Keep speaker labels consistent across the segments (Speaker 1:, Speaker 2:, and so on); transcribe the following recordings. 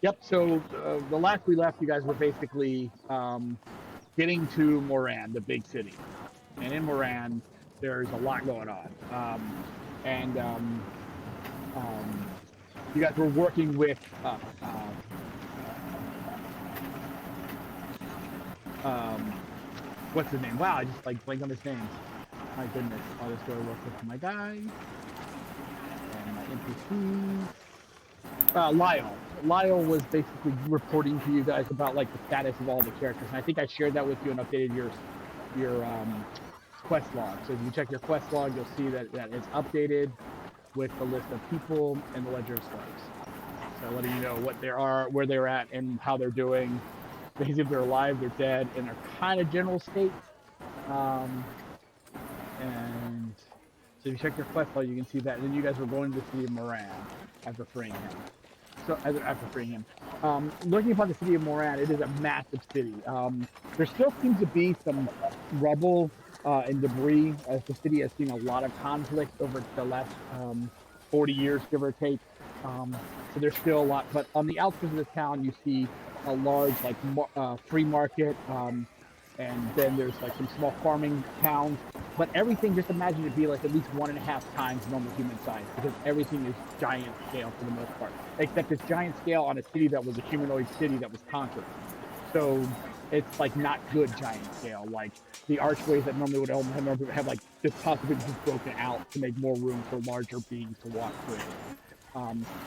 Speaker 1: Yep. So the last we left, you guys were basically getting to Murann, the big city, and in Murann, there's a lot going on. And You guys were working with um, what's his name? Wow, I just like blanked on his name. My goodness. I'll just go real quick to my guy and my NPCs. Lyle. Lyle was basically reporting to you guys about like the status of all the characters, and I think I shared that with you and updated your quest log. So if you check your quest log, you'll see that it's updated with the list of people and the ledger of slaves. So letting you know what they are, where they're at, and how they're doing. Basically, if they're alive, they're dead, in their kind of general state. Um, and so if you check your quest log, you can see that. And then you guys were going to the city of Murann after freeing him. So after freeing him, looking upon the city of Murann, it is a massive city. There still seems to be some rubble and debris, as the city has seen a lot of conflict over the last 40 years, give or take. So there's still a lot, but on the outskirts of the town, you see a large like free market, and then there's like some small farming towns. But everything, just imagine it be like at least 1.5 times normal human size, because everything is giant scale for the most part, except it's giant scale on a city that was a humanoid city that was conquered. So it's like not good giant scale. Like the archways that normally would have like this possibly just broken out to make more room for larger beings to walk through.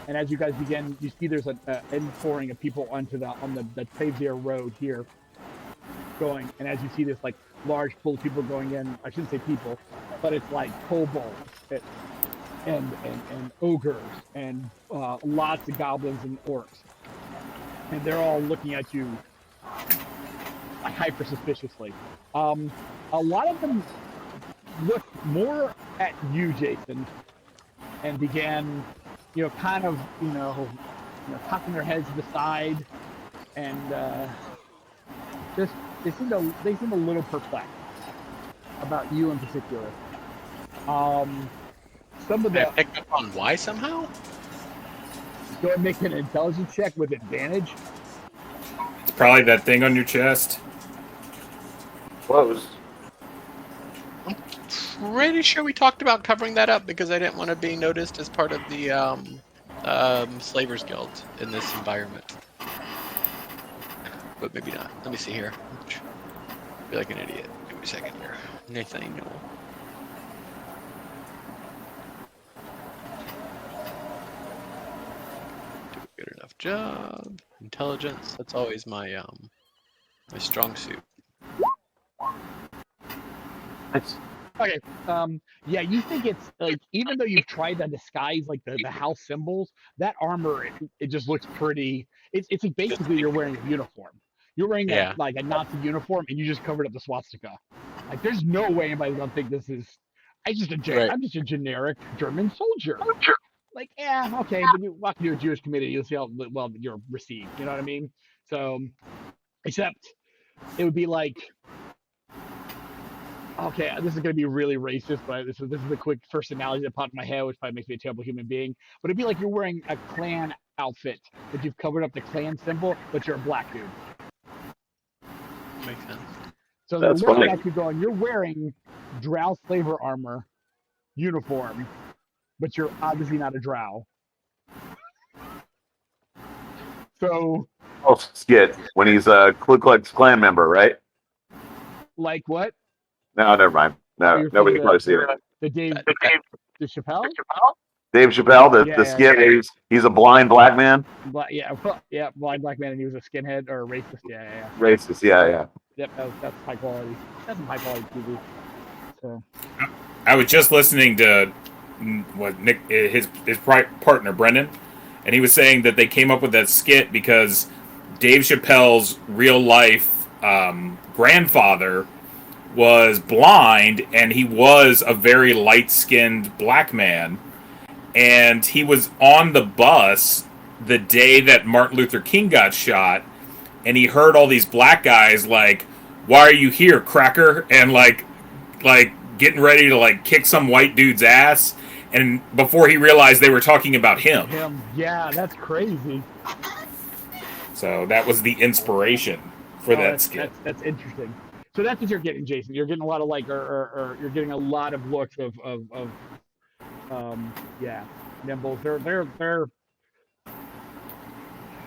Speaker 1: And as you guys begin, you see there's an inpouring of people onto the Travier Road here going, and as you see this like large pool of people going in, I shouldn't say people, but it's like kobolds and ogres and lots of goblins and orcs, and they're all looking at you like hyper suspiciously. A lot of them look more at you, Jason, and began, kind of, cocking their heads to the side, and just they seem a little perplexed about you in particular. Some of
Speaker 2: I picked up on why somehow.
Speaker 1: Go ahead and make an intelligence check with advantage.
Speaker 3: It's probably that thing on your chest.
Speaker 4: Close.
Speaker 2: I'm pretty sure we talked about covering that up because I didn't want to be noticed as part of the Slavers Guild in this environment. But maybe not. Let me see here. I feel like an idiot. Give me a second here. Nathaniel. Do a good enough job. Intelligence. That's always my my strong suit.
Speaker 1: Okay. Yeah, you think it's like, even though you've tried to disguise like the house symbols, that armor it just looks pretty. It's like basically you're wearing a uniform. You're wearing like a Nazi uniform, and you just covered up the swastika. Like, there's no way anybody's gonna think this is. I'm just a generic German soldier. Like, yeah, okay, but you walk into a Jewish community, you'll see how well you're received. You know what I mean? So, except it would be like, okay, this is going to be really racist, but this is the quick first analogy that popped in my head, which probably makes me a terrible human being. But it'd be like you're wearing a clan outfit, but you've covered up the clan symbol, but you're a black dude.
Speaker 2: Makes sense.
Speaker 1: So they're looking at you going, you're wearing drow slaver armor, uniform, but you're obviously not a drow. So...
Speaker 4: Oh, skit. When he's a Ku Klux Klan member, right?
Speaker 1: Like what?
Speaker 4: No, never mind. No, nobody can probably see it.
Speaker 1: The Dave Chappelle?
Speaker 4: Dave Chappelle, the skit. He's a blind black man.
Speaker 1: Blind black man, and he was a skinhead or a racist. Yeah.
Speaker 4: Racist, yeah.
Speaker 1: Yep, that's high quality. That's some high quality TV. So,
Speaker 3: I was just listening to what Nick, his partner Brendan, and he was saying that they came up with that skit because Dave Chappelle's real life grandfather was blind, and he was a very light-skinned black man, and he was on the bus the day that Martin Luther King got shot, and he heard all these black guys like, "Why are you here, cracker?" and like getting ready to like kick some white dude's ass, and before he realized they were talking about him.
Speaker 1: Yeah, that's crazy.
Speaker 3: So that was the inspiration for that skit.
Speaker 1: That's interesting. So that's what you're getting, Jason. You're getting a lot of like, or you're getting a lot of looks of yeah, Nimbles. They're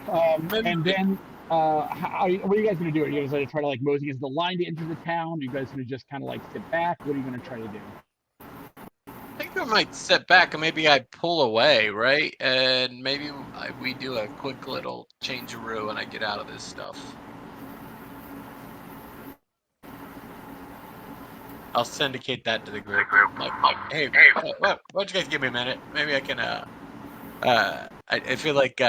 Speaker 1: and then what are you guys gonna do? Are you guys gonna try to like mosey against the line to enter the town? Are you guys gonna just kind of like sit back? What are you gonna try to do?
Speaker 2: I think I might sit back and maybe I pull away, right? And maybe we do a quick little change-a-roo and I get out of this stuff. I'll syndicate that to the group. Like, hey, why don't you guys give me a minute? Maybe I can. I feel like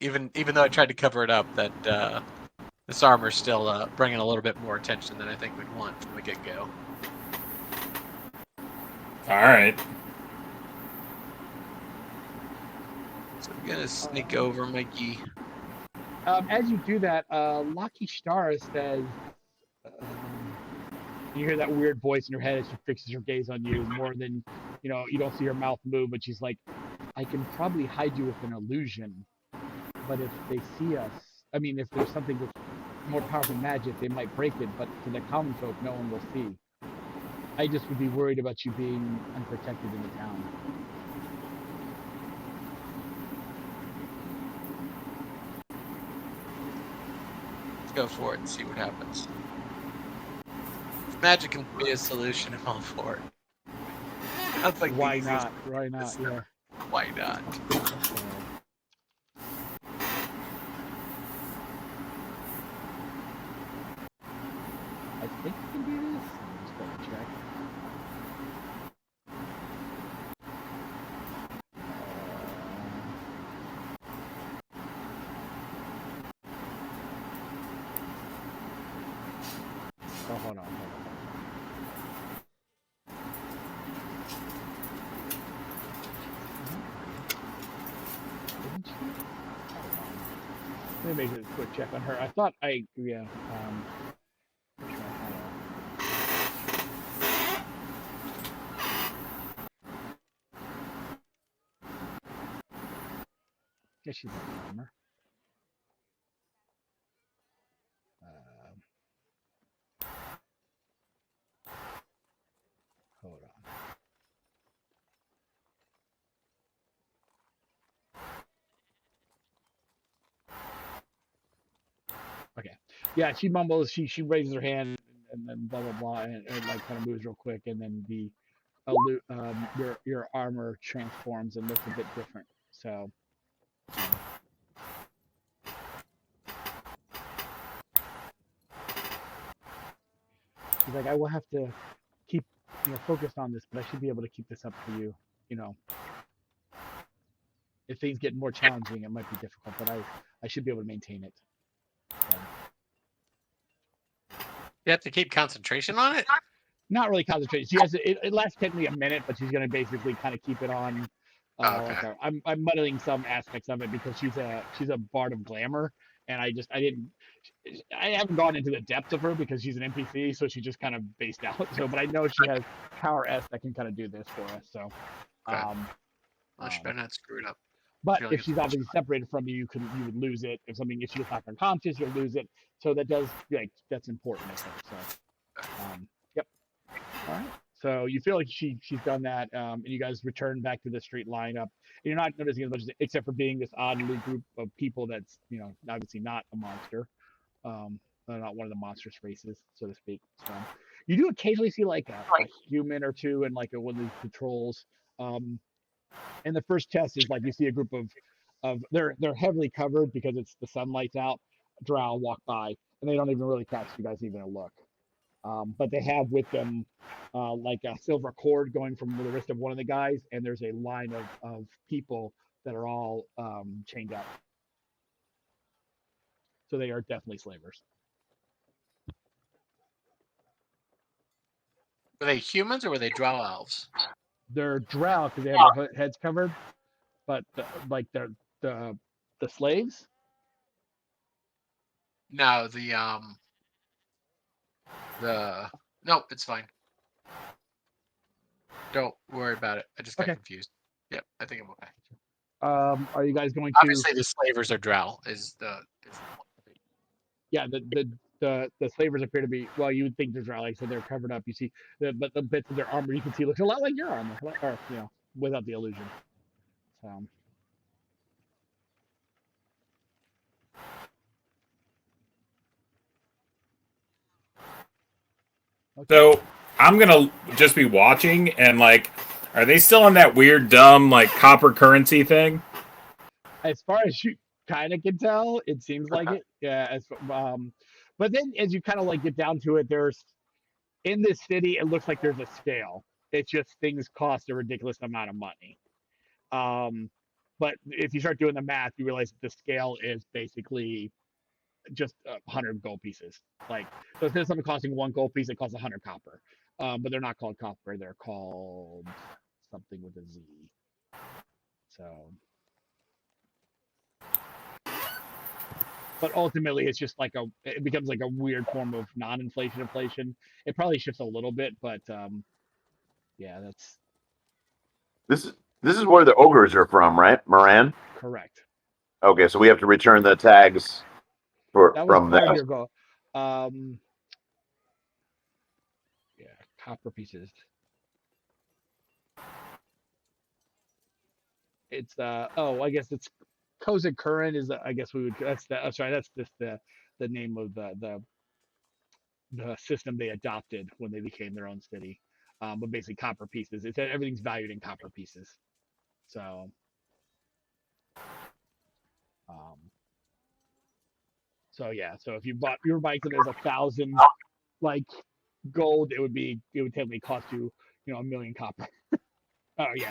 Speaker 2: even though I tried to cover it up, that this armor's still bringing a little bit more attention than I think we'd want from the get-go.
Speaker 3: All right.
Speaker 2: So I'm gonna sneak over, Mikey.
Speaker 1: As you do that, Lucky Star says, you hear that weird voice in your head as she fixes her gaze on you more than, you don't see her mouth move, but she's like, I can probably hide you with an illusion, but if they see us, I mean, if there's something with more powerful magic, they might break it, but for the common folk, no one will see. I just would be worried about you being unprotected in the town.
Speaker 2: Let's go for it and see what happens. If magic can be a solution, I'm all for it. That's like
Speaker 1: Why not? Why not? Yeah.
Speaker 2: Why not?
Speaker 1: I think we can do this. Just double check. Oh, hold on. Didn't she? Let me make a quick check on her. I thought yeah. Guess she's a farmer. Hold on. Okay. Yeah, she mumbles. She raises her hand and then blah blah blah, and like kind of moves real quick, and then your armor transforms and looks a bit different. So. She's like, I will have to keep, focused on this, but I should be able to keep this up for you. If things get more challenging, it might be difficult, but I should be able to maintain it. So.
Speaker 2: You have to keep concentration on it?
Speaker 1: Not really concentration. She has it lasts technically a minute, but she's gonna basically kind of keep it on.
Speaker 2: Okay.
Speaker 1: I'm muddling some aspects of it because she's a bard of glamour, and I haven't gone into the depth of her because she's an NPC, so she just kind of based out. So, but I know she has power S that can kind of do this for us. So,
Speaker 2: Okay. Well, she better not screw it up.
Speaker 1: but if she's obviously separated from you, you would lose it. If she gets knocked unconscious, you'll lose it. So that's important, I think. So, yep. All right. So you feel like she's done that, and you guys return back to the street lineup. And you're not noticing as much except for being this odd little group of people that's obviously not a monster, not one of the monstrous races, so to speak. So you do occasionally see like a human or two and like one of these patrols. And the first test is like you see a group of they're heavily covered because it's the sunlight's out. Drow walk by and they don't even really catch you guys even a look. But they have with them like a silver cord going from the wrist of one of the guys, and there's a line of people that are all chained up. So they are definitely slavers.
Speaker 2: Were they humans or were they drow elves?
Speaker 1: They're drow because they have their heads covered, but the slaves.
Speaker 2: No, nope, it's fine. Don't worry about it. I just got confused. Yep, I think I'm okay.
Speaker 1: Are you guys going to?
Speaker 2: Obviously, the slavers are drow.
Speaker 1: Yeah, the slavers appear to be. Well, you would think they're drow, like so they're covered up. You see, but the bits of their armor you can see looks a lot like your armor, or without the illusion. So. Okay.
Speaker 3: So I'm gonna just be watching and like, are they still on that weird, dumb like copper currency thing?
Speaker 1: As far as you kind of can tell, it seems like it. Yeah. But then as you kind of like get down to it, there's in this city, it looks like there's a scale. It's just things cost a ridiculous amount of money. But if you start doing the math, you realize that the scale is basically just 100 gold pieces. Like, so instead of something costing 1 gold piece, it costs 100 copper. But they're not called copper; they're called something with a Z. So, but ultimately, it's just like it becomes like a weird form of non-inflation inflation. It probably shifts a little bit, but yeah, that's
Speaker 4: This is where the ogres are from, right? Murann.
Speaker 1: correct.
Speaker 4: Okay, so we have to return the tags
Speaker 1: That was
Speaker 4: from
Speaker 1: part of
Speaker 4: that.
Speaker 1: your goal. Yeah, copper pieces. It's I guess it's Kozak Current is I guess we would that's right, that's just the name of the system they adopted when they became their own city. But basically copper pieces. It's everything's valued in copper pieces. So um yeah, so if you bought your bike and there's 1,000 like gold, it would technically cost you, 1,000,000 copper. Oh yeah.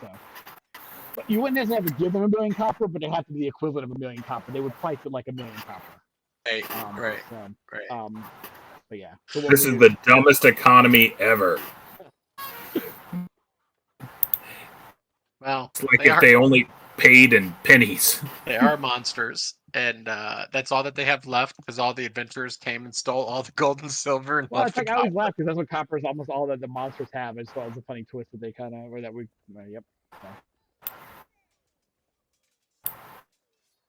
Speaker 1: So but you wouldn't necessarily have to give them 1,000,000 copper, but it have to be the equivalent of 1,000,000 copper. They would price it like 1,000,000 copper.
Speaker 2: Right. Right.
Speaker 1: So,
Speaker 2: Right.
Speaker 1: but yeah. So
Speaker 3: This is the dumbest economy ever.
Speaker 2: Well,
Speaker 3: It's like if they only paid in pennies.
Speaker 2: They are monsters, and that's all that they have left because all the adventurers came and stole all the gold and silver and
Speaker 1: Well,
Speaker 2: left
Speaker 1: it's like
Speaker 2: the
Speaker 1: I always
Speaker 2: copper.
Speaker 1: laugh because that's what copper is almost all that the monsters have. I just thought it was a funny twist that they kind of, or that we, yep. So.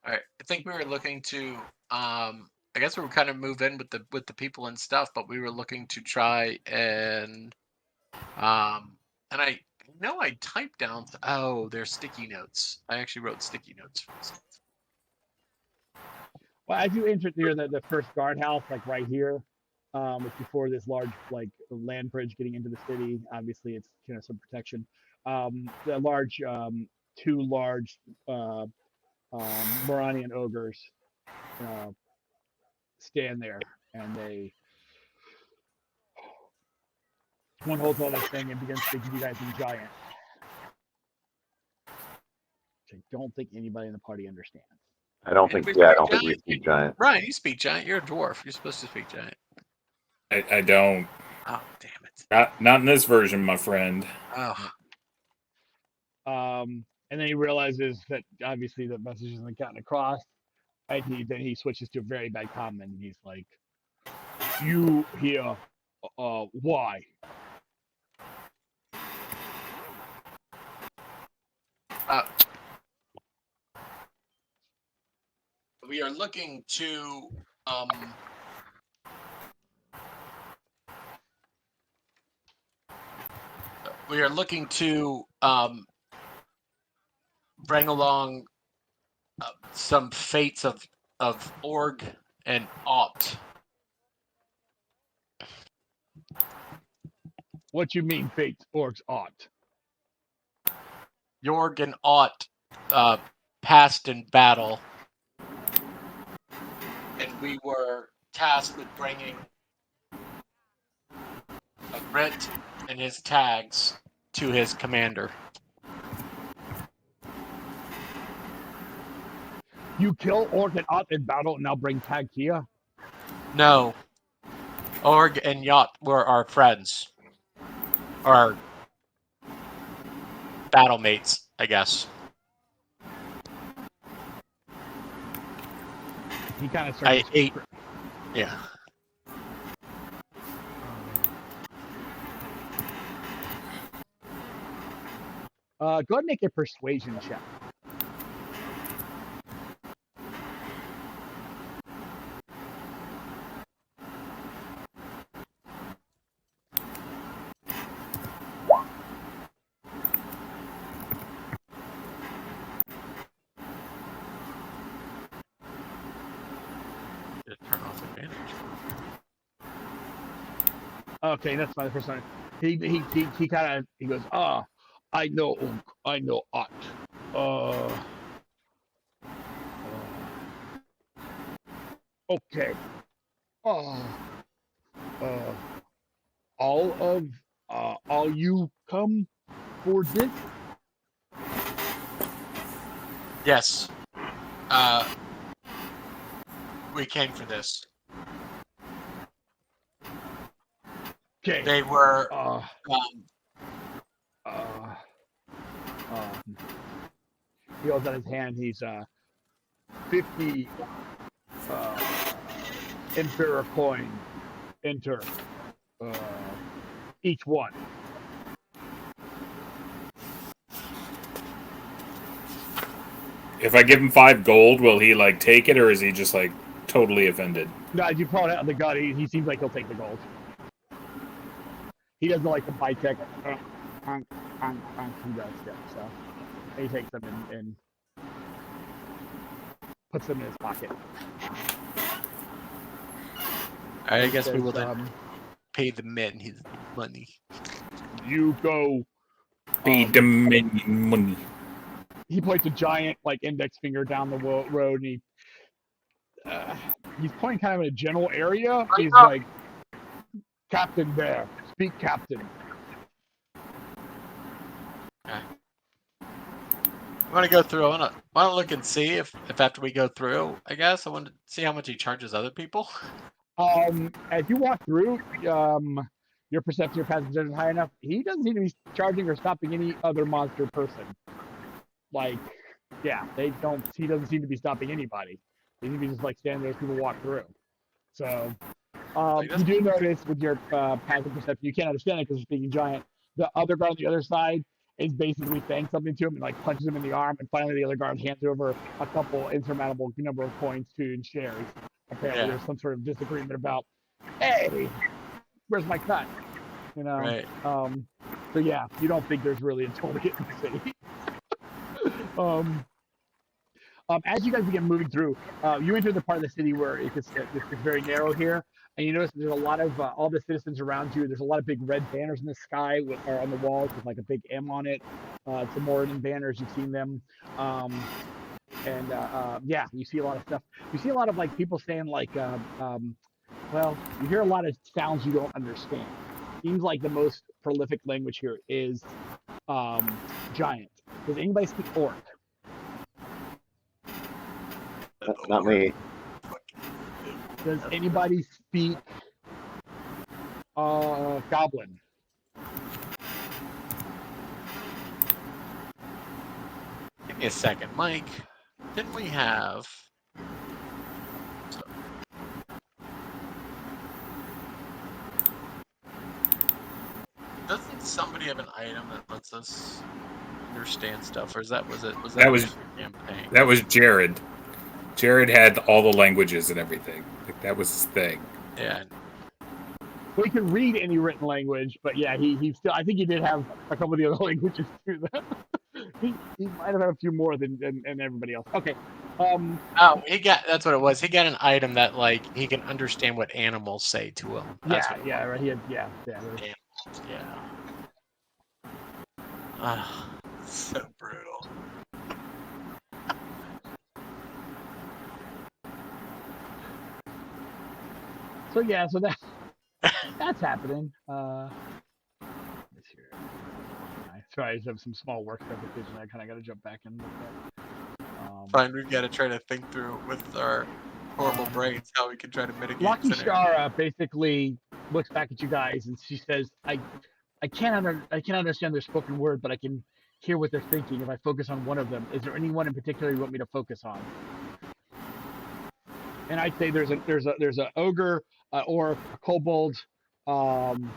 Speaker 2: All right, I think we were looking to. I guess we were kind of move in with the people and stuff, but we were looking to try and I know I typed down. Oh, they're sticky notes. I actually wrote sticky notes for this.
Speaker 1: Well, as you enter the first guardhouse, like right here, it's before this large like land bridge getting into the city. Obviously, it's some protection. The large, two large Moranian ogres stand there, and one holds all this thing and begins speaking to you guys in giant. Which I don't think anybody in the party understands.
Speaker 4: I don't think we speak giant.
Speaker 2: Ryan, you speak giant. You're a dwarf. You're supposed to speak giant.
Speaker 3: I don't.
Speaker 2: Oh, damn it.
Speaker 3: Not in this version, my friend.
Speaker 2: Oh.
Speaker 1: And then he realizes that obviously the message hasn't gotten across. And then he switches to a very bad common. He's like, "You here? Why?"
Speaker 2: We are looking to bring along some fates of Org and Opt.
Speaker 1: What you mean, fates, orcs, Opt?
Speaker 2: Jorg and Ott passed in battle, and we were tasked with bringing a writ and his tags to his commander.
Speaker 1: You kill Orc and Ott in battle and now bring tag here?
Speaker 2: No. Org and Yacht were our friends. Our battle mates, I guess.
Speaker 1: He kind of starts.
Speaker 2: Yeah.
Speaker 1: Go ahead and make a persuasion check.
Speaker 2: Just turn off advantage.
Speaker 1: Okay, that's my first time. He kind of he goes, I know art. Okay. Uh, all you come for this?
Speaker 2: Yes. We came for this.
Speaker 1: Okay.
Speaker 2: They were.
Speaker 1: He holds out his hand. He's 50 Emperor coin. Enter each one.
Speaker 3: If I give him 5 gold, will he like take it, or is he just like totally offended?
Speaker 1: No, you call it out the gut. He seems like he'll take the gold. He doesn't like the buy tech. He does, yeah. So he takes them and puts them in his pocket.
Speaker 2: I guess we
Speaker 1: Says,
Speaker 2: will then pay the men his money.
Speaker 1: You go.
Speaker 3: Pay the men money.
Speaker 1: He points a giant like index finger down the road, and he's pointing kind of in a general area. He's like, Captain there, speak, Captain.
Speaker 2: Okay. I want to go through. I want to look and see if after we go through, I guess I want to see how much he charges other people.
Speaker 1: As you walk through, your perception, your passive perception is high enough. He doesn't seem to be charging or stopping any other monster person. Like, yeah, they don't. He doesn't seem to be stopping anybody. He seems to be just like standing there as people walk through. So, you do notice with your passive perception, you can't understand it because it's being giant. The other guard on the other side is basically saying something to him and like punches him in the arm, and finally the other guard hands over a couple insurmountable number of coins in shares. Apparently, there's some sort of disagreement about, hey, where's my cut? You know.
Speaker 2: Right.
Speaker 1: So yeah, you don't think there's really a tollgate in the city. As you guys begin moving through, you enter the part of the city where it's very narrow here, and you notice there's a lot of all the citizens around you. There's a lot of big red banners in the sky or on the walls with like a big M on it. Some Murann banners, you've seen them. Yeah, you see a lot of stuff. You see a lot of like people saying like, well, you hear a lot of sounds you don't understand. Seems like the most prolific language here is giant. Does anybody speak Orc?
Speaker 4: Not me.
Speaker 1: Does anybody speak Goblin?
Speaker 2: Give me a second, Mike. Didn't we have? Doesn't somebody have an item that lets us understand stuff, or was that
Speaker 3: That was
Speaker 2: campaign?
Speaker 3: That was Jared. Jared had all the languages and everything. Like, that was his thing.
Speaker 2: Yeah.
Speaker 1: Well, he can read any written language, but yeah, he still. I think he did have a couple of the other languages too. he might have had a few more than everybody else. Okay.
Speaker 2: Oh, that's what it was. He got an item that like he can understand what animals say to him.
Speaker 1: Yeah, right. He had yeah.
Speaker 2: Ah, so brutal.
Speaker 1: So yeah, so that's happening. Sorry, I just have some small work stuff with I kind of got to jump back and look at.
Speaker 2: Fine, we've got to try to think through with our horrible brains how we can try to mitigate.
Speaker 1: Lucky Shara basically looks back at you guys and she says, I can't understand their spoken word, but I can hear what they're thinking if I focus on one of them. Is there anyone in particular you want me to focus on? And I'd say there's a ogre, or a kobold, and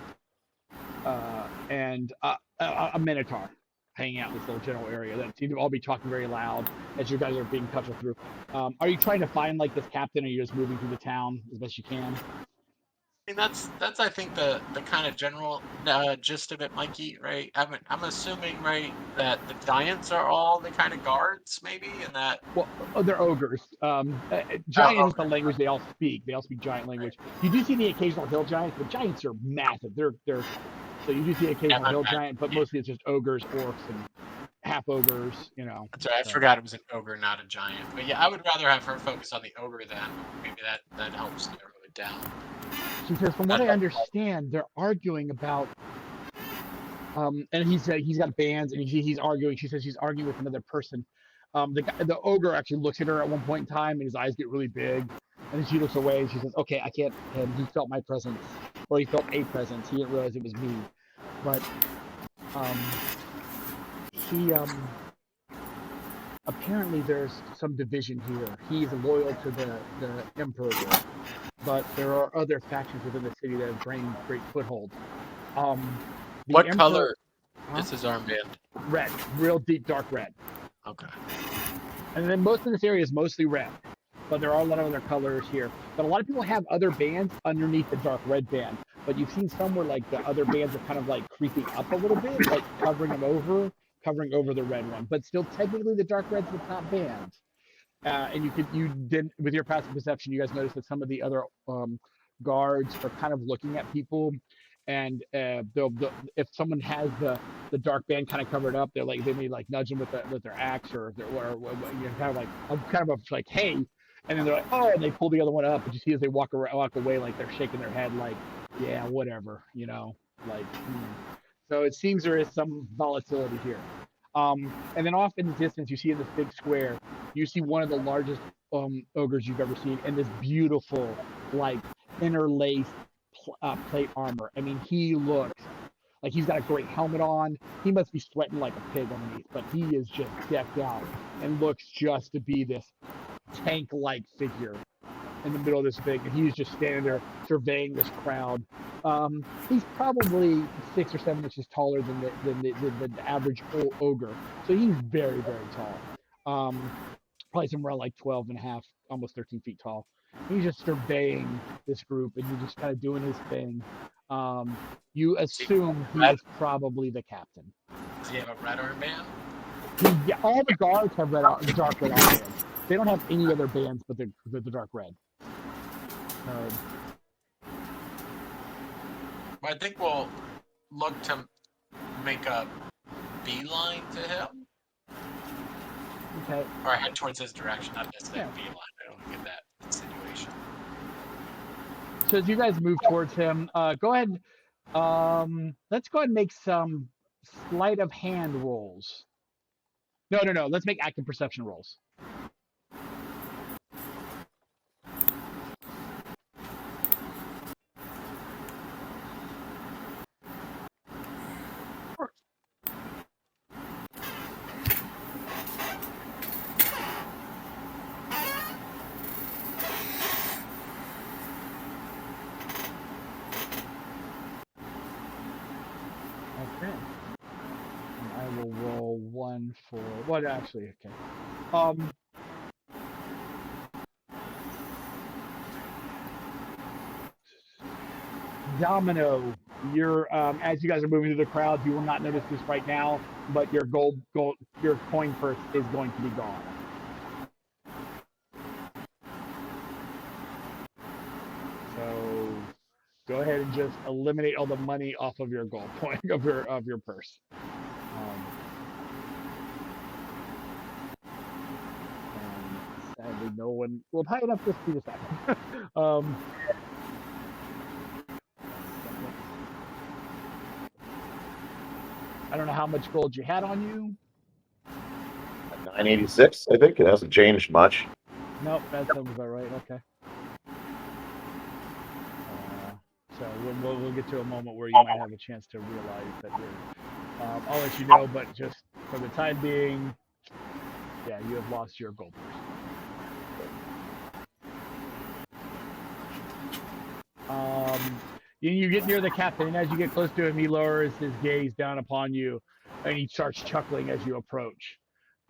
Speaker 1: a minotaur. hanging out in this little general area that seem to all be talking very loud as you guys are being cudgeled through. Are you trying to find like this captain, or are you just moving through the town as best you can?
Speaker 2: I mean, that's I think the kind of general gist of it, Mikey. Right? I'm assuming, right, that the giants are all the kind of guards, maybe, and that.
Speaker 1: Well, they're ogres. Giant is the language they all speak. They all speak giant language. You do see the occasional hill giants, but giants are massive. They're so you do see the occasional hill giant, but mostly it's just ogres, orcs, and half ogres. You know.
Speaker 2: That's right. I
Speaker 1: So.
Speaker 2: forgot it was an ogre, not a giant. But yeah, I would rather have her focus on the ogre then. Maybe that helps narrow it down.
Speaker 1: She says, from what I understand, they're arguing about. And he's got bands, and he's arguing. She says she's arguing with another person. The ogre actually looks at her at one point in time, and his eyes get really big. And then she looks away, and she says, "Okay, I can't." And he felt my presence, or he felt a presence. He didn't realize it was me, but he apparently there's some division here. He's loyal to the emperor, but there are other factions within the city that have gained great foothold.
Speaker 2: What
Speaker 1: emperor,
Speaker 2: color is his armband?
Speaker 1: Red, real deep dark red.
Speaker 2: Okay.
Speaker 1: And then most of this area is mostly red, but there are a lot of other colors here. But a lot of people have other bands underneath the dark red band. But you've seen some where like the other bands are kind of like creeping up a little bit, like covering over the red one. But still, technically, the dark red's the top band. And you did with your passive perception, you guys noticed that some of the other guards are kind of looking at people. And they'll if someone has the dark band kind of covered up, they may like nudge them with their axe, or kind of like hey, and then they're like oh, and they pull the other one up, and you see as they walk away like they're shaking their head like yeah whatever, like so it seems there is some volatility here. And then off in the distance you see in this big square you see one of the largest ogres you've ever seen, and this beautiful like interlaced plate armor. I mean, he looks like he's got a great helmet on. He must be sweating like a pig underneath, but he is just decked out and looks just to be this tank-like figure in the middle of this thing. And he's just standing there surveying this crowd. He's probably 6 or 7 inches taller than the average ogre, so he's very, very tall. Probably somewhere around like 12 and a half, almost 13 feet tall. He's just surveying this group, and he's just kind of doing his thing. You assume he is probably the captain.
Speaker 2: Does he have a red armband?
Speaker 1: Yeah, all the guards have dark red armbands. They don't have any other bands but the dark red.
Speaker 2: I think we'll look to make a beeline to him.
Speaker 1: Okay.
Speaker 2: Or head towards his direction, not necessarily beeline. I don't get that insinuation.
Speaker 1: So as you guys move towards him, go ahead. Let's go ahead and make some sleight of hand rolls. No. Let's make active perception rolls. Okay. And I will roll 1 for what actually, okay. Domino, you're as you guys are moving through the crowd, you will not notice this right now, but your your coin purse is going to be gone. So go ahead and just eliminate all the money off of your gold point of your purse. And sadly, no one will tie it up just for a second. I don't know how much gold you had on you.
Speaker 4: 986, I think. It hasn't changed much.
Speaker 1: Nope, that sounds about right. Okay. So we'll get to a moment where you might have a chance to realize that you're. I'll let you know, but just for the time being, yeah, you have lost your gold purse. You get near the captain, and as you get close to him, he lowers his gaze down upon you, And he starts chuckling as you approach.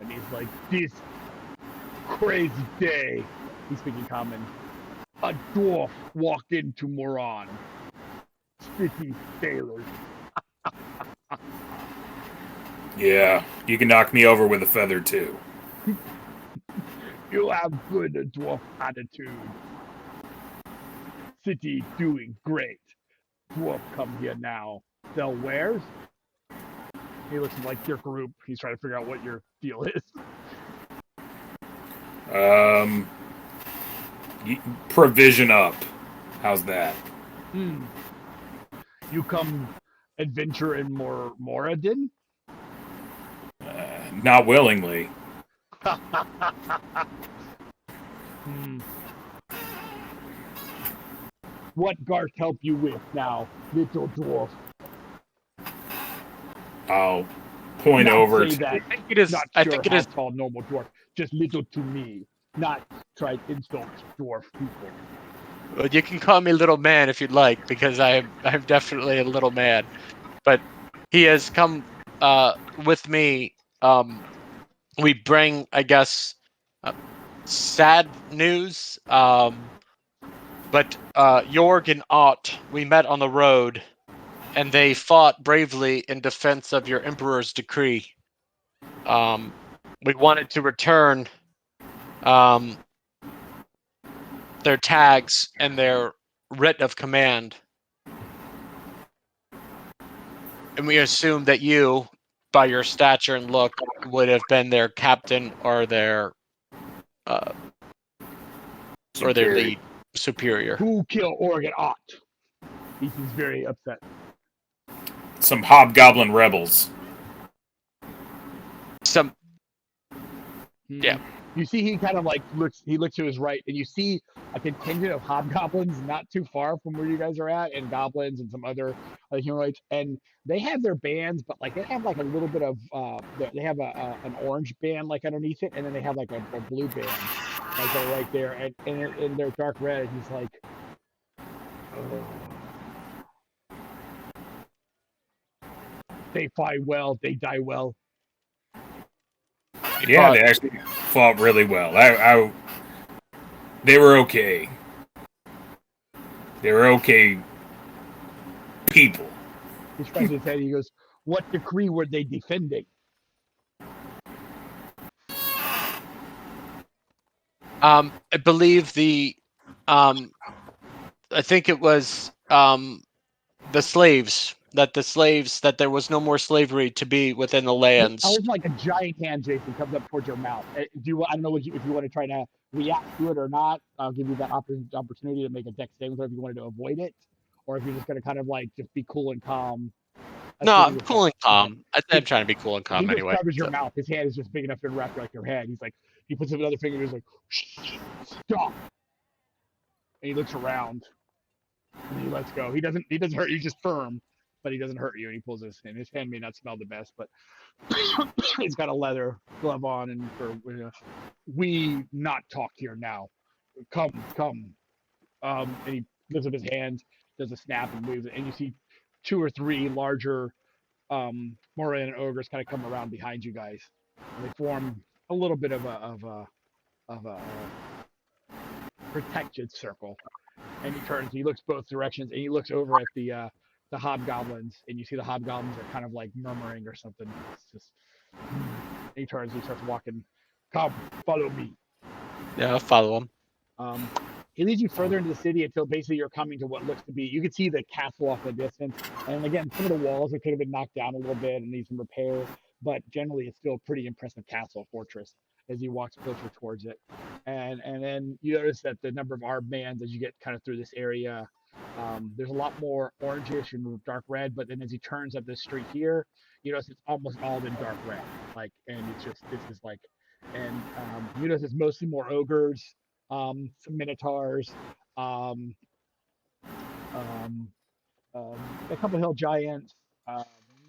Speaker 1: And he's like, this crazy day. He's speaking common. A dwarf walked into Murann. City sailors.
Speaker 3: Yeah, you can knock me over with a feather too.
Speaker 1: You have good dwarf attitude. City doing great. Dwarf come here now. Sell wares? He looks like your group. He's trying to figure out what your deal is.
Speaker 3: Provision up. How's that?
Speaker 1: You come adventure in Moradin?
Speaker 3: Not willingly.
Speaker 1: What Garth help you with now, little dwarf?
Speaker 3: I'll point
Speaker 1: Not
Speaker 3: over
Speaker 1: say
Speaker 3: to.
Speaker 1: that.
Speaker 2: I think it is.
Speaker 1: Not
Speaker 2: I
Speaker 1: sure
Speaker 2: think it
Speaker 1: how
Speaker 2: is.
Speaker 1: tall normal dwarf. Just little to me. Not try to insult dwarf people.
Speaker 2: Well, you can call me little man if you'd like, because I'm definitely a little man. But he has come with me. We bring, I guess, sad news. But Jorg and Ott, we met on the road, and they fought bravely in defense of your Emperor's decree. We wanted to return their tags and their writ of command. And we assumed that you, by your stature and look, would have been their captain or their lead superior.
Speaker 1: Who killed Oregon Ott? He seems very upset.
Speaker 3: Some hobgoblin rebels.
Speaker 2: Yeah.
Speaker 1: You see, he kind of like looks. He looks to his right, and you see a contingent of hobgoblins not too far from where you guys are at, and goblins and some other humanoids. And they have their bands, but like they have like a little bit of. They have an orange band like underneath it, and then they have like a blue band like they're right there, and they're dark red. He's like, they fight well, they die well.
Speaker 3: Yeah, they actually fought really well. They were okay. They were okay people.
Speaker 1: He scratches his head. He goes, "What decree were they defending?"
Speaker 2: I believe I think it was the slaves. That there was no more slavery to be within the lands.
Speaker 1: I was like a giant hand, Jason, comes up towards your mouth. I don't know if you want to try to react to it or not. I'll give you that opportunity to make a dex saving throw if you wanted to avoid it, or if you're just going to kind of like just be cool and calm.
Speaker 2: No, I'm cool and calm. I'm trying to be cool and calm
Speaker 1: he
Speaker 2: anyway.
Speaker 1: He covers your mouth. His hand is just big enough to wrap like your head. He's like, he puts another finger. He's like, stop. And he looks around. And he lets go. He doesn't hurt you. Just firm. But he doesn't hurt you, and he pulls his hand. His hand may not smell the best, but he's got a leather glove on, and we not talk here now. Come. And he lifts up his hand, does a snap, and moves it, and you see 2 or 3 larger Murann ogres kind of come around behind you guys, and they form a little bit of a protected circle. And he turns, he looks both directions, and he looks over at the hobgoblins, and you see the hobgoblins are kind of like murmuring or something. It's just, he turns, he starts walking. Come, follow me.
Speaker 2: Yeah, I'll follow him.
Speaker 1: He leads you further into the city until basically you're coming to what looks to be, you can see the castle off in the distance. And again, some of the walls that could have been knocked down a little bit and need some repair, but generally it's still a pretty impressive castle fortress as he walks closer towards it. And then you notice that the number of armed bands as you get kind of through this area, there's a lot more orangish and dark red, but then as he turns up this street here, you notice it's almost all in dark red. Like, and it's just like, and you notice it's mostly more ogres, some minotaurs, a couple hill giants,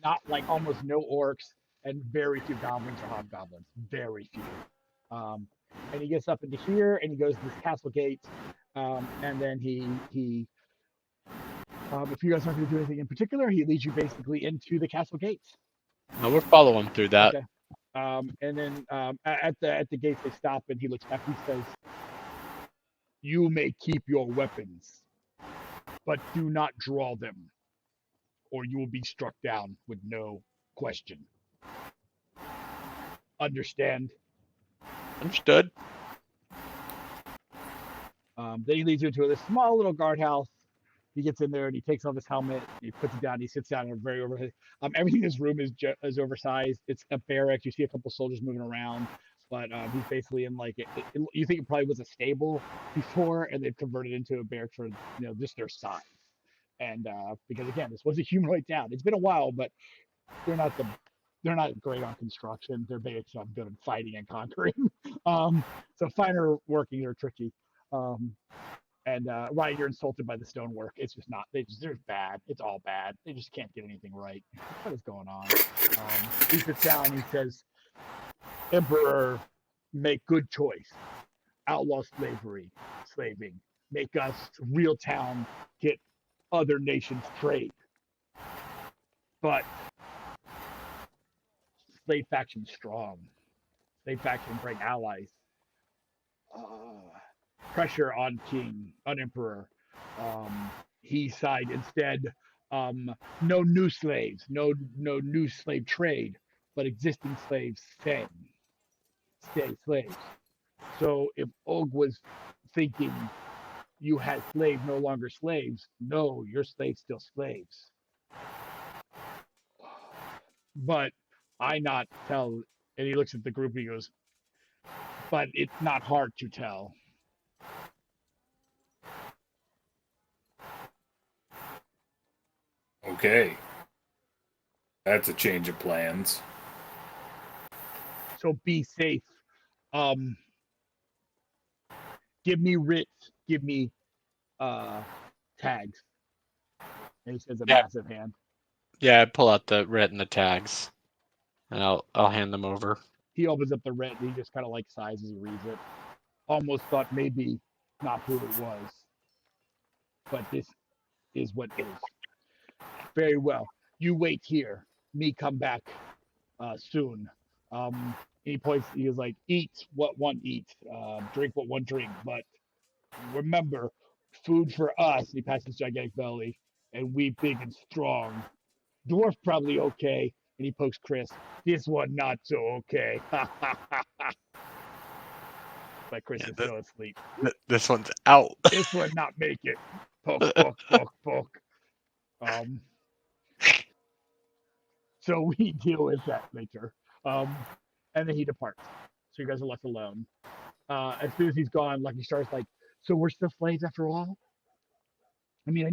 Speaker 1: not like almost no orcs, and very few goblins or hobgoblins, very few. And he gets up into here, and he goes to this castle gate, and then he if you guys aren't going to do anything in particular, he leads you basically into the castle gates.
Speaker 2: No, we're following through that.
Speaker 1: Okay. And then at the gates they stop and he looks back and says, "You may keep your weapons, but do not draw them, or you will be struck down with no question. Understand?"
Speaker 2: Understood.
Speaker 1: Then he leads you into a small little guardhouse. He gets in there and he takes off his helmet. He puts it down. He sits down in a very overhead. Everything in this room is oversized. It's a barracks. You see a couple soldiers moving around, but he's basically in like you think it probably was a stable before, and they've converted into a barracks for just their size. And because again, this was a humanoid town. It's been a while, but they're not great on construction. They're based on good at fighting and conquering. So finer working are tricky. And Ryan, you're insulted by the stonework. It's just not. They're bad. It's all bad. They just can't get anything right. What is going on? He sits down and he says, "Emperor, make good choice. Outlaw slaving. Make us real town. Get other nations trade. But slave faction strong. Slave faction bring allies. Pressure on emperor. He side instead. No new slaves, no new slave trade, but existing slaves stay slaves. So if Og was thinking you had slaves no longer slaves, no, your slaves still slaves. But I not tell." And he looks at the group and he goes, "But it's not hard to tell."
Speaker 3: Okay. That's a change of plans.
Speaker 1: So be safe. Give me writs. Give me tags. And he says a massive hand.
Speaker 2: Yeah, I pull out the writ and the tags, and I'll hand them over.
Speaker 1: He opens up the writ and he just kind of like sighs as he reads it. Almost thought maybe not who it was, but this is what is. Very well. You wait here. Me come back soon. He points. He was like, "Eat what one eats. Drink what one drink. But remember, food for us." And he passes gigantic belly, and we big and strong. Dwarf probably okay. And he pokes Chris. This one not so okay. But Chris is still asleep.
Speaker 2: This one's out.
Speaker 1: This one not make it. Poke, poke, poke, poke. So we deal with that later. And then he departs. So you guys are left alone. As soon as he's gone, Lucky Star's like, "So we're still slaves after all?" I mean, I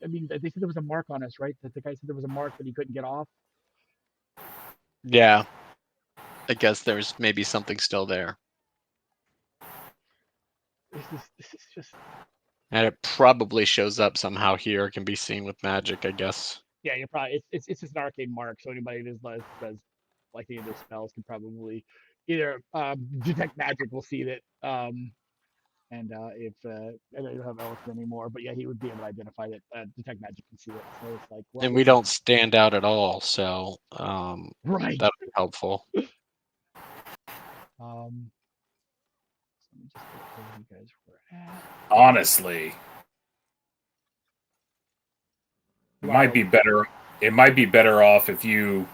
Speaker 1: mean, they said there was a mark on us, right? That the guy said there was a mark that he couldn't get off.
Speaker 2: Yeah. I guess there's maybe something still there.
Speaker 1: This is just.
Speaker 2: And it probably shows up somehow here. It can be seen with magic, I guess.
Speaker 1: Yeah, you're probably it's just an arcane mark. So anybody that does like any of their spells can probably either detect magic will see that. And if I don't have Ellison anymore, but yeah, he would be able to identify that. Detect magic can see it. So it's like, well,
Speaker 2: And we don't stand out at all, so
Speaker 1: right.
Speaker 2: that'll be helpful.
Speaker 1: Let me just get where you guys were at.
Speaker 3: Honestly, it might be better. It might be better off if you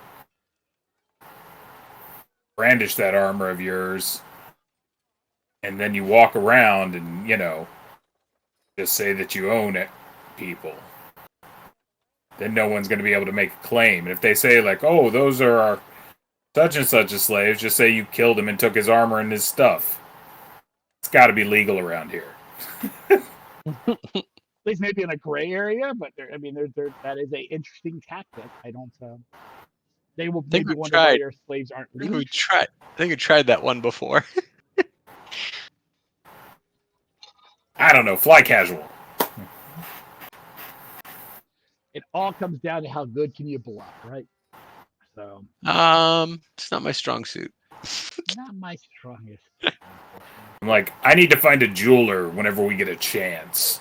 Speaker 3: brandish that armor of yours, and then you walk around and just say that you own it, people. Then no one's going to be able to make a claim. And if they say like, "Oh, those are our such and such slaves," just say you killed him and took his armor and his stuff. It's got to be legal around here.
Speaker 1: At least maybe in a gray area, but that is a interesting tactic. I don't. They will maybe wonder why your slaves aren't legal.
Speaker 2: I think we tried that one before.
Speaker 3: I don't know. Fly casual.
Speaker 1: It all comes down to how good can you bluff, right? So.
Speaker 2: It's not my strong suit.
Speaker 1: Not my strongest.
Speaker 3: I'm like, I need to find a jeweler whenever we get a chance.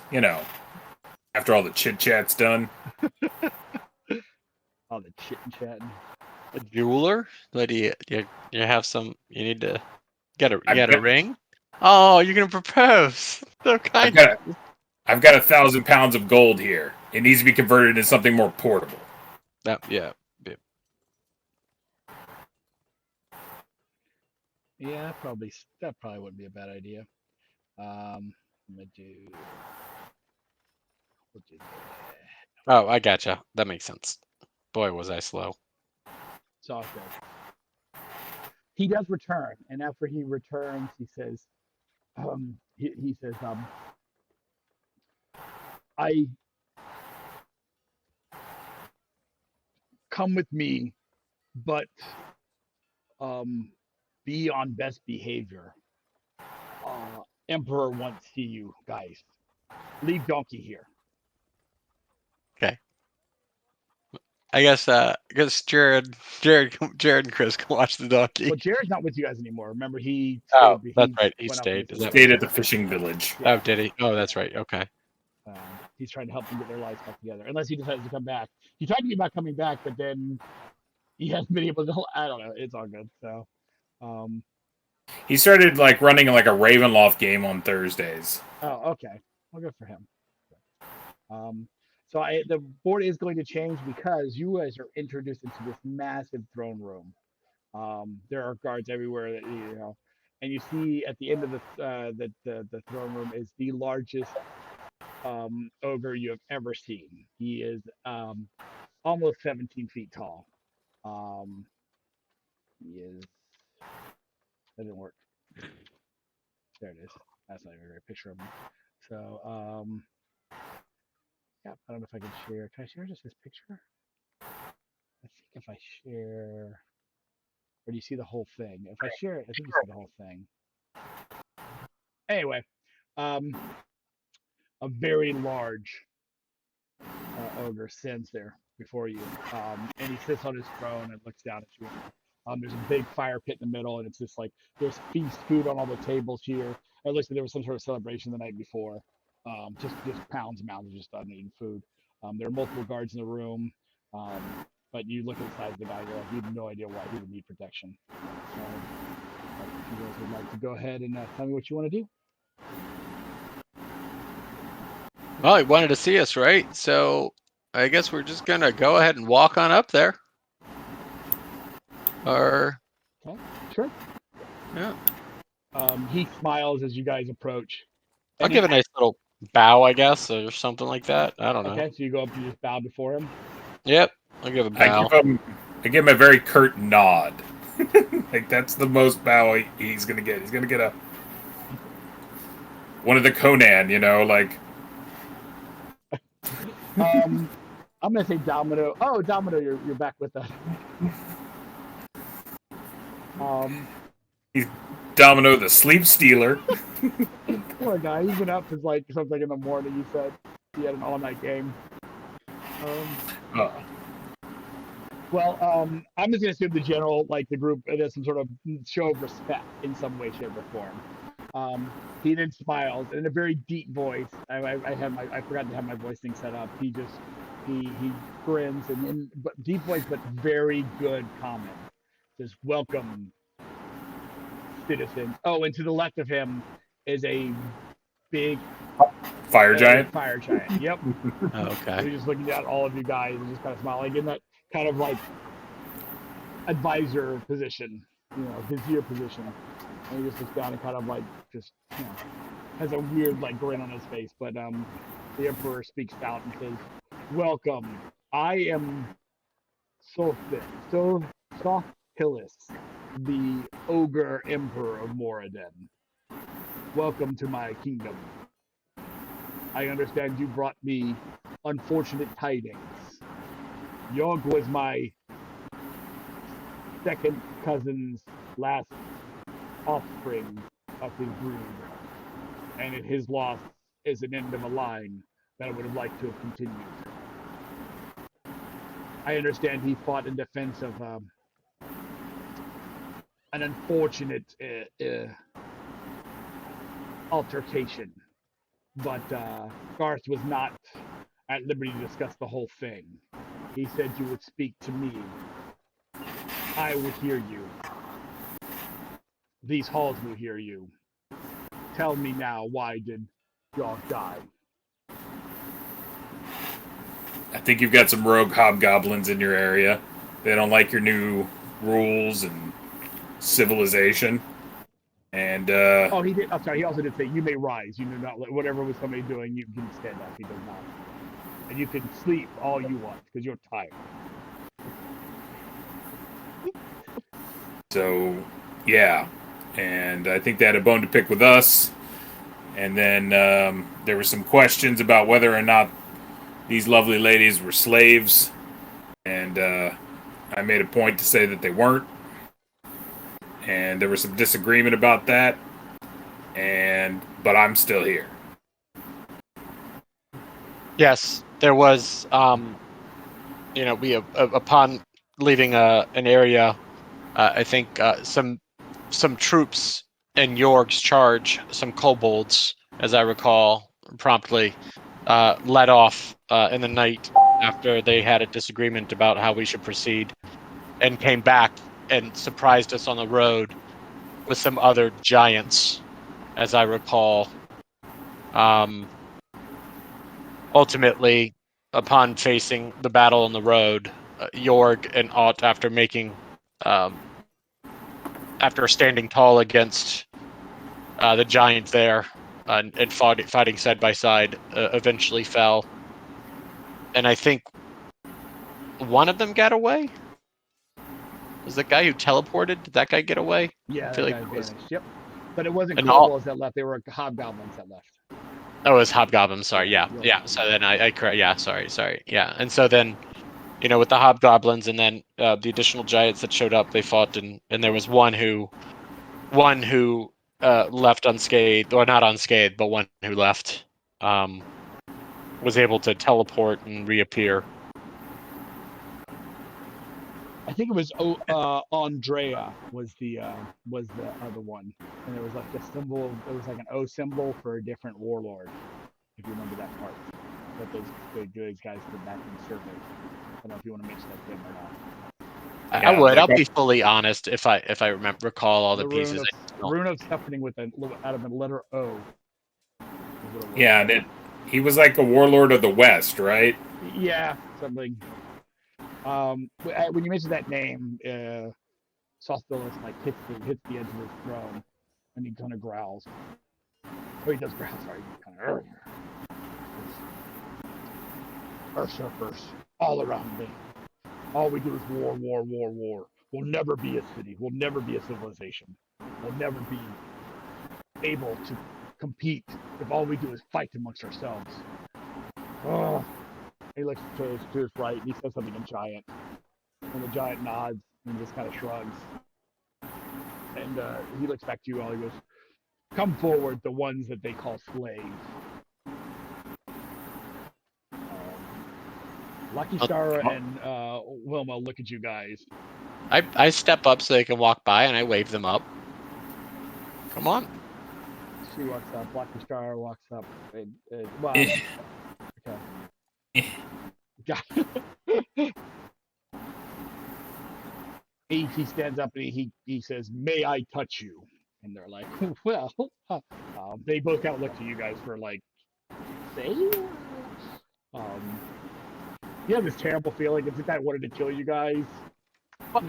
Speaker 3: After all the chit chat's done.
Speaker 1: All the chit and chatting.
Speaker 2: A jeweler? What do you have some? You need to get a
Speaker 3: I've got-
Speaker 2: ring. Oh, you're gonna propose. So kind.
Speaker 3: I've got 1,000 pounds of gold here. It needs to be converted into something more portable.
Speaker 2: Yeah.
Speaker 1: Yeah, that probably wouldn't be a bad idea. I'm gonna do. We'll do that.
Speaker 2: Oh, I gotcha. That makes sense. Boy, was I slow.
Speaker 1: It's all good. He does return, and after he returns, he says, he says, I come with me, but be on best behavior. Emperor wants to see you guys. Leave Donkey here.
Speaker 2: Okay. I guess Jared and Chris can watch the donkey.
Speaker 1: Well, Jared's not with you guys anymore. Remember, he stayed.
Speaker 2: Oh, that's right. He
Speaker 1: went off
Speaker 2: stayed.
Speaker 1: with
Speaker 2: Is that
Speaker 3: Stayed at the fishing village.
Speaker 2: Oh, did he? Oh, that's right. Okay.
Speaker 1: He's trying to help them get their lives back together. Unless he decides to come back. He tried to get back coming back, but then he hasn't been able to. I don't know. It's all good. So,
Speaker 3: He started like running like a Ravenloft game on Thursdays.
Speaker 1: oh, okay. Well, good for him. So the board is going to change because you guys are introduced into this massive throne room. There are guards everywhere that and you see at the end of the throne room is the largest ogre you have ever seen. He is almost 17 feet tall. He is. That didn't work. There it is. That's not even a great picture of him. So, yeah, I don't know if I can share. Can I share just his picture? I think if I share, or do you see the whole thing? If I share it, I think you see the whole thing. Anyway, a very large ogre stands there before you, and he sits on his throne and looks down at you. There's a big fire pit in the middle, and it's just like there's feast food on all the tables here. At least there was some sort of celebration the night before. Just pounds and mounds of just uneaten food. There are multiple guards in the room, but you look at the size of the guy, you're like, you have no idea why he would need protection. If you guys would like to go ahead and tell me what you want to do.
Speaker 2: Well, he wanted to see us, right? So I guess we're just gonna go ahead and walk on up there. Or
Speaker 1: okay, sure.
Speaker 2: Yeah.
Speaker 1: He smiles as you guys approach.
Speaker 2: I'll give a nice little bow, I guess, or something like that. I don't know.
Speaker 1: Okay, so you go up and just bow before him.
Speaker 2: Yep, I'll give a bow.
Speaker 3: I give him a very curt nod. Like that's the most bow he's gonna get. He's gonna get one of the Conan, like.
Speaker 1: I'm gonna say Domino. Oh, Domino, you're back with us.
Speaker 3: He's Domino, the sleep stealer.
Speaker 1: Poor guy. He's been up since like something in the morning. You said he had an all-night game. Well, I'm just gonna assume the general, like the group, it has some sort of show of respect in some way, shape, or form. He then smiles in a very deep voice. I forgot to have my voice thing set up. He grins and but deep voice, but very good comment. Just welcome, citizens. Oh, and to the left of him is a big
Speaker 3: fire giant.
Speaker 1: Fire giant. Yep.
Speaker 2: Oh, okay.
Speaker 1: So he's just looking at all of you guys and just kind of smiling in that kind of like advisor position, vizier position. And he just looks down and kind of like just has a weird like grin on his face. But the emperor speaks out and says, "Welcome. I am Sothillis, the ogre emperor of Murann. Welcome to my kingdom. I understand you brought me unfortunate tidings. Yog was my second cousin's last offspring of his brood, and his loss is an end of a line that I would have liked to have continued. I understand he fought in defense of an unfortunate altercation, but Garth was not at liberty to discuss the whole thing. He said you would speak to me I will hear you. These halls will hear you. Tell me now, why did y'all die?
Speaker 3: I think you've got some rogue hobgoblins in your area. They don't like your new rules and civilization. And
Speaker 1: Oh, he did. I'm sorry. He also did say you may rise. You do not let whatever was somebody doing. You can stand up. He does not, and you can sleep all you want because you're tired.
Speaker 3: so, yeah. And I think they had a bone to pick with us. And then there were some questions about whether or not these lovely ladies were slaves. And I made a point to say that they weren't. And there was some disagreement about that. But I'm still here.
Speaker 5: Yes, there was. We upon leaving an area, I think some troops in York's charge, some kobolds, as I recall, promptly led off in the night after they had a disagreement about how we should proceed, and came back and surprised us on the road with some other giants, as I recall. Ultimately, upon facing the battle on the road, Jorg and Ott, after standing tall against the giant there and fighting side by side, eventually fell. And I think one of them got away. Was the guy who teleported? Did that guy get away?
Speaker 1: Yeah,
Speaker 5: I feel
Speaker 1: that
Speaker 5: like
Speaker 1: guy vanished. Yep, but it wasn't
Speaker 5: And
Speaker 1: kobolds that left. They were hobgoblins that left.
Speaker 5: Oh, it was hobgoblins. Sorry,
Speaker 1: Yeah,
Speaker 5: yeah. So then I correct. Yeah, sorry. Yeah, and so then, with the hobgoblins and then the additional giants that showed up, they fought, and there was one who left unscathed, or not unscathed, but one who left, was able to teleport and reappear.
Speaker 1: I think it was Andrea was the other one, and there was like a symbol. It was like an O symbol for a different warlord. If you remember that part, that those guys did back in the survey. I don't know if you want to mention that to him or not.
Speaker 5: I would. I'll be fully honest if I recall all the
Speaker 1: rune
Speaker 5: pieces.
Speaker 1: Rune of suffering with out of the letter O.
Speaker 3: Yeah, and he was like a warlord of the West, right?
Speaker 1: Yeah, something. When you mentioned that name, Sosthelis like hits the edge of his throne, and he kind of growls. Oh, he does growl. Sorry, kind of. Usurpers all around me. All we do is war, war, war, war. We'll never be a city. We'll never be a civilization. We'll never be able to compete if all we do is fight amongst ourselves. Oh. He looks to his right, and he says something in giant. And the giant nods and just kind of shrugs. And he looks back to you all. He goes, "Come forward, the ones that they call slaves." Lucky Star and Wilma look at you guys.
Speaker 5: I step up so they can walk by, and I wave them up. Come on.
Speaker 1: She walks up. Lucky Star walks up. Well, okay. He stands up and he says, "May I touch you?" And they're like, "Well," they both kind of look to you guys for like, "Say." You have this terrible feeling as if I wanted to kill you guys.
Speaker 5: I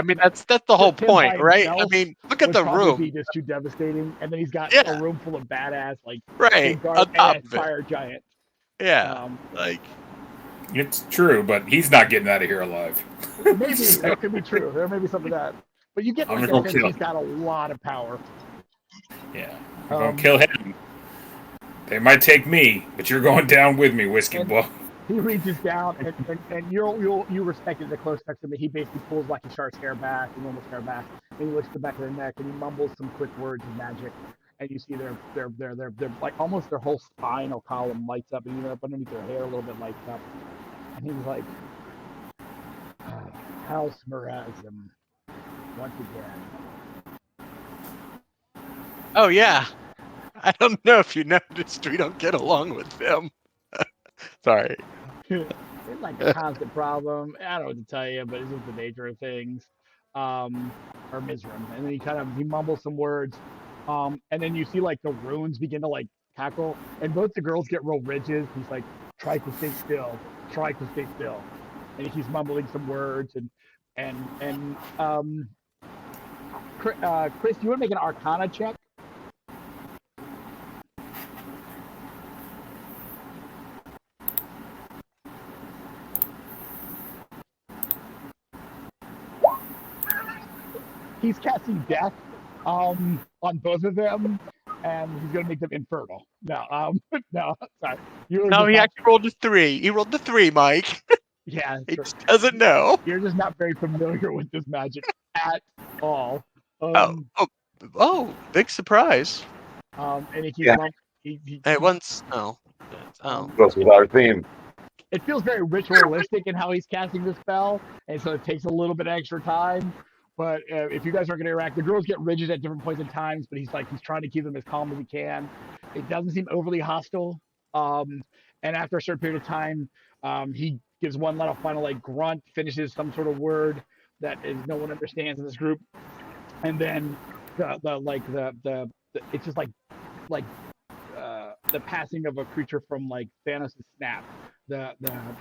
Speaker 5: mean that's the whole point, right? I mean, look at the room.
Speaker 1: Be just too devastating, and then he's got a room full of badass like
Speaker 5: on top of
Speaker 1: fire giant.
Speaker 5: Yeah,
Speaker 3: it's true, but he's not getting out of here alive.
Speaker 1: Maybe that could be true. There may be some of that, but you get like a sense he's got a lot of power.
Speaker 3: Yeah, I'm gonna kill him. They might take me, but you're going down with me, Whiskey Boy.
Speaker 1: He reaches down, and you respect it the close proximity. He basically pulls Lucky Shark's hair back, the normal hair back, and he looks at the back of their neck, and he mumbles some quick words of magic, and you see their like almost their whole spinal column lights up, and even up underneath their hair a little bit lights up, and he's like, "House Murann, once again."
Speaker 5: Oh yeah, I don't know if you noticed, we don't get along with them. Sorry.
Speaker 1: It's like a constant problem. I don't know what to tell you, but it's just the nature of things. or Mizram, and then he mumbles some words, and then you see like the runes begin to like cackle, and both the girls get real rigid. He's like, "Try to stay still, try to stay still," and he's mumbling some words, and Chris, you want to make an Arcana check? He's casting death on both of them, and he's gonna make them infernal. No, no, sorry.
Speaker 5: No, he actually rolled a 3. He rolled the 3, Mike.
Speaker 1: Yeah,
Speaker 5: He just doesn't know.
Speaker 1: you're just not very familiar with this magic at all.
Speaker 5: Big surprise.
Speaker 1: And he keeps
Speaker 4: Yeah.
Speaker 5: Hey, once. Oh.
Speaker 4: Goes with our theme.
Speaker 1: It feels very ritualistic in how he's casting the spell, and so it takes a little bit extra time. But if you guys aren't going to interact, the girls get rigid at different points in times, but he's trying to keep them as calm as he can. It doesn't seem overly hostile. And after a certain period of time, he gives one final like grunt, finishes some sort of word that no one understands in this group, and then it's just like the passing of a creature from like Thanos' snap.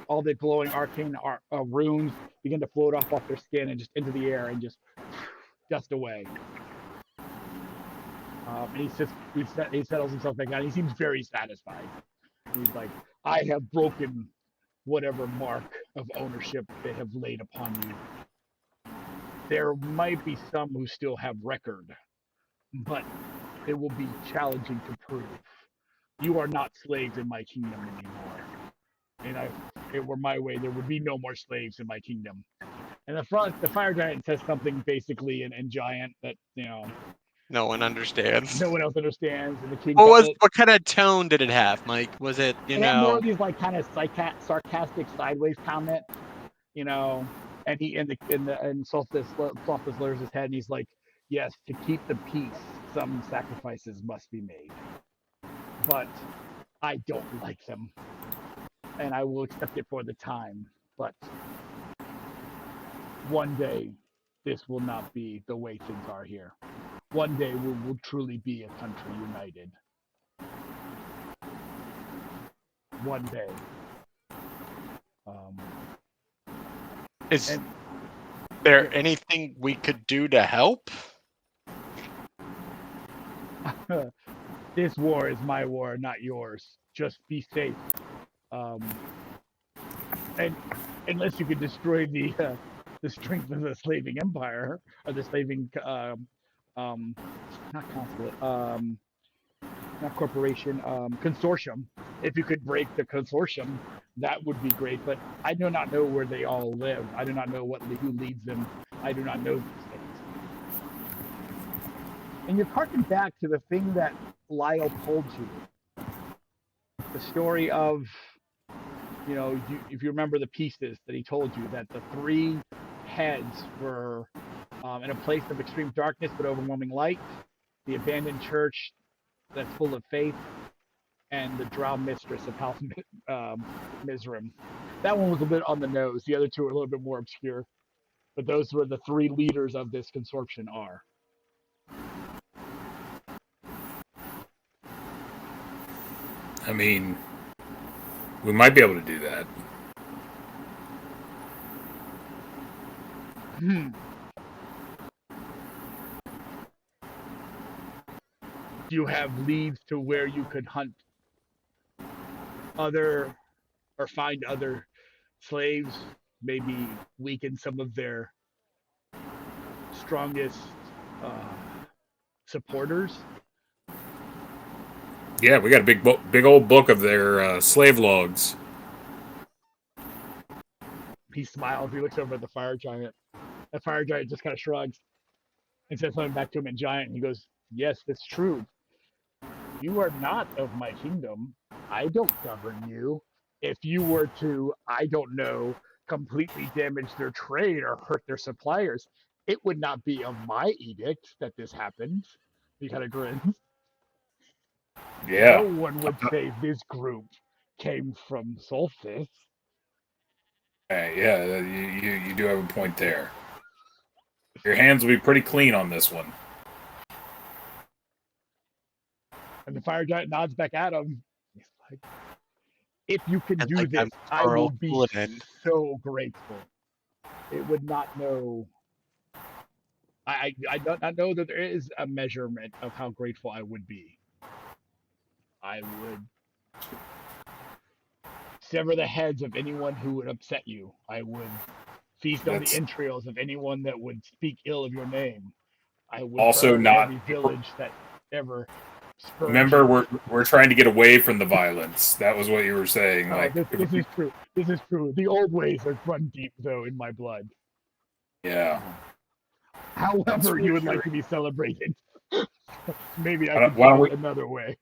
Speaker 1: All the glowing arcane runes begin to float off their skin and just into the air and just dust away. And he settles himself back down. He seems very satisfied. He's like, I have broken whatever mark of ownership they have laid upon you. There might be some who still have record, but it will be challenging to prove. You are not slaves in my kingdom anymore. And if it were my way, there would be no more slaves in my kingdom. And the fire giant says something basically in giant that
Speaker 5: no one understands.
Speaker 1: No one else understands. And the king.
Speaker 5: What kind of tone did it have, Mike? Was it
Speaker 1: it had more of these like kind of sarcastic sideways comment, And he and Solstice lowers his head and he's like, yes, to keep the peace, some sacrifices must be made. But I don't like them. And I will accept it for the time. But one day, this will not be the way things are here. One day, we will truly be a country united. One day.
Speaker 5: Is there anything we could do to help?
Speaker 1: This war is my war, not yours. Just be safe. And unless you could destroy the strength of the slaving empire or the slaving not consulate, not corporation, consortium. If you could break the consortium, that would be great. But I do not know where they all live. I do not know who leads them. I do not know these things. And you harken back to the thing that Lyle told you. The story of, if you remember the pieces that he told you, that the 3 heads were in a place of extreme darkness but overwhelming light, the abandoned church that's full of faith, and the drow mistress of House Mizram. That one was a bit on the nose. The other 2 are a little bit more obscure. But those were the 3 leaders of this consortium are.
Speaker 3: I mean, we might be able to do that.
Speaker 1: Do you have leads to where you could hunt other or find other slaves, maybe weaken some of their strongest supporters?
Speaker 3: Yeah, we got a big old book of their slave logs.
Speaker 1: He smiles. He looks over at the fire giant. The fire giant just kind of shrugs and says something back to him in giant. He goes, yes, it's true. You are not of my kingdom. I don't govern you. If you were to, I don't know, completely damage their trade or hurt their suppliers, it would not be of my edict that this happened. He kind of grins.
Speaker 3: Yeah.
Speaker 1: No one would say this group came from Solstice.
Speaker 3: Yeah, you do have a point there. Your hands will be pretty clean on this one.
Speaker 1: And the fire giant nods back at him. He's like, if you can
Speaker 5: And
Speaker 1: do
Speaker 5: like
Speaker 1: this,
Speaker 5: I'm
Speaker 1: I will
Speaker 5: Carl
Speaker 1: be
Speaker 5: Cullinan.
Speaker 1: so grateful. It would not know. I do not know that there is a measurement of how grateful I would be. I would sever the heads of anyone who would upset you. I would feast on the
Speaker 3: That's
Speaker 1: entrails of anyone that would speak ill of your name. I would
Speaker 3: also
Speaker 1: burn
Speaker 3: not.
Speaker 1: every village that ever spurned
Speaker 3: Remember,
Speaker 1: you.
Speaker 3: we're trying to get away from the violence. That was what you were saying.
Speaker 1: Oh,
Speaker 3: Like,
Speaker 1: this is true. This is true. The old ways are run deep, though, in my blood.
Speaker 3: yeah.
Speaker 1: However,
Speaker 3: for
Speaker 1: you would
Speaker 3: sure.
Speaker 1: like to be celebrated. Maybe I
Speaker 3: Why don't-
Speaker 1: could
Speaker 3: why don't
Speaker 1: try
Speaker 3: we-
Speaker 1: another way.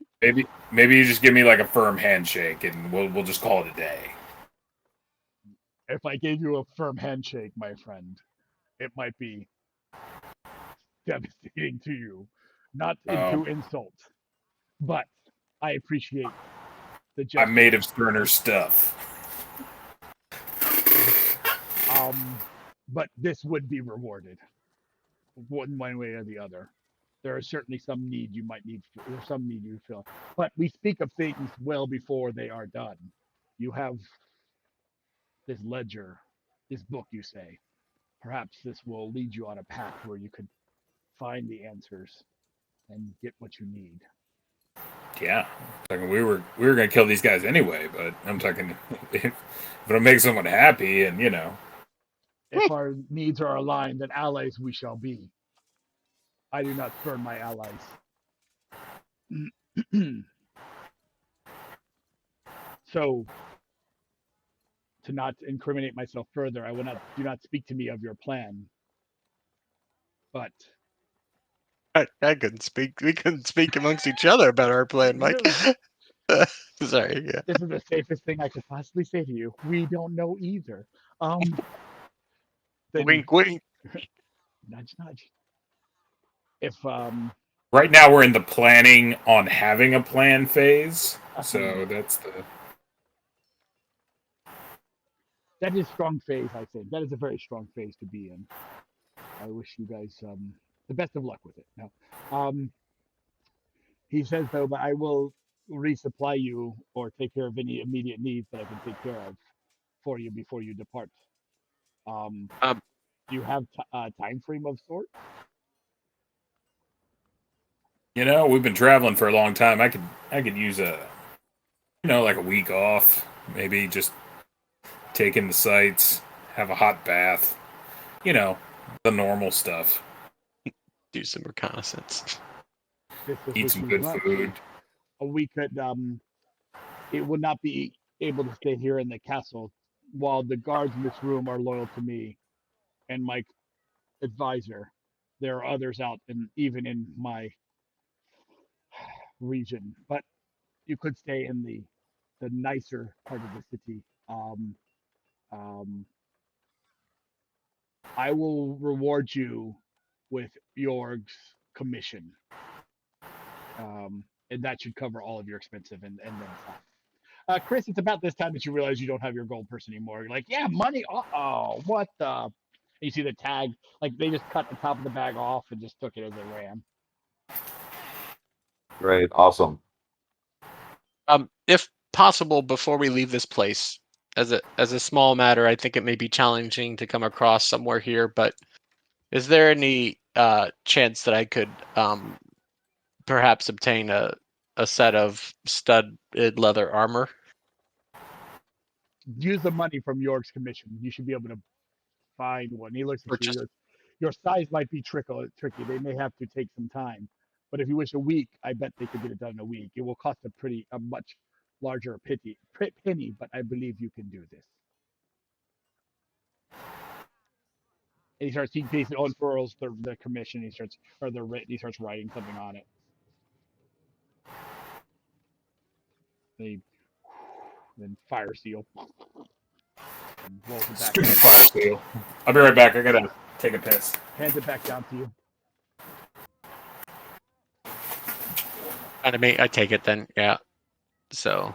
Speaker 3: Maybe you just give me like a firm handshake, and we'll just call it a day.
Speaker 1: If I gave you a firm handshake, my friend, it might be devastating to you. Not into insult, but I appreciate the gesture.
Speaker 3: I'm made of sterner stuff.
Speaker 1: But this would be rewarded, one way or the other. There is certainly some need you might need. There's some need you feel, but we speak of things well before they are done. You have this ledger, this book. You say, perhaps this will lead you on a path where you could find the answers and get what you need.
Speaker 3: Yeah, talking we were gonna kill these guys anyway, but I'm talking if it'll make someone happy, and
Speaker 1: If our needs are aligned, then allies we shall be. I do not spurn my allies. So, to not incriminate myself further, do not speak to me of your plan. But
Speaker 5: I couldn't speak. We couldn't speak amongst each other about our plan, Mike. Sorry. Yeah.
Speaker 1: this is the safest thing I could possibly say to you. We don't know either. Then,
Speaker 5: Wink, wink.
Speaker 1: nudge, nudge. If
Speaker 3: right now we're in the planning on having a plan phase, so that's the.
Speaker 1: that is strong phase, I think. That is a very strong phase to be in. I wish you guys the best of luck with it. Now, he says though, but I will resupply you or take care of any immediate needs that I can take care of for you before you depart. Do you have a time frame of sort?
Speaker 3: We've been traveling for a long time. I could use like a week off, maybe just take in the sights, have a hot bath, the normal stuff.
Speaker 5: Do some reconnaissance.
Speaker 3: Eat some good food.
Speaker 1: We could it would not be able to stay here in the castle while the guards in this room are loyal to me and my advisor. There are others out and even in my region, but you could stay in the nicer part of the city. I will reward you with Jorg's commission, and that should cover all of your expensive and then some. Chris, it's about this time that you realize you don't have your gold purse anymore. You're like, yeah, money. Oh, what the? You see the tag, like they just cut the top of the bag off and just took it as they ran.
Speaker 4: Great, awesome.
Speaker 5: If possible, before we leave this place, as a small matter, I think it may be challenging to come across somewhere here. But is there any chance that I could perhaps obtain a set of studded leather armor?
Speaker 1: Use the money from York's commission. You should be able to find one. He looks at
Speaker 5: Purchase.
Speaker 1: you. Your size might be tricky. They may have to take some time. But if you wish a week, I bet they could get it done in a week. It will cost a much larger penny, but I believe you can do this. And he unfurls the commission. He starts writing something on it. Then fire seal. And rolls it back.
Speaker 3: Stupid fire seal. I'll be right back. I gotta take a piss.
Speaker 1: Hands it back down to you.
Speaker 5: I take it then. Yeah. So.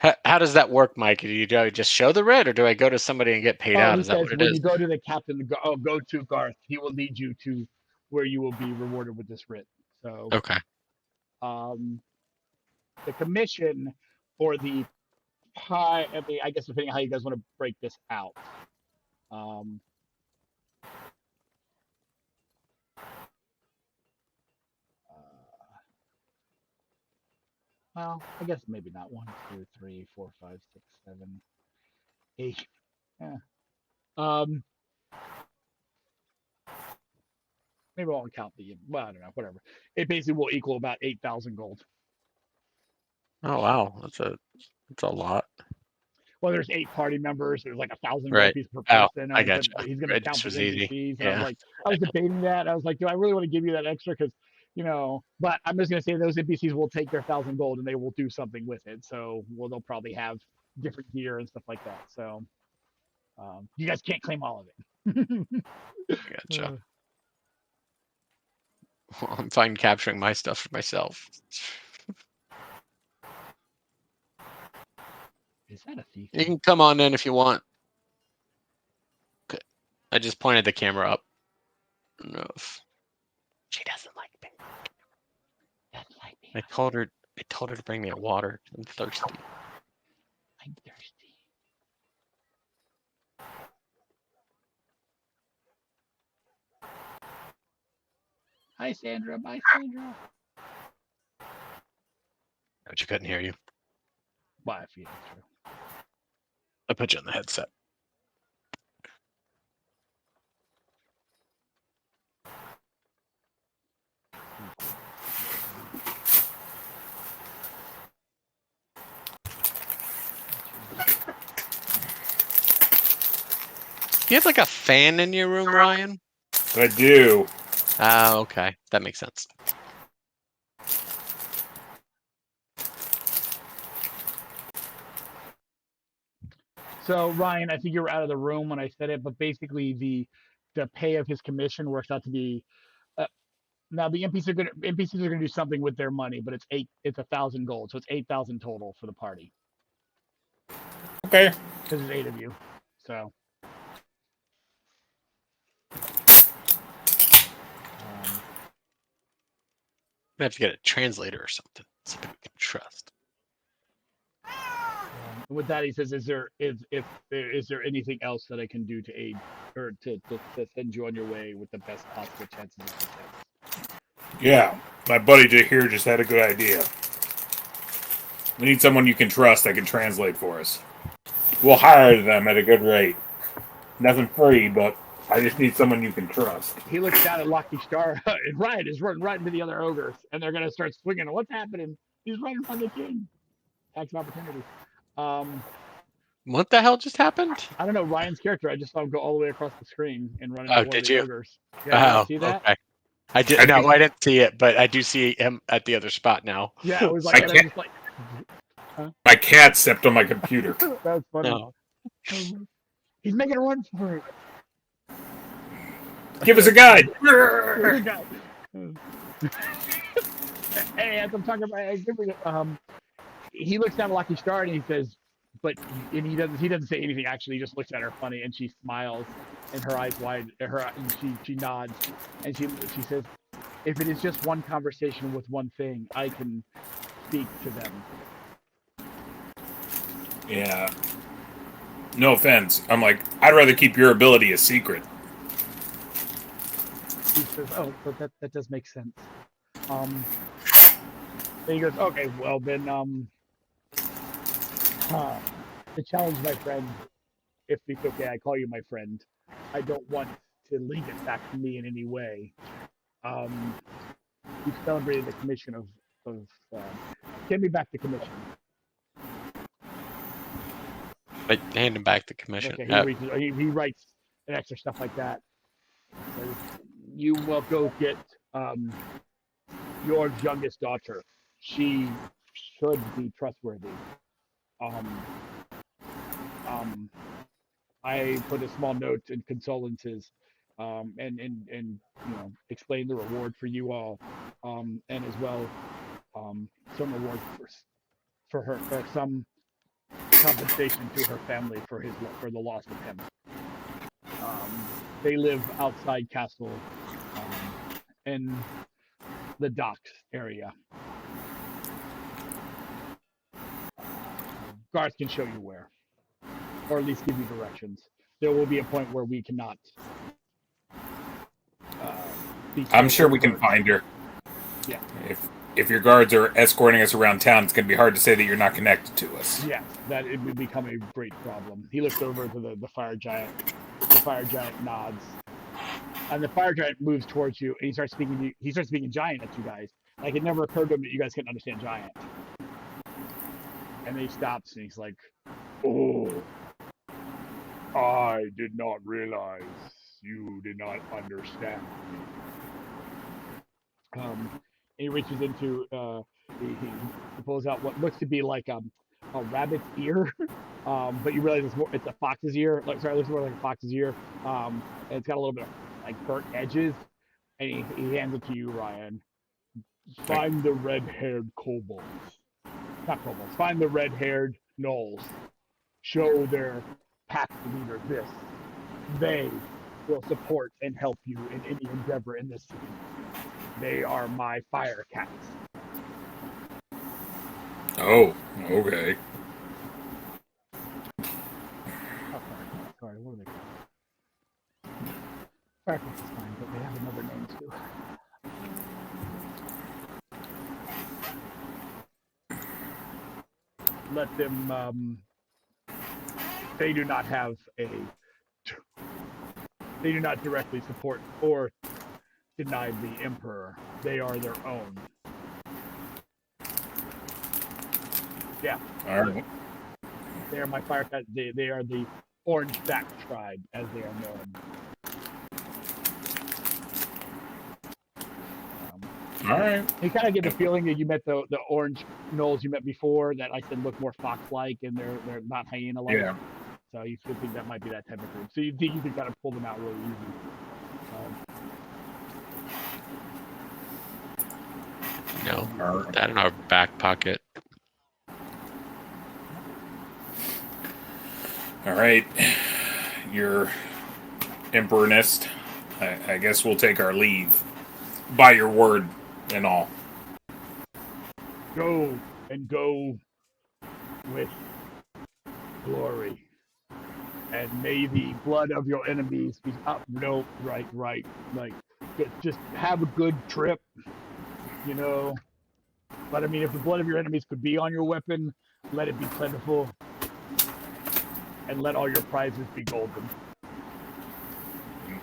Speaker 5: How does that work, Mike? Do I just show the writ, or do I go to somebody and get paid out?
Speaker 1: He
Speaker 5: Is that
Speaker 1: says
Speaker 5: what it
Speaker 1: when
Speaker 5: is?
Speaker 1: you go to the captain, go to Garth. He will lead you to where you will be rewarded with this writ. So,
Speaker 5: Okay.
Speaker 1: The commission for the pie. I mean, I guess depending on how you guys want to break this out. Well, I guess maybe not 1, 2, 3, 4, 5, 6, 7, 8. Yeah. Maybe I won't count the. Well, I don't know. Whatever. It basically will equal about 8,000 gold.
Speaker 5: Oh wow, that's a lot.
Speaker 1: Well, there's 8 party members. There's like 1,000 gold
Speaker 5: Right.
Speaker 1: pieces per
Speaker 5: Oh,
Speaker 1: person.
Speaker 5: I
Speaker 1: And
Speaker 5: gotcha.
Speaker 1: he's going to
Speaker 5: Right,
Speaker 1: count
Speaker 5: this
Speaker 1: the
Speaker 5: was easy.
Speaker 1: NPCs. And
Speaker 5: Yeah.
Speaker 1: I was debating that. I was like, do I really want to give you that extra? Because, but I'm just going to say those NPCs will take their 1,000 gold and they will do something with it. So, they'll probably have different gear and stuff like that. So, you guys can't claim all of it.
Speaker 5: Gotcha. Well, I'm fine capturing my stuff for myself.
Speaker 1: Is that a thief?
Speaker 5: You can come on in if you want. Okay. I just pointed the camera up. I don't know if she doesn't like me. I told her to bring me a water. I'm thirsty.
Speaker 1: I'm thirsty. Hi, Sandra. Bye, Sandra.
Speaker 5: But she couldn't hear you.
Speaker 1: Bye, if you true.
Speaker 5: I put you on the headset. Do you have like a fan in your room, Ryan?
Speaker 3: I do.
Speaker 5: Ah, okay. That makes sense.
Speaker 1: So Ryan, I think you were out of the room when I said it, but basically the pay of his commission works out to be now the NPCs are gonna do something with their money, but it's 1,000 gold, so it's 8,000 total for the party.
Speaker 3: Okay.
Speaker 1: Because there's 8 of you, so.
Speaker 5: We have to get a translator or something we can trust.
Speaker 1: With that, he says, "Is there anything else that I can do to aid or to send you on your way with the best possible chances of success?"
Speaker 3: Yeah, my buddy here just had a good idea. We need someone you can trust that can translate for us. We'll hire them at a good rate. Nothing free, but I just need someone you can trust.
Speaker 1: He looks down at Lucky Star, and Ryan is running right into the other ogres, and they're gonna start swinging. What's happening? He's running from the king. Tax of opportunity.
Speaker 5: What the hell just happened?
Speaker 1: I don't know Ryan's character. I just saw him go all the way across the screen and run into one of the ogres. Yeah, you
Speaker 5: Oh,
Speaker 1: see that?
Speaker 5: okay. I did. No, I didn't see it, but I do see him at the other spot now.
Speaker 1: Yeah, it was like, and I'm just like,
Speaker 3: my cat stepped on my computer.
Speaker 1: That's funny.
Speaker 5: No.
Speaker 1: He's making a run for it.
Speaker 3: Give us a guide.
Speaker 1: Hey, as I'm talking about, he looks down at Lucky Star and he says, and he doesn't say anything. Actually, he just looks at her funny, and she smiles, and her eyes wide. She nods, and she says, "If it is just one conversation with one thing, I can speak to them."
Speaker 3: Yeah. No offense. I'm like, I'd rather keep your ability a secret.
Speaker 1: He says, "Oh, but that does make sense." Then he goes, "Okay, well then, to challenge my friend, if it's okay, I call you my friend. I don't want to link it back to me in any way. We've celebrated the commission of give me back the commission."
Speaker 5: But hand him back the commission.
Speaker 1: Okay, he writes an extra stuff like that. So you will go get your youngest daughter. She should be trustworthy. I put a small note in condolences, and explain the reward for you all, and as well some reward for her, or some compensation to her family for the loss of him. They live outside Castle, in the docks area. Garth can show you where, or at least give you directions. There will be a point where we cannot.
Speaker 3: I'm sure we can find her.
Speaker 1: Yeah.
Speaker 3: If your guards are escorting us around town, it's going to be hard to say that you're not connected to us.
Speaker 1: Yes, that it would become a great problem. He looks over to the fire giant. The fire giant nods, and the fire giant moves towards you, and he starts speaking giant at you guys. Like, it never occurred to him that you guys couldn't understand giant. And then he stops, and he's like, "Oh, I did not realize you did not understand me." He reaches into, he pulls out what looks to be like a rabbit's ear, but you realize it's a fox's ear. It looks more like a fox's ear. And it's got a little bit of like burnt edges, and he hands it to you, Ryan. Find the red-haired kobolds. Not kobolds. Find the red-haired gnolls. Show their pack leader this. They will support and help you in any endeavor in this city. They are my fire cats.
Speaker 3: Oh, okay.
Speaker 1: Sorry, what are they called? Fire cats is fine, but they have another name too. Let them, they do not have they do not directly support or deny the Emperor. They are their own. Yeah.
Speaker 3: All right.
Speaker 1: They are my fire cat. They are the Orange Back tribe, as they are known.
Speaker 3: All right.
Speaker 1: You kind of get the feeling that you met the orange gnolls you met before that I said look more fox-like and they're not hyena-like.
Speaker 3: Yeah.
Speaker 1: So you could think that might be that type of group. So you think you can kind of pull them out really easy.
Speaker 5: No, that in our back pocket.
Speaker 3: All right. Your Emperorness. I guess we'll take our leave. By your word and all.
Speaker 1: Go and go with glory. And may the blood of your enemies be up. No, right. Like, just have a good trip, you know. But I mean, if the blood of your enemies could be on your weapon, let it be plentiful. And let all your prizes be golden.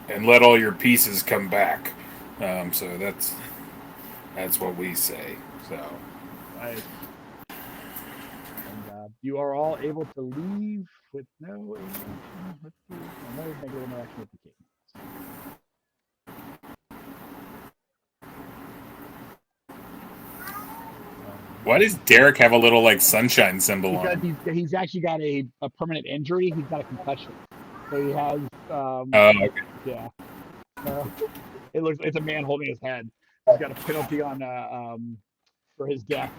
Speaker 3: And let all your pieces come back. So that's what we say. So.
Speaker 1: Right. And you are all able to leave with no interaction. Let's see. No negative interaction with the king.
Speaker 3: Why does Derek have a little like sunshine symbol
Speaker 1: Because
Speaker 3: on?
Speaker 1: he's actually got a permanent injury. He's got a concussion. So he has.
Speaker 3: Okay.
Speaker 1: Yeah. It's a man holding his head. He's got a penalty on for his death.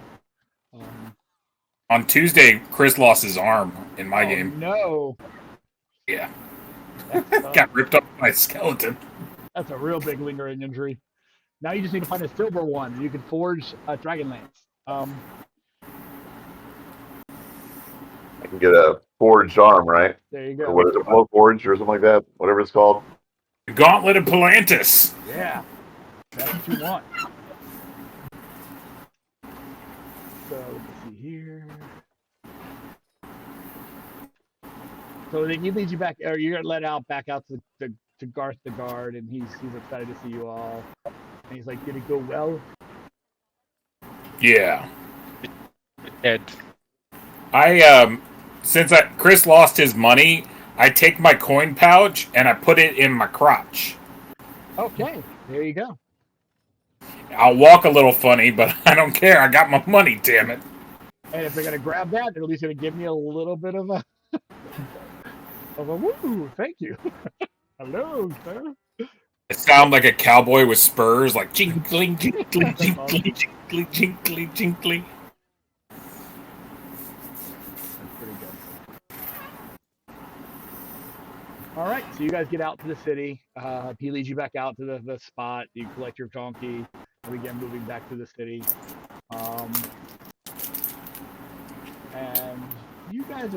Speaker 3: On Tuesday, Chris lost his arm in my game.
Speaker 1: No.
Speaker 3: Yeah. Got ripped up by a skeleton.
Speaker 1: That's a real big lingering injury. Now you just need to find a silver one, and you can forge a dragon lance.
Speaker 4: I can get a forged arm, right?
Speaker 1: There you go.
Speaker 4: Or what is it, blow forged or something like that? Whatever it's called.
Speaker 3: The Gauntlet of Palantis.
Speaker 1: Yeah, that's what you want. So let's see here. So then he leads you back, or you're let out back out to Garth the guard, and he's excited to see you all. And he's like, "Did it go well?"
Speaker 3: Yeah.
Speaker 5: Ed.
Speaker 3: Since Chris lost his money, I take my coin pouch and I put it in my crotch.
Speaker 1: Okay, there you go.
Speaker 3: I'll walk a little funny, but I don't care. I got my money, damn it.
Speaker 1: And if they're gonna grab that, they're at least gonna give me a little bit of a woo. Thank you. Hello, sir.
Speaker 3: I sound like a cowboy with spurs, like jinkly, jinkly, jinkly, jinkly, jinkly, jinkly.
Speaker 1: That's pretty good. so you guys get out to the city. He leads you back out to the spot. You collect your donkey and begin moving back to the city. And you guys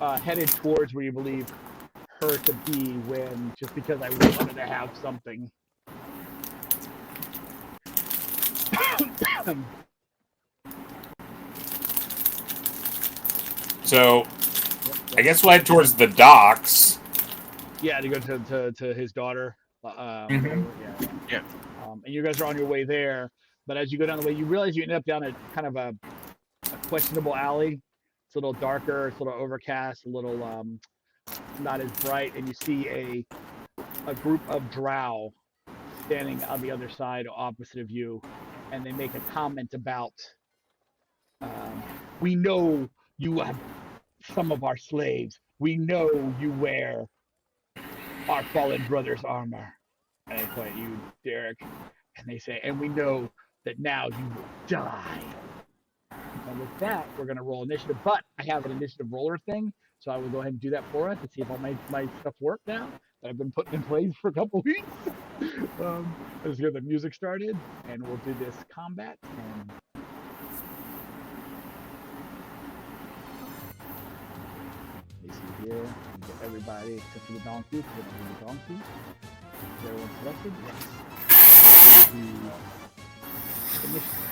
Speaker 1: are headed towards where you believe her to be when, just because I wanted to have something.
Speaker 3: So, I guess we'll head towards the docks.
Speaker 1: Yeah, to go to his daughter.
Speaker 3: Mhm.
Speaker 1: Yeah. And you guys are on your way there. But as you go down the way, you realize you end up down a kind of a questionable alley. It's a little darker, it's a little overcast, a little not as bright, and you see a group of drow standing on the other side, opposite of you, and they make a comment about, we know you have some of our slaves. We know you wear our fallen brother's armor. And they point at you, Derek, and they say, and we know that now you will die. And with that, we're going to roll initiative. But I have an initiative roller thing, so I will go ahead and do that for us to see if all my stuff work now that I've been putting in place for a couple weeks. Let's get the music started, and we'll do this combat. And let me see here. Get everybody except for the donkey. We don't need the donkey. Is everyone selected? Yes. The initiative.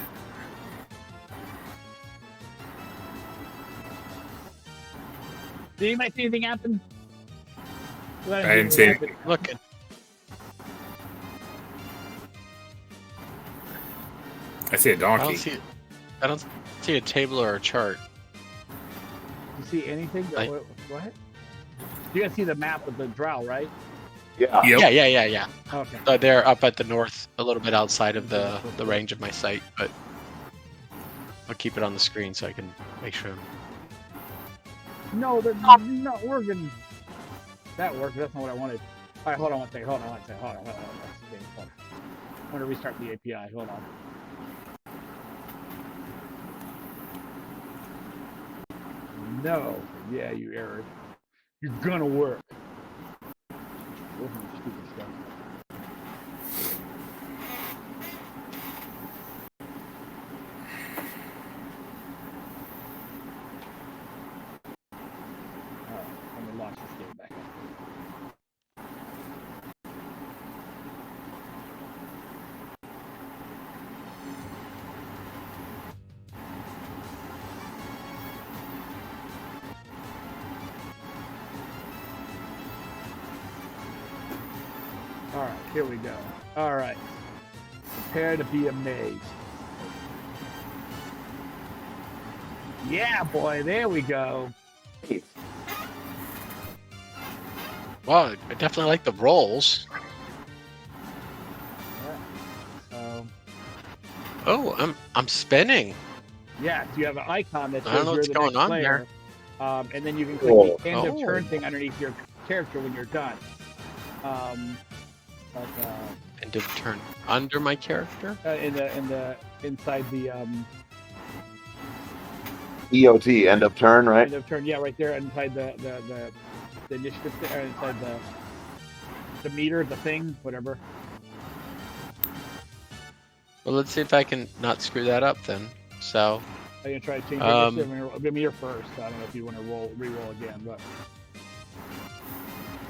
Speaker 1: Did anybody see anything happen?
Speaker 3: I didn't see anything.
Speaker 5: Looking.
Speaker 3: I see a
Speaker 5: I
Speaker 3: donkey.
Speaker 5: don't see a table or a chart.
Speaker 1: You see anything? Go ahead. You guys see the map of the drow, right?
Speaker 4: Yeah.
Speaker 3: Yep.
Speaker 5: Yeah.
Speaker 1: Okay.
Speaker 5: They're up at the north, a little bit outside of the range of my sight, but I'll keep it on the screen so I can make sure.
Speaker 1: No, they're not working. That worked, but that's not what I wanted. All right, hold on one second. Hold on. Okay, hold on. I'm going to restart the API. Hold on. No. Yeah, you errored. You're going to work. Stupid stuff. Let me launch this game back up. All right, here we go. All right. Prepare to be amazed. Yeah, boy, there we go.
Speaker 5: Well, I definitely like the rolls.
Speaker 1: Yeah. So,
Speaker 5: Oh, I'm spinning.
Speaker 1: yeah, so you have an icon that
Speaker 5: I don't
Speaker 1: says
Speaker 5: know
Speaker 1: you're
Speaker 5: what's
Speaker 1: the
Speaker 5: going
Speaker 1: next
Speaker 5: on
Speaker 1: player. And then you can click
Speaker 4: Cool.
Speaker 1: the end of
Speaker 5: Oh.
Speaker 1: turn thing underneath your character when you're done.
Speaker 5: End of turn under my character.
Speaker 1: Inside the
Speaker 4: EOT, end of turn, right?
Speaker 1: end of turn, yeah, right there inside the initiative inside the meter, the thing, whatever.
Speaker 5: Well, let's see if I can not screw that up then. So,
Speaker 1: I'm gonna try to change the initiative. Give me your first. I don't know if you want to re-roll again, but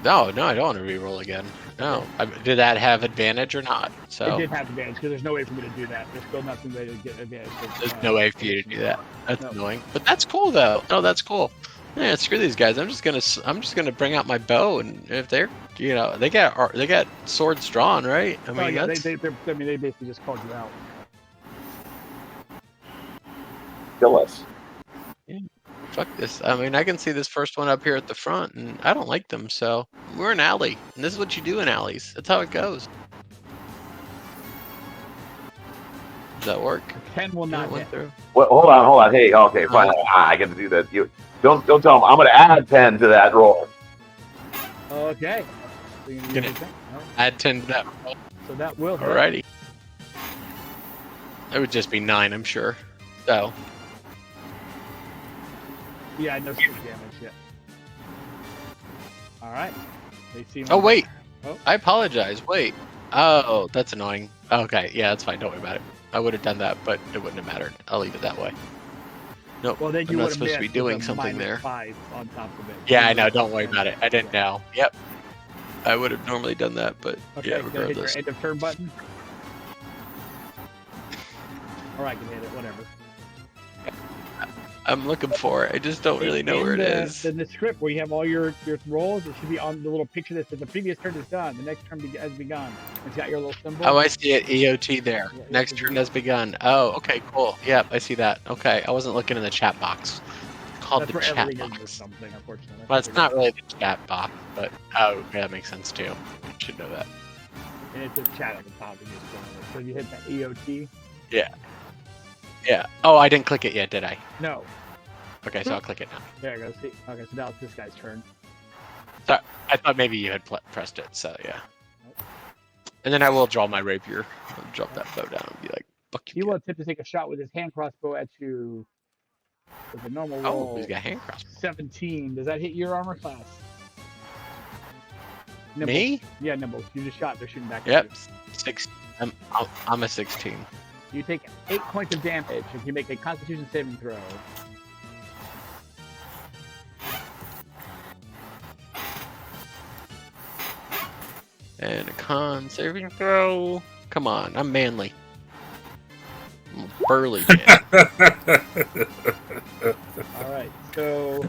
Speaker 5: no, I don't want to re-roll again. No, did that have advantage or not? So
Speaker 1: it did have advantage because there's no way for me to do that. There's still nothing way to get advantage.
Speaker 5: there's no way for you to do that. That's
Speaker 1: No.
Speaker 5: annoying, but that's cool though. No, that's cool. Yeah, screw these guys. I'm just gonna bring out my bow, and if they're, they got swords drawn, right? I mean,
Speaker 1: yeah,
Speaker 5: that's...
Speaker 1: they basically just called you out.
Speaker 4: Kill us.
Speaker 5: Fuck this. I mean, I can see this first one up here at the front, and I don't like them, so we're an alley. And this is what you do in alleys. That's how it goes. Does that work?
Speaker 1: 10 will
Speaker 5: Yeah,
Speaker 1: not
Speaker 5: it went
Speaker 1: hit.
Speaker 5: through.
Speaker 4: Well, hold on. Hey, okay, fine. I get to do that. You don't tell them. I'm going to add 10 to that roll.
Speaker 1: Okay. So you're gonna
Speaker 5: Gonna-
Speaker 1: use that? No.
Speaker 5: Add 10 to that.
Speaker 1: So that will hit.
Speaker 5: Alrighty. It would just be 9, I'm sure. So,
Speaker 1: Yeah, no stick damage yet. All right. They seem.
Speaker 5: Oh wait,
Speaker 1: Oh.
Speaker 5: I apologize. Wait. Oh, that's annoying. Okay, yeah, that's fine. Don't worry about it. I would have done that, but it wouldn't have mattered. I'll leave it that way. Nope.
Speaker 1: Well, then
Speaker 5: I'm
Speaker 1: you
Speaker 5: not
Speaker 1: would have
Speaker 5: supposed to be
Speaker 1: missed
Speaker 5: doing
Speaker 1: with a
Speaker 5: something there.
Speaker 1: -5 on top of it.
Speaker 5: Yeah,
Speaker 1: You
Speaker 5: I know.
Speaker 1: would've
Speaker 5: Don't worry
Speaker 1: done
Speaker 5: about it. I didn't
Speaker 1: yeah.
Speaker 5: know. Yep. I would have normally done that, but
Speaker 1: Okay,
Speaker 5: yeah,
Speaker 1: gonna hit your
Speaker 5: regardless.
Speaker 1: end of turn button. Or I can hit it, whatever.
Speaker 5: I'm looking for it. I just don't really know where it is.
Speaker 1: In the script where you have all your rolls, it should be on the little picture that says the previous turn is done. The next turn has begun. It's got your little symbol.
Speaker 5: Oh, I see it. EOT there.
Speaker 1: Yeah,
Speaker 5: Next turn has begun. Oh, okay, cool. Yep, I see that. Okay, I wasn't looking in the chat box. It's called
Speaker 1: That's
Speaker 5: the
Speaker 1: where
Speaker 5: chat
Speaker 1: everything is or
Speaker 5: box.
Speaker 1: something, unfortunately.
Speaker 5: Well, it's not really the chat box, but oh, okay, that makes sense too. I should know that.
Speaker 1: And it says chat at the top. You just go over it. So you hit that EOT.
Speaker 5: Yeah. Oh, I didn't click it yet, did I?
Speaker 1: No.
Speaker 5: Okay, so I'll click it now.
Speaker 1: There you go. See. Okay, so now it's this guy's turn.
Speaker 5: I thought maybe you had pressed it, so yeah. And then I will draw my rapier. I'll drop that bow down and be like, fuck
Speaker 1: He
Speaker 5: you.
Speaker 1: will attempt to take a shot with his hand crossbow at you with a normal roll.
Speaker 5: Oh, he's got hand crossbow.
Speaker 1: 17. Does that hit your armor class? Nimble.
Speaker 5: Me?
Speaker 1: Yeah, Nimble. You just shot. They're shooting back at
Speaker 5: Yep.
Speaker 1: you.
Speaker 5: 6. I'm a 16.
Speaker 1: You take 8 points of damage if you make a Constitution saving throw.
Speaker 5: And a con saving throw. Come on, I'm manly. I'm a burly man.
Speaker 1: All right, so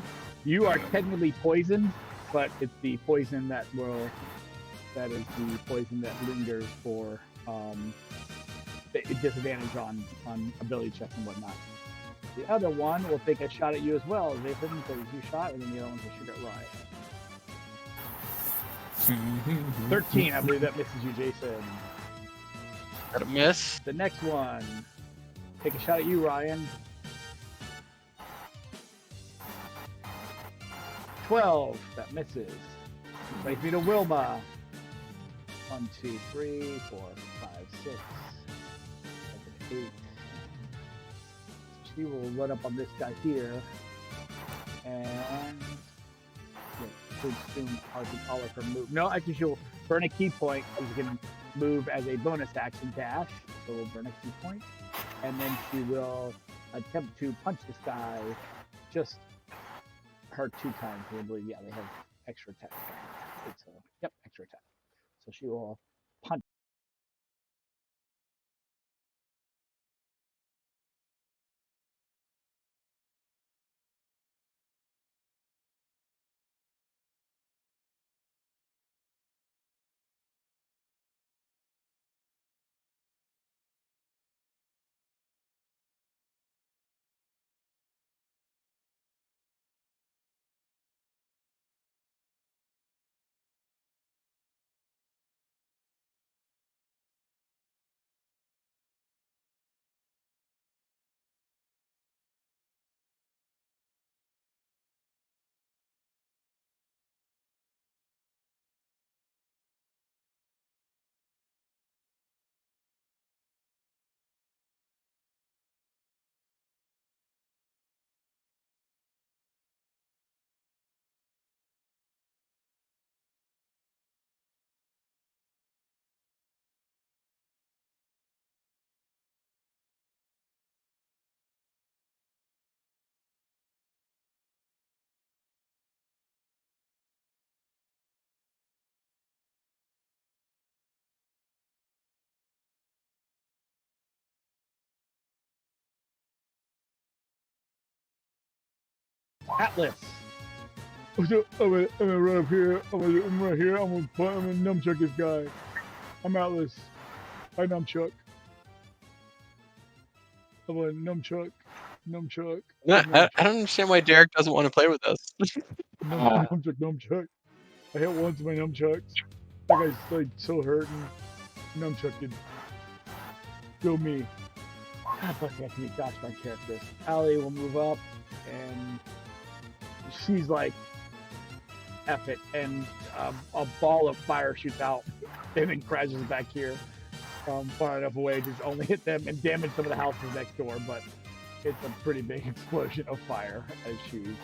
Speaker 1: you are technically poisoned, but it's the poison that is the poison that lingers for disadvantage on ability checks and whatnot. The other one will take a shot at you as well. They hit him, so you shot, and then the other one will shoot at Ryan. 13, I believe that misses you, Jason.
Speaker 5: Got a miss.
Speaker 1: The next one, take a shot at you, Ryan. 12, that misses. Brings me to Wilma. 1, 2, 3, 4, 5, 6, 7, 8. She will run up on this guy here and consume all of her move. No, actually she'll burn a key point because you can move as a bonus action dash. So we'll burn a key point. And then she will attempt to punch this guy just her 2 times. I believe, yeah, they have extra attack. So, yep, extra attack. So she will punch. Atlas. I'm gonna run up here. I'm right here. I'm gonna nunchuck this guy. I'm Atlas. Hi, nunchuck. I'm gonna nunchuck.
Speaker 5: I don't understand why Derek doesn't want to play with us.
Speaker 1: Nunchuck. I hit once of my nunchucks. That guy's like so hurting. Nunchucking. Go me. Ah, plus I can dodge my characters. Allie will move up and she's like, F it, and a ball of fire shoots out and then crashes back here far enough away to just only hit them and damage some of the houses next door, but it's a pretty big explosion of fire as she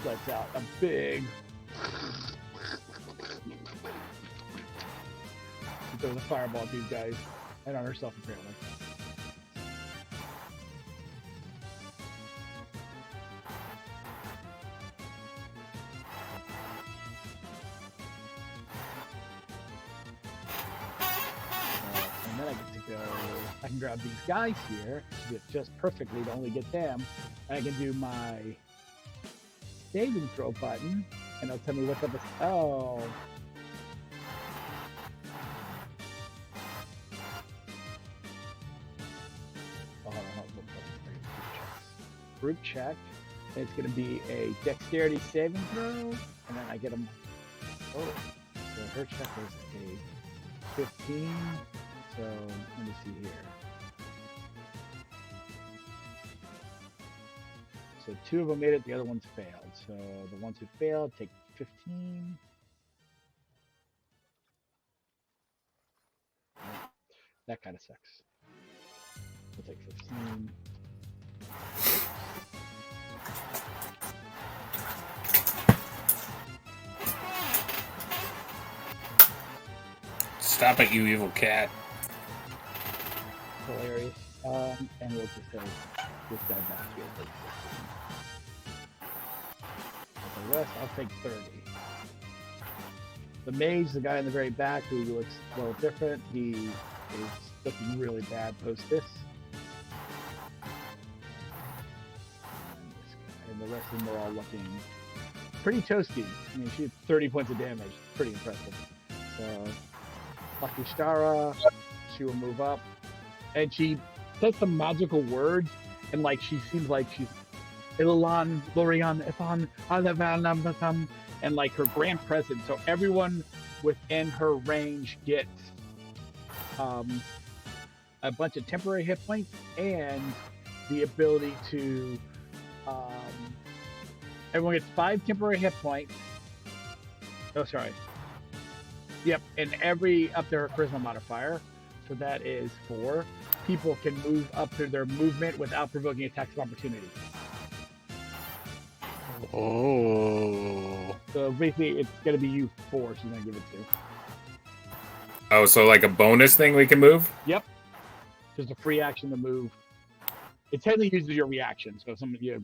Speaker 1: lets out a big. She throws a fireball at these guys and on herself apparently. And then I get to go. I can grab these guys here. Get just perfectly to only get them. And I can do my saving throw button, and it'll tell me what's up. Oh. Group check. And it's going to be a dexterity saving throw, and then I get them. Oh, so her check was a 15. So let me see here. So 2 of them made it, the other ones failed. So the ones who failed take 15. That kind of sucks. We'll take 15.
Speaker 3: Stop it, you evil cat.
Speaker 1: Hilarious. And we'll just say this guy back here takes 15. For the rest, I'll take 30. The mage, the guy in the very back who looks a little different, he is looking really bad post this. And the rest of them are all looking pretty toasty. I mean, she had 30 points of damage. Pretty impressive. So, Lucky Stara, she will move up. And she says some magical words, and like she seems like she's Ilan, Lorian, Ifan, Alavan, and like her grand presence. So everyone within her range gets a bunch of temporary hit points and the ability to everyone gets 5 temporary hit points. Oh, sorry. Yep, and every up to her charisma modifier. So that is 4. People can move up to their movement without provoking attacks of opportunity.
Speaker 5: Oh.
Speaker 1: So basically, it's going to be you 4 she's going to give it to.
Speaker 3: Oh, so like a bonus thing we can move?
Speaker 1: Yep. Just a free action to move. It technically uses your reaction. So if somebody,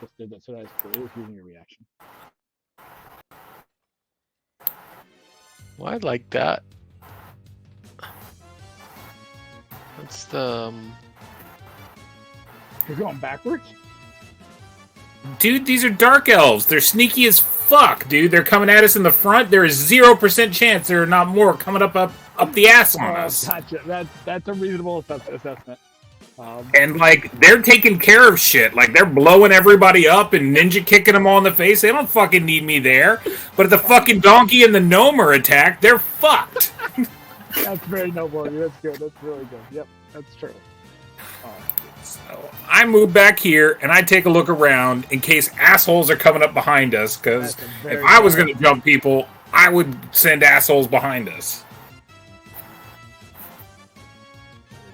Speaker 1: just did that. So that's cool. It was using your reaction.
Speaker 5: Well, I like that. That's the.
Speaker 1: You're going backwards?
Speaker 3: Dude, these are dark elves. They're sneaky as fuck, dude. They're coming at us in the front. There is 0% chance there are not more coming up the ass on us.
Speaker 1: Gotcha. That's a reasonable assessment.
Speaker 3: And like they're taking care of shit. Like they're blowing everybody up and ninja kicking them all in the face. They don't fucking need me there. But if the fucking donkey and the gnome are attacked, they're fucked.
Speaker 1: That's very noble. That's good. That's really good. Yep, that's true.
Speaker 3: So I move back here and I take a look around in case assholes are coming up behind us. Because if I was going to jump people, I would send assholes behind us.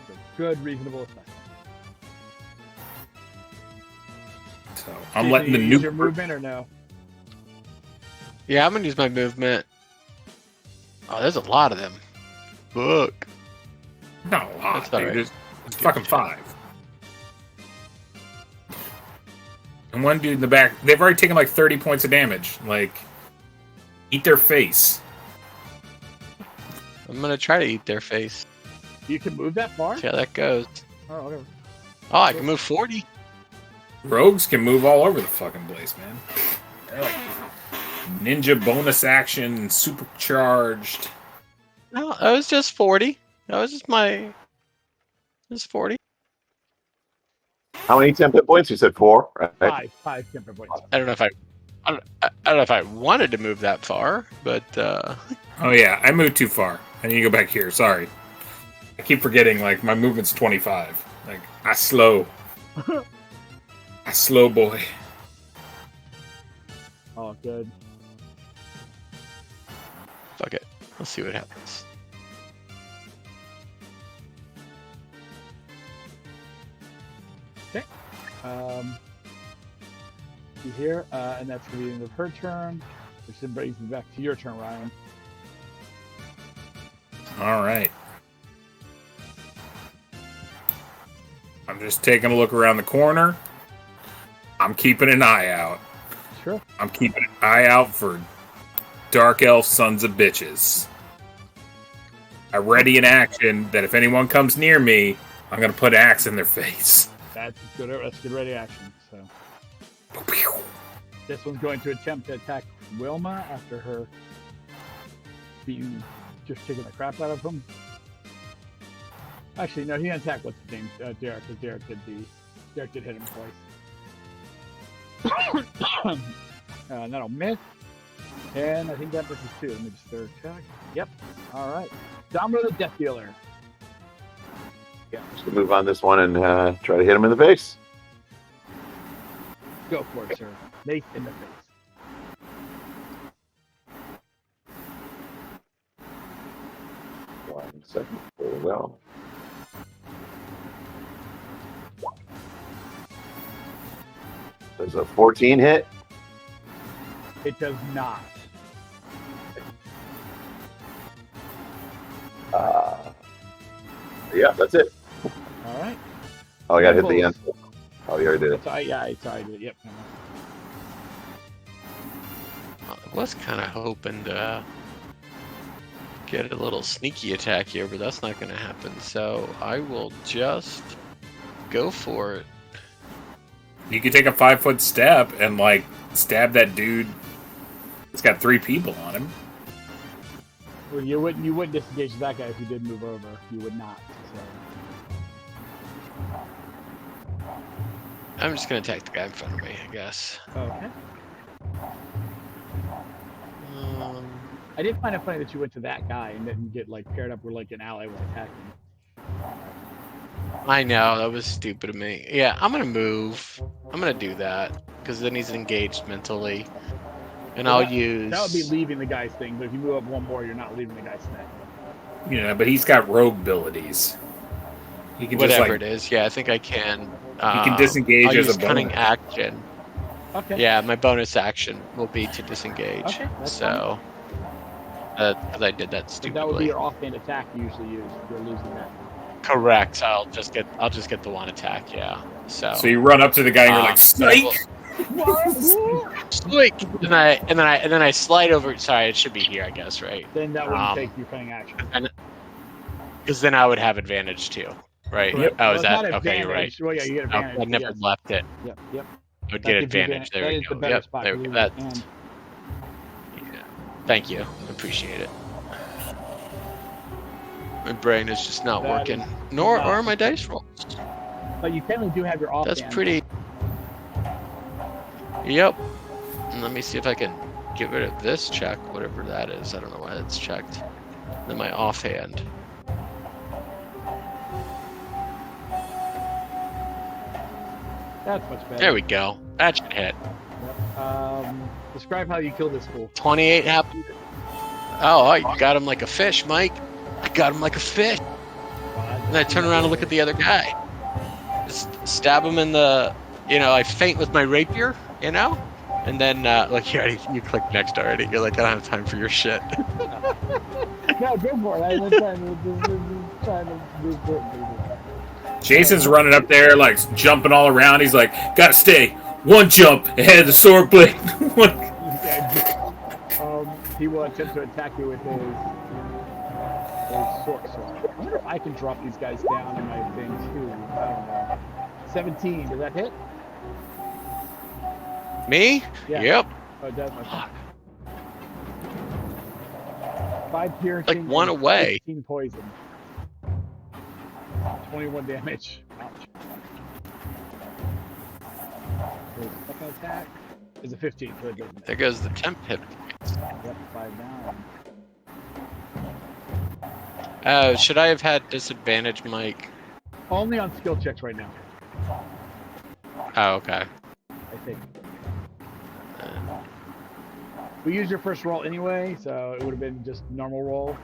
Speaker 1: It's a good, reasonable assessment.
Speaker 3: So I'm letting the
Speaker 1: use your movement or no?
Speaker 5: Yeah, I'm gonna use my movement. Oh, there's a lot of them. Look.
Speaker 3: Not a lot,
Speaker 5: That's not
Speaker 3: dude.
Speaker 5: right.
Speaker 3: It's fucking 5. And one dude in the back, they've already taken like 30 points of damage. Like, eat their face.
Speaker 5: I'm gonna try to eat their face.
Speaker 1: You can move that far?
Speaker 5: See how that goes.
Speaker 1: Oh, whatever.
Speaker 5: Oh, I can move 40.
Speaker 3: Rogues can move all over the fucking place, man. They're like ninja bonus action, supercharged.
Speaker 5: No, that was just 40. That was just my. Just 40.
Speaker 4: How many temp points? You said 4, right?
Speaker 1: 5 temper points.
Speaker 5: I don't know if I don't know if I wanted to move that far, but
Speaker 3: Oh yeah, I moved too far. I need to go back here. Sorry. I keep forgetting, like, my movement's 25. Like, I slow. I slow boy.
Speaker 1: Oh, good.
Speaker 5: fuck it. Let's see what happens.
Speaker 1: See here, and that's going to be the end of her turn, which then brings me back to your turn, Ryan.
Speaker 3: All right. I'm just taking a look around the corner. I'm keeping an eye out.
Speaker 1: Sure.
Speaker 3: I'm keeping an eye out for dark elf sons of bitches. I ready in action that if anyone comes near me, I'm going to put an axe in their face.
Speaker 1: That's good. That's good ready action. So this one's going to attempt to attack Wilma after her being just kicking the crap out of him. Actually, no, he didn't attack what's his name, Derek, because Derek did hit him twice. That'll miss. And I think that misses too. Let me just third check. Yep. All right. Domino the Death Dealer.
Speaker 4: Yeah, just gonna move on this one and try to hit him in the face.
Speaker 1: Go for it, sir. Mace in the face.
Speaker 4: One second. Very well. Does a 14 hit?
Speaker 1: It does not.
Speaker 4: Yeah, that's it.
Speaker 1: All right.
Speaker 4: Oh, I got to hit the end. Oh, you already did it.
Speaker 1: Yeah, I did it. Yep.
Speaker 5: I was kind of hoping to get a little sneaky attack here, but that's not going to happen. So I will just go for it.
Speaker 3: You could take a 5-foot step and, like, stab that dude. It's got 3 people on him.
Speaker 1: Well, you wouldn't disengage that guy if you did move over. You would not. So.
Speaker 5: I'm just going to attack the guy in front of me, I guess.
Speaker 1: Okay. I did find it funny that you went to that guy and didn't get like paired up where like an ally was attacking.
Speaker 5: I know, that was stupid of me. Yeah, I'm going to move. I'm going to do that because then he's engaged mentally. And
Speaker 1: Well,
Speaker 5: I'll use...
Speaker 1: That would be leaving the guy's thing, but if you move up one more, you're not leaving the guy's thing.
Speaker 3: Yeah, but he's got rogue abilities. He can
Speaker 5: Whatever
Speaker 3: just, like,
Speaker 5: it is. Yeah, I think I can.
Speaker 3: You can disengage
Speaker 5: I'll
Speaker 3: as
Speaker 5: use
Speaker 3: a
Speaker 5: cunning
Speaker 3: bonus.
Speaker 5: action.
Speaker 1: Okay.
Speaker 5: Yeah, my bonus action will be to disengage.
Speaker 1: Okay, that's
Speaker 5: so, because I did that
Speaker 1: So
Speaker 5: stupidly.
Speaker 1: that would be your offhand attack you usually use if you're losing that.
Speaker 5: Correct. I'll just get the one attack. Yeah. So
Speaker 3: you run up to the guy and you're like, "Snake!"
Speaker 5: Snake! And then I slide over. Sorry, it should be here, I guess, right?
Speaker 1: Then that wouldn't take your cunning action.
Speaker 5: Because then I would have advantage too, right?
Speaker 1: Yep.
Speaker 5: Oh,
Speaker 1: Well,
Speaker 5: is
Speaker 1: it's
Speaker 5: that
Speaker 1: not
Speaker 5: okay? You're right.
Speaker 1: advantage. Well, yeah, you get
Speaker 5: Oh,
Speaker 1: advantage.
Speaker 5: I never
Speaker 1: yes.
Speaker 5: left it.
Speaker 1: Yep.
Speaker 5: I would
Speaker 1: That
Speaker 5: get
Speaker 1: gives you
Speaker 5: advantage. There
Speaker 1: that
Speaker 5: we
Speaker 1: is the
Speaker 5: go.
Speaker 1: better
Speaker 5: Yep.
Speaker 1: spot
Speaker 5: There
Speaker 1: to
Speaker 5: we go.
Speaker 1: leave
Speaker 5: That,
Speaker 1: your hand.
Speaker 5: yeah. Thank you. Appreciate it. My brain is just not
Speaker 1: That
Speaker 5: working.
Speaker 1: is
Speaker 5: Nor
Speaker 1: not-
Speaker 5: are my dice rolls.
Speaker 1: But you technically do have your offhand.
Speaker 5: That's pretty. Yep. And let me see if I can get rid of this check, whatever that is. I don't know why it's checked. Then my offhand.
Speaker 1: That's much better.
Speaker 5: There we go. That should hit.
Speaker 1: Yep. Describe how you kill this fool.
Speaker 5: 28 happened. Oh, I got him like a fish, Mike. I got him like a fish. And I turn around and look at the other guy. Just stab him in the, I feint with my rapier, And then, you clicked next already. You're like, I don't have time for your shit.
Speaker 1: No, go for it. I'm trying to move forward.
Speaker 3: Jason's running up there, like, jumping all around. He's like, "Gotta stay. One jump ahead of the sword blade."
Speaker 1: He will attempt to attack you with his sword. I wonder if I can drop these guys down in my thing too. I don't know. 17. Does that hit?
Speaker 5: Me?
Speaker 1: Yeah.
Speaker 5: Yep.
Speaker 1: Oh, it does. Okay. 5 piercing.
Speaker 5: Like one
Speaker 1: and
Speaker 5: away.
Speaker 1: 18 poison. 21 damage. Ouch. His second attack is a 15. So it doesn't.
Speaker 5: There goes the temp hit.
Speaker 1: Yep, 5 down.
Speaker 5: Should I have had disadvantage, Mike?
Speaker 1: Only on skill checks right now,
Speaker 5: Oh, okay.
Speaker 1: I think. We used your first roll anyway, so it would have been just normal roll.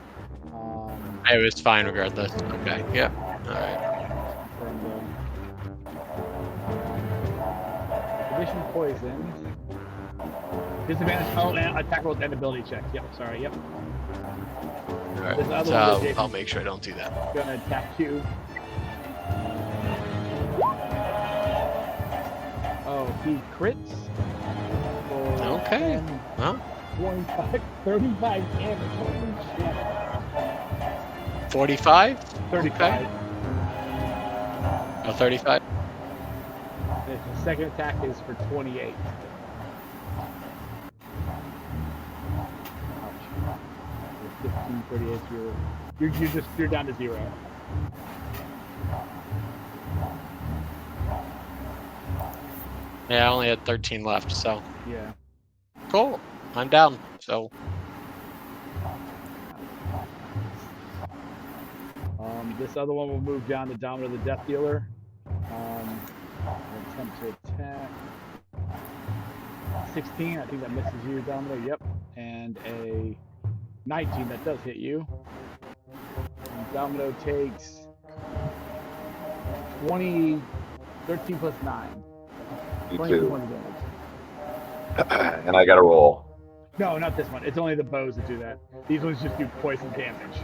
Speaker 5: It was fine regardless. Okay. Yep. All right.
Speaker 1: From the condition poison. Disadvantage. Oh, and attack rolls and ability checks. Yep. Sorry. Yep.
Speaker 5: Alright,
Speaker 1: This other
Speaker 5: so
Speaker 1: one that Jason's
Speaker 5: I'll make sure I don't do that.
Speaker 1: gonna attack you. Oh, he crits. For
Speaker 5: Okay.
Speaker 1: 10,
Speaker 5: Well,
Speaker 1: 25, 35 damage. Holy shit.
Speaker 5: 45?
Speaker 1: 35.
Speaker 5: No, 35?
Speaker 1: The second attack is for 28. Ouch. 15, 38, you're down to 0.
Speaker 5: Yeah, I only had 13 left, so
Speaker 1: Yeah.
Speaker 5: cool. I'm down. So
Speaker 1: This other one will move down to Domino the Death Dealer. Attempt to attack. 16, I think that misses you, Domino. Yep. And a 19, that does hit you. And Domino takes 20, 13 plus 9.
Speaker 4: You
Speaker 1: 22
Speaker 4: too.
Speaker 1: points of damage.
Speaker 4: And I got to roll.
Speaker 1: No, not this one. It's only the bows that do that. These ones just do poison damage.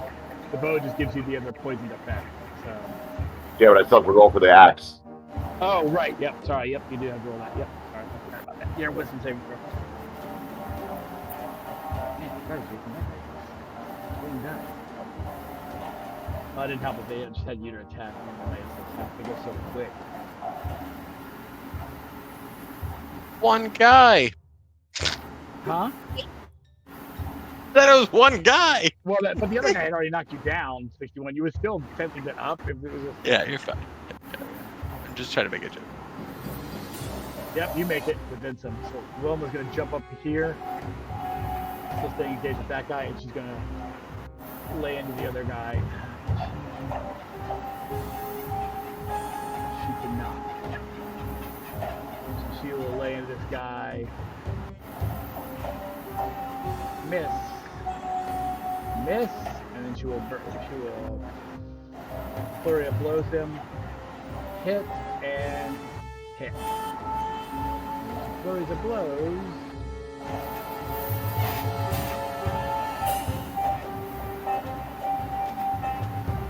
Speaker 1: The bow just gives you the other poisoned effect. So.
Speaker 4: Yeah, but I still have to roll for the axe.
Speaker 1: Oh, right. Yep. Sorry. Yep. You do have to roll that. Yep. Sorry. I forgot about that. Yeah, wisdom saving throw. Man, that nice. Well, I didn't help it. They just had you to attack. They go so quick.
Speaker 5: one guy.
Speaker 1: Huh?
Speaker 5: That was one guy.
Speaker 1: Well, but the other guy had already knocked you down, 61. You were still tempting it up. If it was just...
Speaker 5: Yeah, you're fine. I'm just trying to make a joke.
Speaker 1: Yep, you make it, but then some. So Wilma's gonna jump up to here. Still staying engaged with that guy, and she's gonna lay into the other guy. She cannot. So she will lay into this guy. Miss, and then she will flurry of blows him, hit, and hit. Flurries of blows.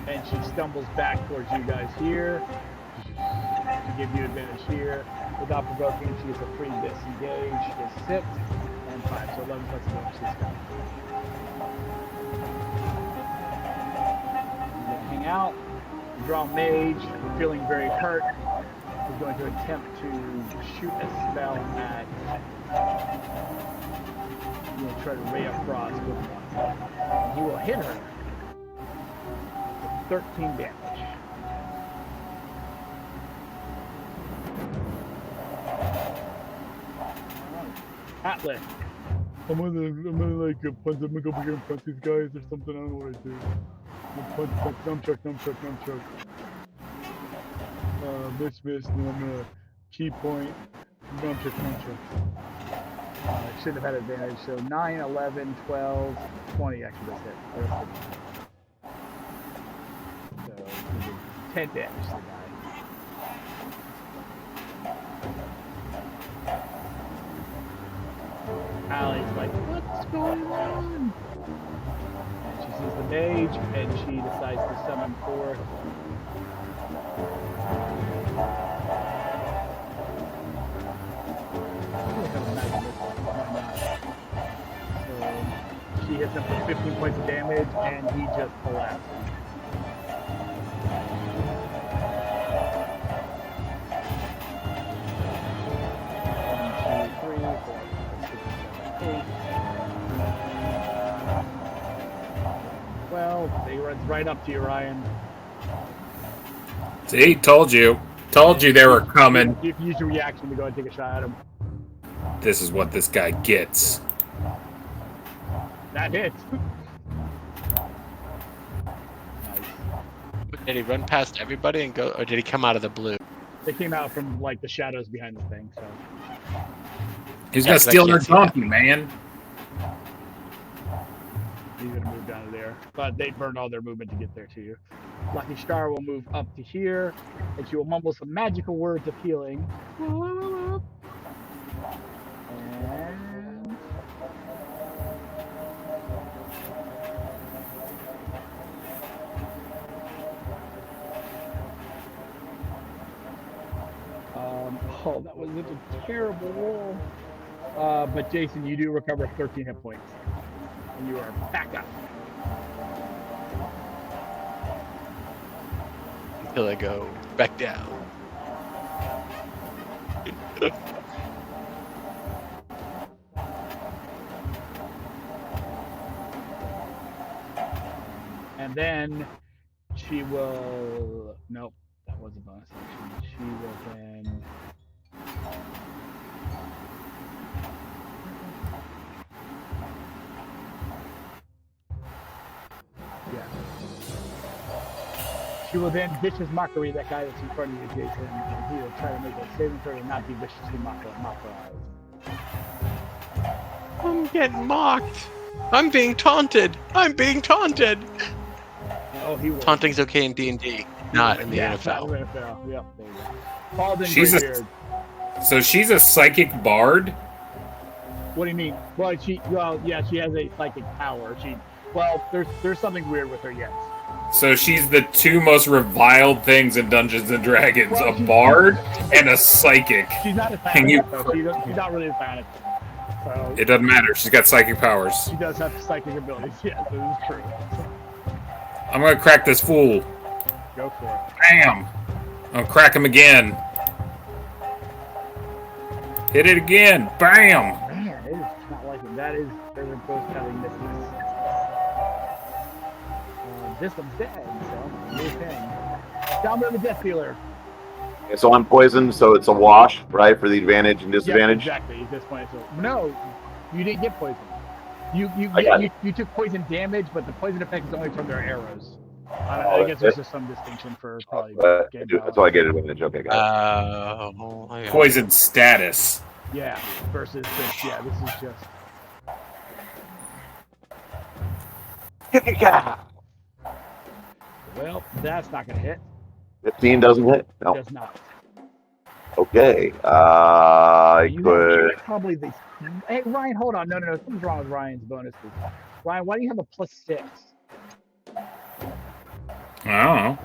Speaker 1: And she stumbles back towards you guys here to give you advantage here. Without provoking, she gets a free disengage. She gets 6 and 5, so 11 plus 1. She's done. Hang out. Draw mage, feeling very hurt, is going to attempt to shoot a spell at. He will try to ray of frost with one. He will hit her with 13 damage. Atlas. I'm gonna like punch them up here and punch these guys or something. I don't know what I do. Punch, nunchuck. Miss, and then I'm gonna key point, nunchuck. I should have had advantage. So 9, 11, 12, 20 actually does hit. So 10 damage to the guy. Allie's like, what's going on? And she sees the mage, and she decides to summon forth. So she hits him for 15 points of damage, and he just collapses. Well, he runs right up to you, Ryan.
Speaker 3: See, told you. Told you they were coming.
Speaker 1: You use your reaction to go and take a shot at him.
Speaker 3: This is what this guy gets.
Speaker 1: That hits. Nice.
Speaker 5: Did he run past everybody and go, or did he come out of the blue?
Speaker 1: They came out from like the shadows behind the thing, so.
Speaker 3: He's
Speaker 5: Yeah,
Speaker 3: gonna
Speaker 5: 'cause I
Speaker 3: steal their
Speaker 5: can't see that.
Speaker 3: donkey, man.
Speaker 1: He's gonna move down to there. But they burned all their movement to get there to you. Lucky Star will move up to here, and she will mumble some magical words of healing. And Oh, that was such a terrible roll. But Jason, you do recover 13 hit points. And you are back up.
Speaker 5: Until I go back down.
Speaker 1: And then she will. Nope, that was a bonus action. She will then. Yeah. She will then vicious mockery that guy that's in front of you, Jason, and he will try to make a saving throw to not be viciously mockerized.
Speaker 5: I'm getting mocked. I'm being taunted. I'm being taunted.
Speaker 1: Oh, he will.
Speaker 5: Taunting's okay in D&D, not in the
Speaker 1: Yeah,
Speaker 5: NFL.
Speaker 1: not in the NFL. Yep, there you go. Paulden
Speaker 3: She's
Speaker 1: Greybeard.
Speaker 3: So she's a psychic bard?
Speaker 1: What do you mean? Well, she has a psychic power. There's something weird with her, yes.
Speaker 3: So she's the two most reviled things in Dungeons and Dragons,
Speaker 1: Well,
Speaker 3: a bard and a psychic.
Speaker 1: She's not a
Speaker 3: And you-
Speaker 1: fanatic, so she's not really a fanatic. So
Speaker 3: It doesn't matter, she's got psychic powers.
Speaker 1: she does have psychic abilities, yes, it is true.
Speaker 3: I'm gonna crack this fool.
Speaker 1: Go for it.
Speaker 3: Bam! I'll crack him again. Hit it again. Bam!
Speaker 1: Man, it is not like it. They're both having misses. This one's dead, so new thing. Down to the death dealer.
Speaker 4: Okay, so I'm poisoned, so it's a wash, right, for the advantage and disadvantage?
Speaker 1: Yes, exactly. At this point, so no, you didn't get poisoned. You took poison damage, but the poison effect is only from their arrows. I guess there's just some distinction for probably. Game
Speaker 4: That's why I get advantage. Okay, got it.
Speaker 3: Poison status.
Speaker 1: Yeah, versus this. Yeah, this is just. Well, that's not gonna hit.
Speaker 4: 15 doesn't hit? No.
Speaker 1: Does not.
Speaker 4: Okay. I
Speaker 1: You
Speaker 4: could.
Speaker 1: have probably the. Hey, Ryan, hold on. No. Something's wrong with Ryan's bonuses. Ryan, why do you have a +6?
Speaker 3: I don't know.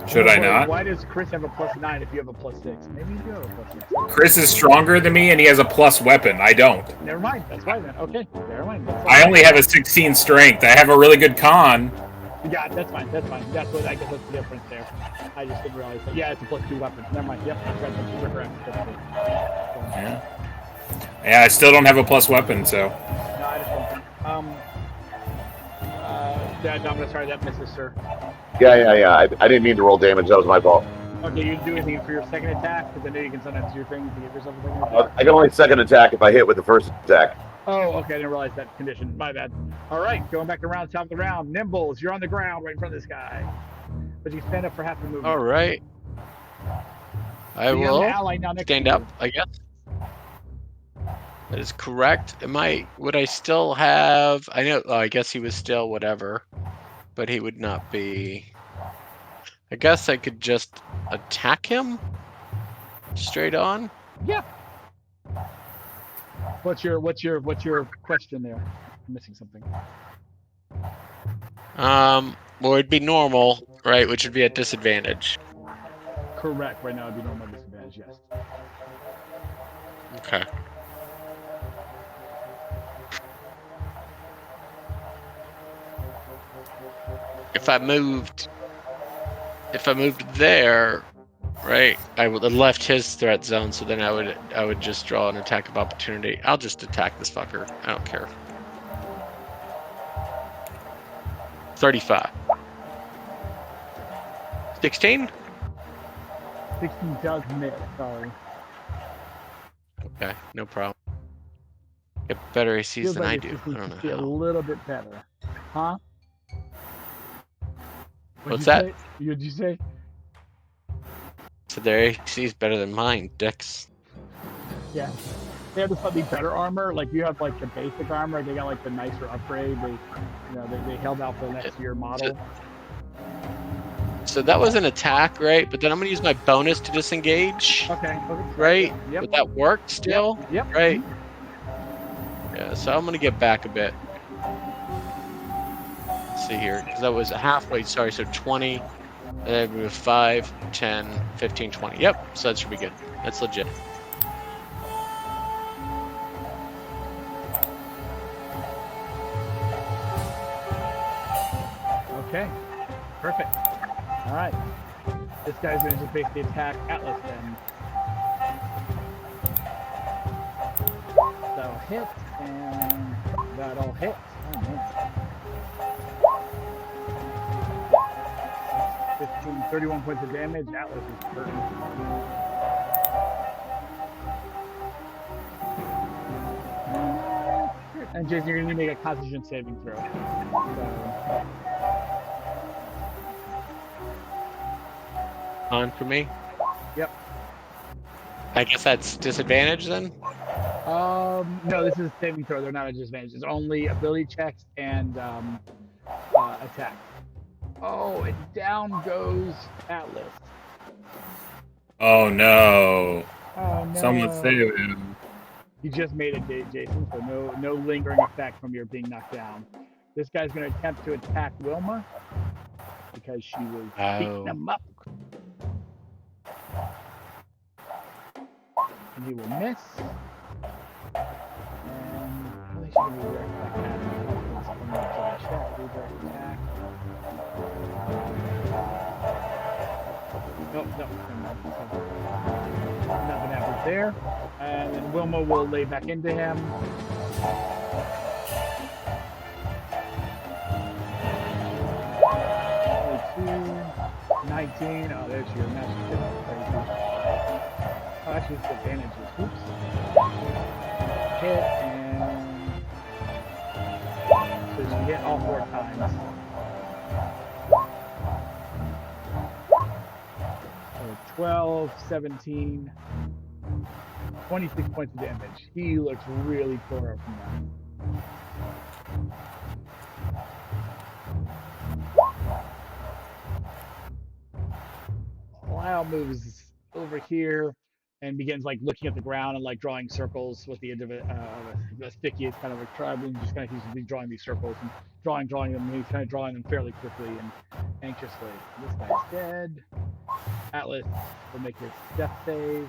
Speaker 3: Should I not?
Speaker 1: Why does Chris have a +9 if you have a +6? Maybe you do have a +6.
Speaker 3: Chris is stronger than me and he has a plus weapon. I don't.
Speaker 1: Never mind. That's fine then. Okay. Never mind. That's
Speaker 3: I
Speaker 1: fine.
Speaker 3: only have a 16 strength. I have a really good con.
Speaker 1: Yeah, that's fine. That's fine. That's what I guess that's the difference there. I just didn't realize that. Yeah, it's a +2 weapon. Never mind. Yep, that's right. That's correct. That's good.
Speaker 3: Yeah. Yeah, I still don't have a plus weapon, so.
Speaker 1: No, I just don't. Domino, sorry, that misses, sir.
Speaker 4: Yeah. I didn't mean to roll damage. That was my fault.
Speaker 1: Okay, you do anything for your second attack? Because I know you can sometimes do your things to get yourself a second attack.
Speaker 4: I can only second attack if I hit with the first attack.
Speaker 1: Oh, okay, I didn't realize that condition. My bad. All right, going back around top of the round. Nimbles, you're on the ground right in front of this guy. But you can stand up for half the movement.
Speaker 5: All right. I
Speaker 1: So you have
Speaker 5: will
Speaker 1: an ally now next
Speaker 5: stand
Speaker 1: to you.
Speaker 5: up, I guess. That is correct. Would I still have, I guess he was still whatever, but he would not be, I guess I could just attack him straight on.
Speaker 1: Yeah. What's your question there? I'm missing something.
Speaker 5: Well, it'd be normal, right, which would be at disadvantage.
Speaker 1: Correct. Right now it'd be normal disadvantage, yes.
Speaker 5: Okay. If I moved there, right, I would have left his threat zone, so then I would just draw an attack of opportunity. I'll just attack this fucker. I don't care. 35. 16?
Speaker 1: 16 does miss, sorry.
Speaker 5: Okay, no problem. Get better ACs
Speaker 1: Feels
Speaker 5: than
Speaker 1: like
Speaker 5: I
Speaker 1: it's
Speaker 5: do.
Speaker 1: just
Speaker 5: I
Speaker 1: needs
Speaker 5: don't
Speaker 1: to
Speaker 5: know
Speaker 1: be a
Speaker 5: how.
Speaker 1: little bit better. Huh?
Speaker 5: What's that?
Speaker 1: What'd you say?
Speaker 5: So their AC is better than mine, Dex.
Speaker 1: Yeah. They have the slightly better armor. Like you have like the basic armor. They got like the nicer upgrade. They held out for the next year model.
Speaker 5: So that was an attack, right? But then I'm gonna use my bonus to disengage,
Speaker 1: Okay.
Speaker 5: right?
Speaker 1: Yep.
Speaker 5: Would that work still?
Speaker 1: Yep.
Speaker 5: Right? Yeah, so I'm gonna get back a bit. Let's see here, because that was halfway, sorry, so 20, Move 5, 10, 15, 20. Yep, so that should be good. That's legit.
Speaker 1: Okay, perfect. All right, this guy's going to just basically attack Atlas then. That'll hit, and that'll hit. Oh man. 15, 31 points of damage. Atlas is hurt. And Jason, you're going to make a Constitution saving throw. So,
Speaker 5: On for me.
Speaker 1: Yep.
Speaker 5: I guess that's disadvantage then.
Speaker 1: no, this is a saving throw. They're not a disadvantage. It's only ability checks and attack. Oh, and down goes Atlas.
Speaker 3: Oh no!
Speaker 1: Oh no!
Speaker 3: Someone save him.
Speaker 1: You just made it, Jason. So no lingering effect from your being knocked down. This guy's going to attempt to attack Wilma because she was beating him up. And he will miss. And really should redirect that attack. Redirect attack. Nope, nothing happens there. And then Wilma will lay back into him. Oh, 19. Oh, there's your magic. Oh, actually, it's advantages. Oops. Hit and so she hit all 4 times. So 12, 17, 26 points of damage. He looks really thorough from that. Lyle moves over here and begins like looking at the ground and like drawing circles with the end of it. The sticky is kind of like traveling, just kind of he's drawing these circles and drawing them. And he's kind of drawing them fairly quickly and anxiously. This guy's dead. Atlas will make his death save.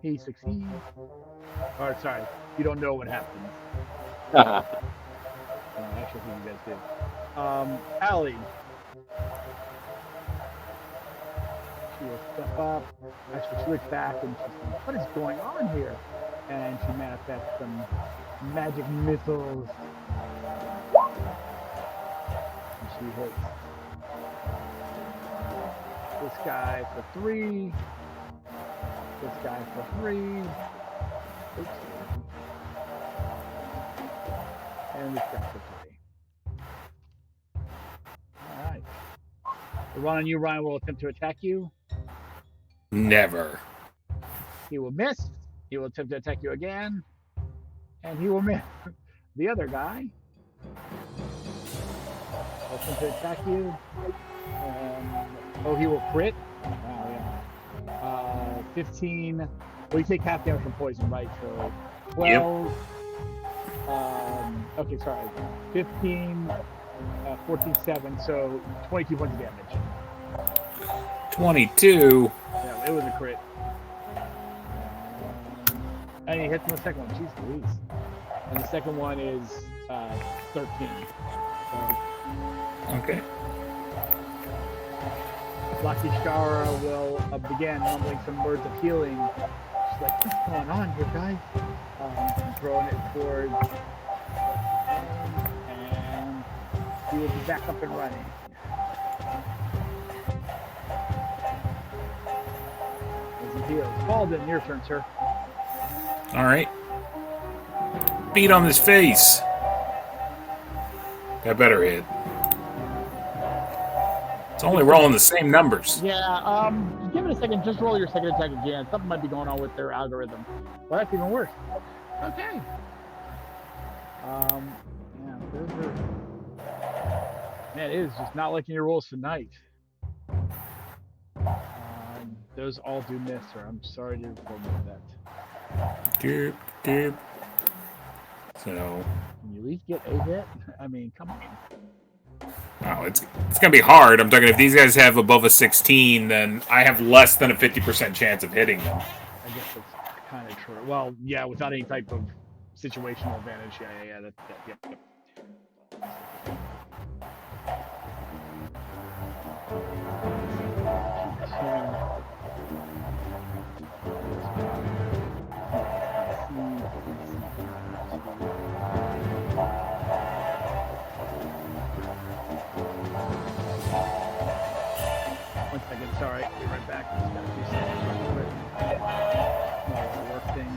Speaker 1: He succeeds. Or sorry, you don't know what happens. Actually, I think you guys do. Allie. She will step up. Actually, she looks back and she's like, what is going on here? And she manifests some magic missiles. And she hits this guy for 3. This guy for 3. Oops. And this guy for 3. Alright. The run on you, Ryan, will attempt to attack you.
Speaker 3: Never.
Speaker 1: He will miss. He will attempt to attack you again. And he will miss. The other guy will attempt to attack you. Oh, he will crit. Wow, yeah. 15. Well, you take half damage from poison, right? So 12. Yep. Okay, sorry. 15, 14, 7. So 22 points of damage.
Speaker 3: 22.
Speaker 1: Yeah, it was a crit. And he hits on the second one. Jeez Louise. And the second one is 13. So,
Speaker 3: Okay.
Speaker 1: Lucky Shara will begin mumbling some words of healing. She's like, what's going on here, guys? Throwing it towards and he will be back up and running. As he heals. Baldwin, your turn, sir.
Speaker 3: All right. Beat on his face. That better hit. It's only rolling the same numbers.
Speaker 1: Yeah, give it a second. Just roll your second attack again. Something might be going on with their algorithm. Well, that's even worse. Okay. Yeah, man, it is just not liking your rolls tonight. Those all do miss, sir. I'm sorry to inform you of that.
Speaker 3: Doop, doop. So,
Speaker 1: Can you at least get a hit? I mean, come on.
Speaker 3: Oh, it's gonna be hard. I'm talking if these guys have above a 16, then I have less than a 50% chance of hitting them.
Speaker 1: I guess that's kind of true. Well, yeah, without any type of situational advantage. Yeah. Yep. One second, sorry, I'll be right back. Just gotta do something real quick. Small work thing.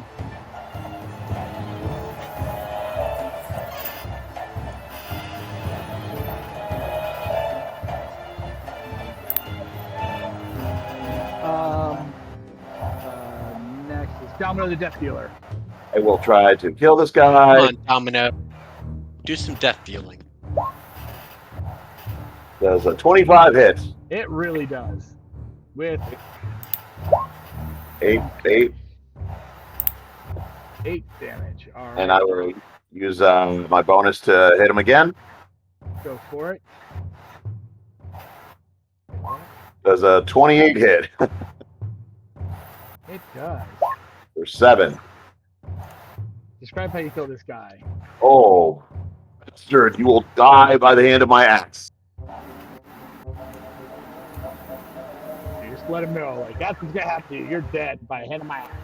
Speaker 1: Next is Domino the Death Dealer.
Speaker 4: I will try to kill this
Speaker 5: Come
Speaker 4: guy.
Speaker 5: on, Domino. Do some death dealing.
Speaker 4: Does a 25 hit.
Speaker 1: It really does. With
Speaker 4: 8
Speaker 1: damage. All right.
Speaker 4: and I will use my bonus to hit him again.
Speaker 1: Go for it.
Speaker 4: Does a 28 hit.
Speaker 1: It does.
Speaker 4: For 7.
Speaker 1: Describe how you kill this guy.
Speaker 4: Oh, bastard, you will die by the hand of my axe.
Speaker 1: You just let him know, like, that's what's gonna happen to you. You're dead by the hand of my axe.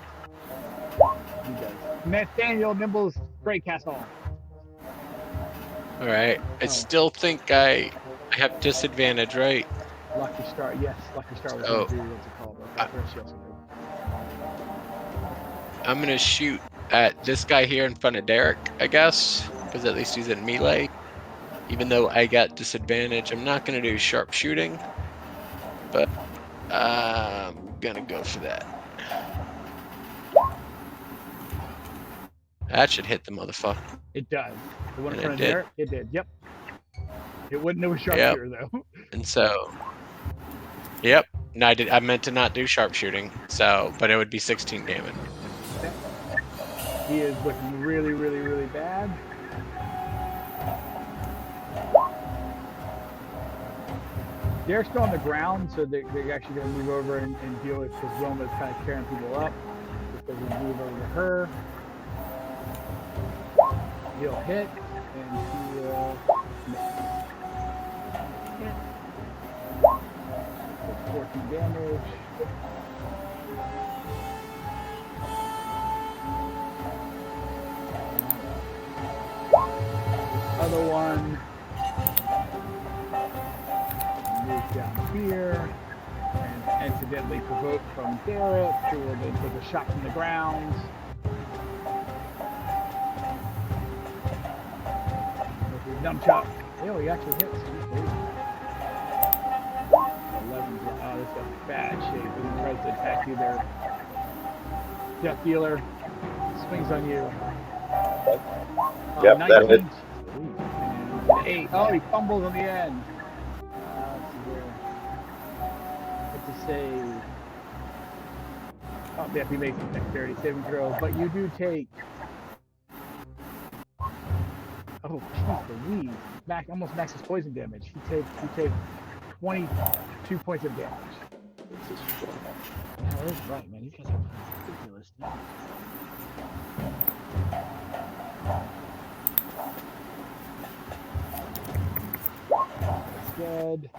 Speaker 1: He does. Nathaniel Nimble's Great Castle.
Speaker 5: All right. I still think I have disadvantage, right?
Speaker 1: Lucky Star, yes, Lucky Star was
Speaker 5: Oh.
Speaker 1: gonna do what's it called? That's what she also did.
Speaker 5: I'm gonna shoot at this guy here in front of Derek, I guess, because at least he's in melee. Even though I got disadvantage, I'm not gonna do sharpshooting, but I'm gonna go for that. That should hit the motherfucker.
Speaker 1: It does. The one in
Speaker 5: And
Speaker 1: front
Speaker 5: it
Speaker 1: of
Speaker 5: did.
Speaker 1: there, it did. Yep. It wouldn't know a sharpshooter though.
Speaker 5: And so, yep. No, I meant to not do sharpshooting. So, but it would be 16 damage.
Speaker 1: He is looking really, really, really bad. They're still on the ground, so they're actually going to move over and deal with, because Wilma's kind of carrying people up. So we move over to her. He'll hit, and he will miss. Hit. That's 14 damage. Other one moves down here and accidentally provoke from Derek, who will then take a shot from the ground. With his nunchuck. Oh, he actually hits. 11. Oh, this is bad shape. He tries to attack you there. Death Dealer swings on you.
Speaker 4: Yep, that hit.
Speaker 1: 8. Oh, he fumbles on the end. It's a save. Oh, yeah, he makes a dexterity saving throw, but you do take. Oh, jeez, Louise. Almost maxes poison damage. You take 22 points of damage. Yeah, that's right, man. These guys are ridiculous. Dead.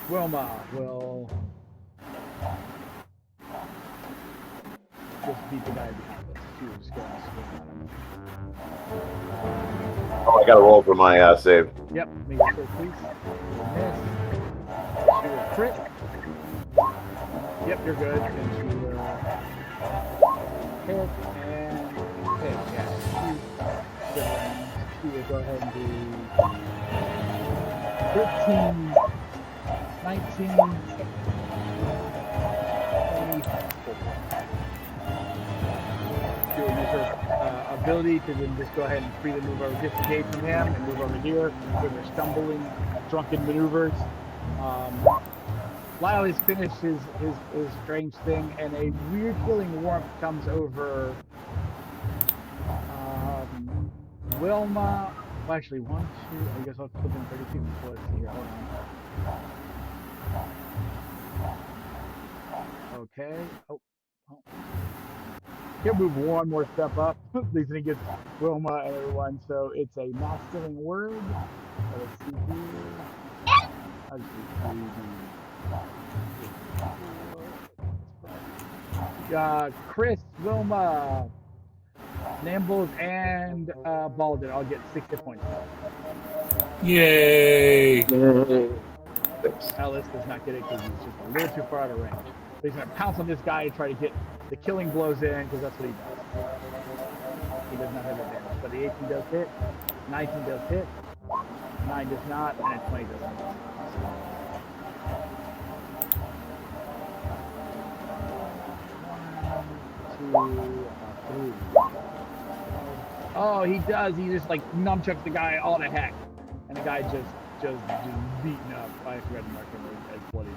Speaker 1: Wilma will just beat the guy behind us. She was just going to swing on him.
Speaker 4: Oh, I got to roll for my save.
Speaker 1: Yep, make it sure, please. Miss. She will crit. Yep, you're good. And she will hit and hit. Yeah, she will go ahead and do 13, 19, 24. She'll use her ability to then just go ahead and freely move over, disengage from him, and move over here with her stumbling, drunken maneuvers. Lyle has finished his strange thing, and a weird feeling warmth comes over Wilma Well, actually, 1, 2. I guess I'll put in 30 feet. So let's see here. Hold on. Okay. Oh. He'll move one more step up. At least he gets Wilma and everyone. So it's a masculine word. Let's see here. Chris, Wilma, Nambles, and Baldwin. I'll get 6 hit points.
Speaker 3: Yay!
Speaker 1: Alice does not get it because he's just a little too far out of range. So he's going to pounce on this guy and try to get the killing blows in because that's what he does. He does not have advantage. But the 18 does hit, 19 does hit, 9 does not, and 20 does not. Oh, he does. He just like nunchucks the guy all to heck, and the guy just beaten up. I forgot to mark him as bloody,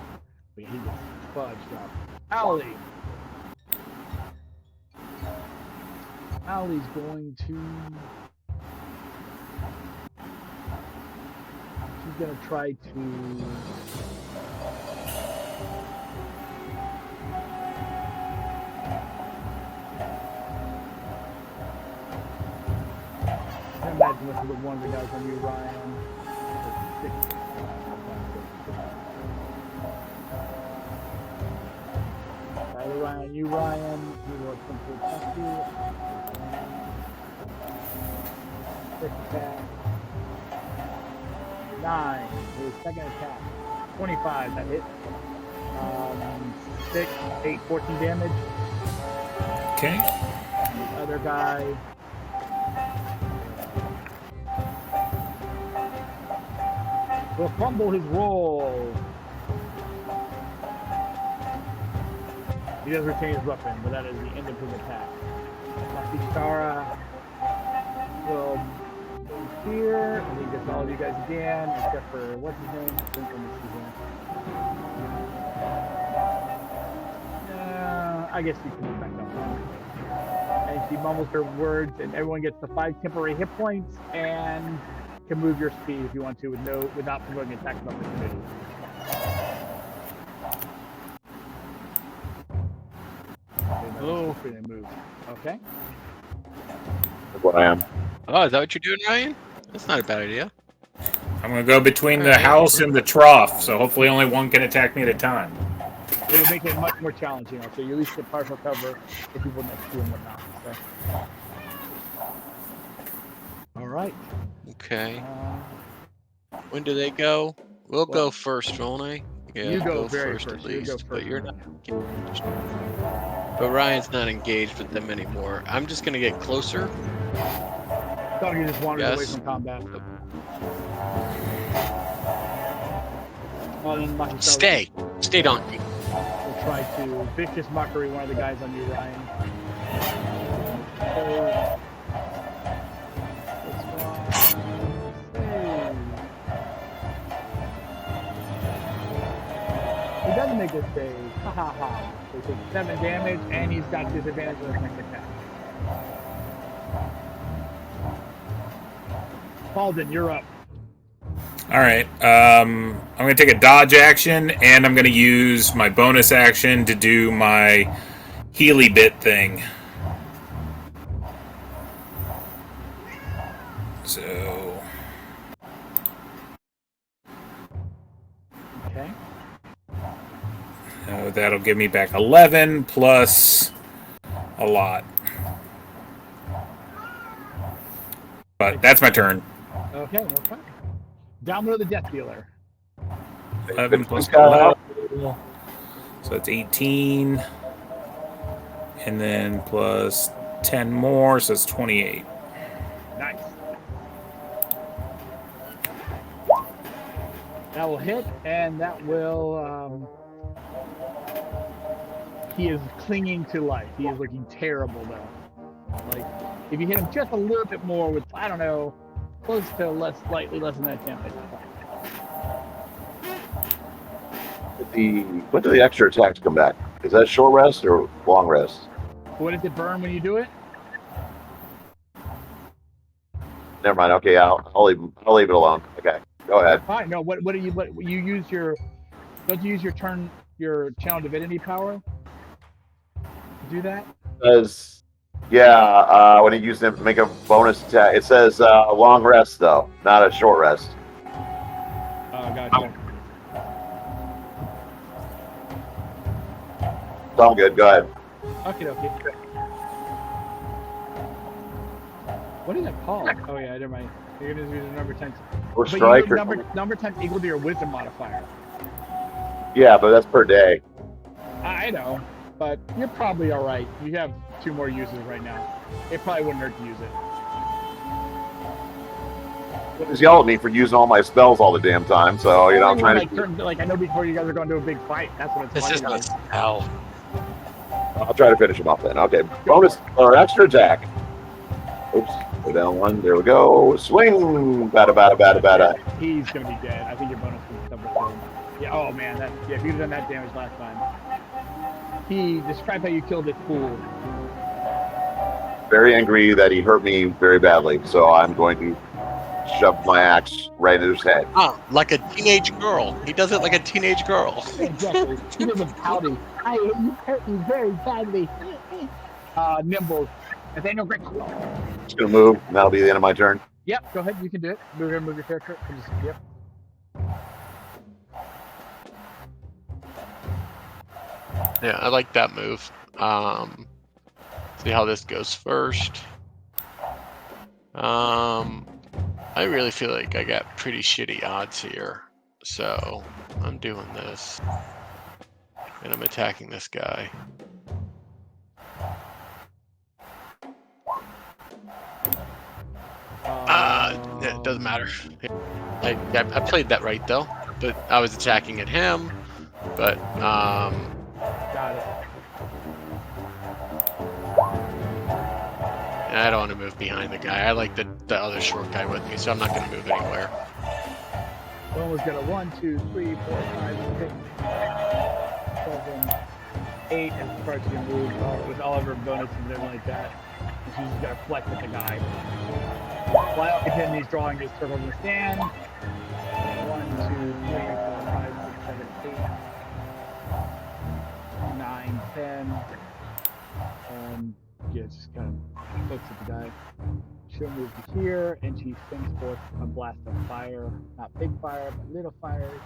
Speaker 1: but he gets fudged up. Allie's going to. She's gonna try to. I imagine this is one of the guys on you, Ryan. Ryan, you will attempt to attack you. 6 attack. 9. His second attack. 25, that hit. 6, 8, 14 damage.
Speaker 3: Okay.
Speaker 1: The other guy. Will fumble his roll. He does retain his weapon, but that is the end of his attack. Stara will move here, and he gets all of you guys again, except for what's his name? I guess you can move back up. And she mumbles her words, and everyone gets the 5 temporary hit points, and can move your speed if you want to, without promoting attack of opportunity.
Speaker 5: Hello.
Speaker 1: Move. Okay.
Speaker 4: That's what I am.
Speaker 5: Oh, is that what you're doing, Ryan? That's not a bad idea.
Speaker 3: I'm gonna go between the house and the trough, so hopefully only one can attack me at a time.
Speaker 1: It will make it much more challenging. So you at least get partial cover for people next to you and whatnot. So. All right.
Speaker 5: Okay. When do they go? We'll go first, won't I? Yeah,
Speaker 1: you go very
Speaker 5: first at
Speaker 1: You go
Speaker 5: least,
Speaker 1: first.
Speaker 5: but you're not engaged. But Ryan's not engaged with them anymore. I'm just gonna get closer.
Speaker 1: So you just wandered away from combat.
Speaker 5: Stay donkey.
Speaker 1: We'll try to vicious mockery one of the guys on you, Ryan. He doesn't make a save. Ha ha ha. So he takes 7 damage, and he's got disadvantage on his next attack. Baldwin, you're up.
Speaker 3: All right. I'm going to take a dodge action, and I'm going to use my bonus action to do my Healy bit thing. So.
Speaker 1: Okay.
Speaker 3: That'll give me back 11 plus a lot. But that's my turn.
Speaker 1: Okay, no fine. Down below the death dealer.
Speaker 3: 11 plus 12. So that's 18. And then plus 10 more, so it's 28.
Speaker 1: Nice. That will hit, and that will. He is clinging to life. He is looking terrible, though. Like, if you hit him just a little bit more with, I don't know, close to slightly less than that damage.
Speaker 4: When do the extra attacks come back? Is that short rest or long rest?
Speaker 1: What does it burn when you do it?
Speaker 4: Never mind. Okay, I'll leave it alone. Okay, go ahead.
Speaker 1: Fine. No. What do you you use your? Don't you use your channel divinity power to do that?
Speaker 4: Says, when you use them, make a bonus attack. It says long rest though, not a short rest.
Speaker 1: Oh, gotcha.
Speaker 4: So I'm good. Go ahead.
Speaker 1: Okay. What is that called? Oh yeah, never mind. You're gonna use number 10.
Speaker 4: Or
Speaker 1: But you
Speaker 4: strike.
Speaker 1: know, number 10 equal to your wisdom modifier.
Speaker 4: Yeah, but that's per day.
Speaker 1: I know, but you're probably all right. You have 2 more uses right now. It probably wouldn't hurt to use it.
Speaker 4: He's yelling at me for using all my spells all the damn time. So I'm
Speaker 1: Only when,
Speaker 4: trying to.
Speaker 1: I know before you guys are going to a big fight. That's what it's
Speaker 5: This is
Speaker 1: like.
Speaker 5: not hell.
Speaker 4: I'll try to finish him off then. Okay, bonus or extra attack. Oops, go down 1. There we go. Swing. Bada.
Speaker 1: He's gonna be dead. I think your bonus is double. Yeah. Oh man, if you'd have done that damage last time. Describe how you killed this fool.
Speaker 4: Very angry that he hurt me very badly. So I'm going to shove my axe right in his head.
Speaker 5: Oh, like a teenage girl. He does it like a teenage girl.
Speaker 1: Exactly. He doesn't pouty. You hurt me very badly. Nimble. Nathaniel Great.
Speaker 4: Just gonna move. And that'll be the end of my turn.
Speaker 1: Yep, go ahead. You can do it. We're gonna move your character. Yep.
Speaker 5: Yeah, I like that move. See how this goes first. I really feel like I got pretty shitty odds here. So I'm doing this. And I'm attacking this guy. It doesn't matter. I played that right though, but I was attacking at him. But
Speaker 1: Got it.
Speaker 5: and I don't want to move behind the guy. I like the other short guy with me, so I'm not going to move anywhere.
Speaker 1: One was gonna 1, 2, 3, 4, 5, 6, 7, 8, and starts to move with all of her bonuses and everything like that. And she's just gonna flex at the guy. Fly up him, he's drawing his circle in the stand. 1, 2, 3, 4, 5, 6, 7, 8, 9, 10. Just kind of looks at the guy. She'll move to here, and she sends forth a blast of fire. Not big fire, but little fires.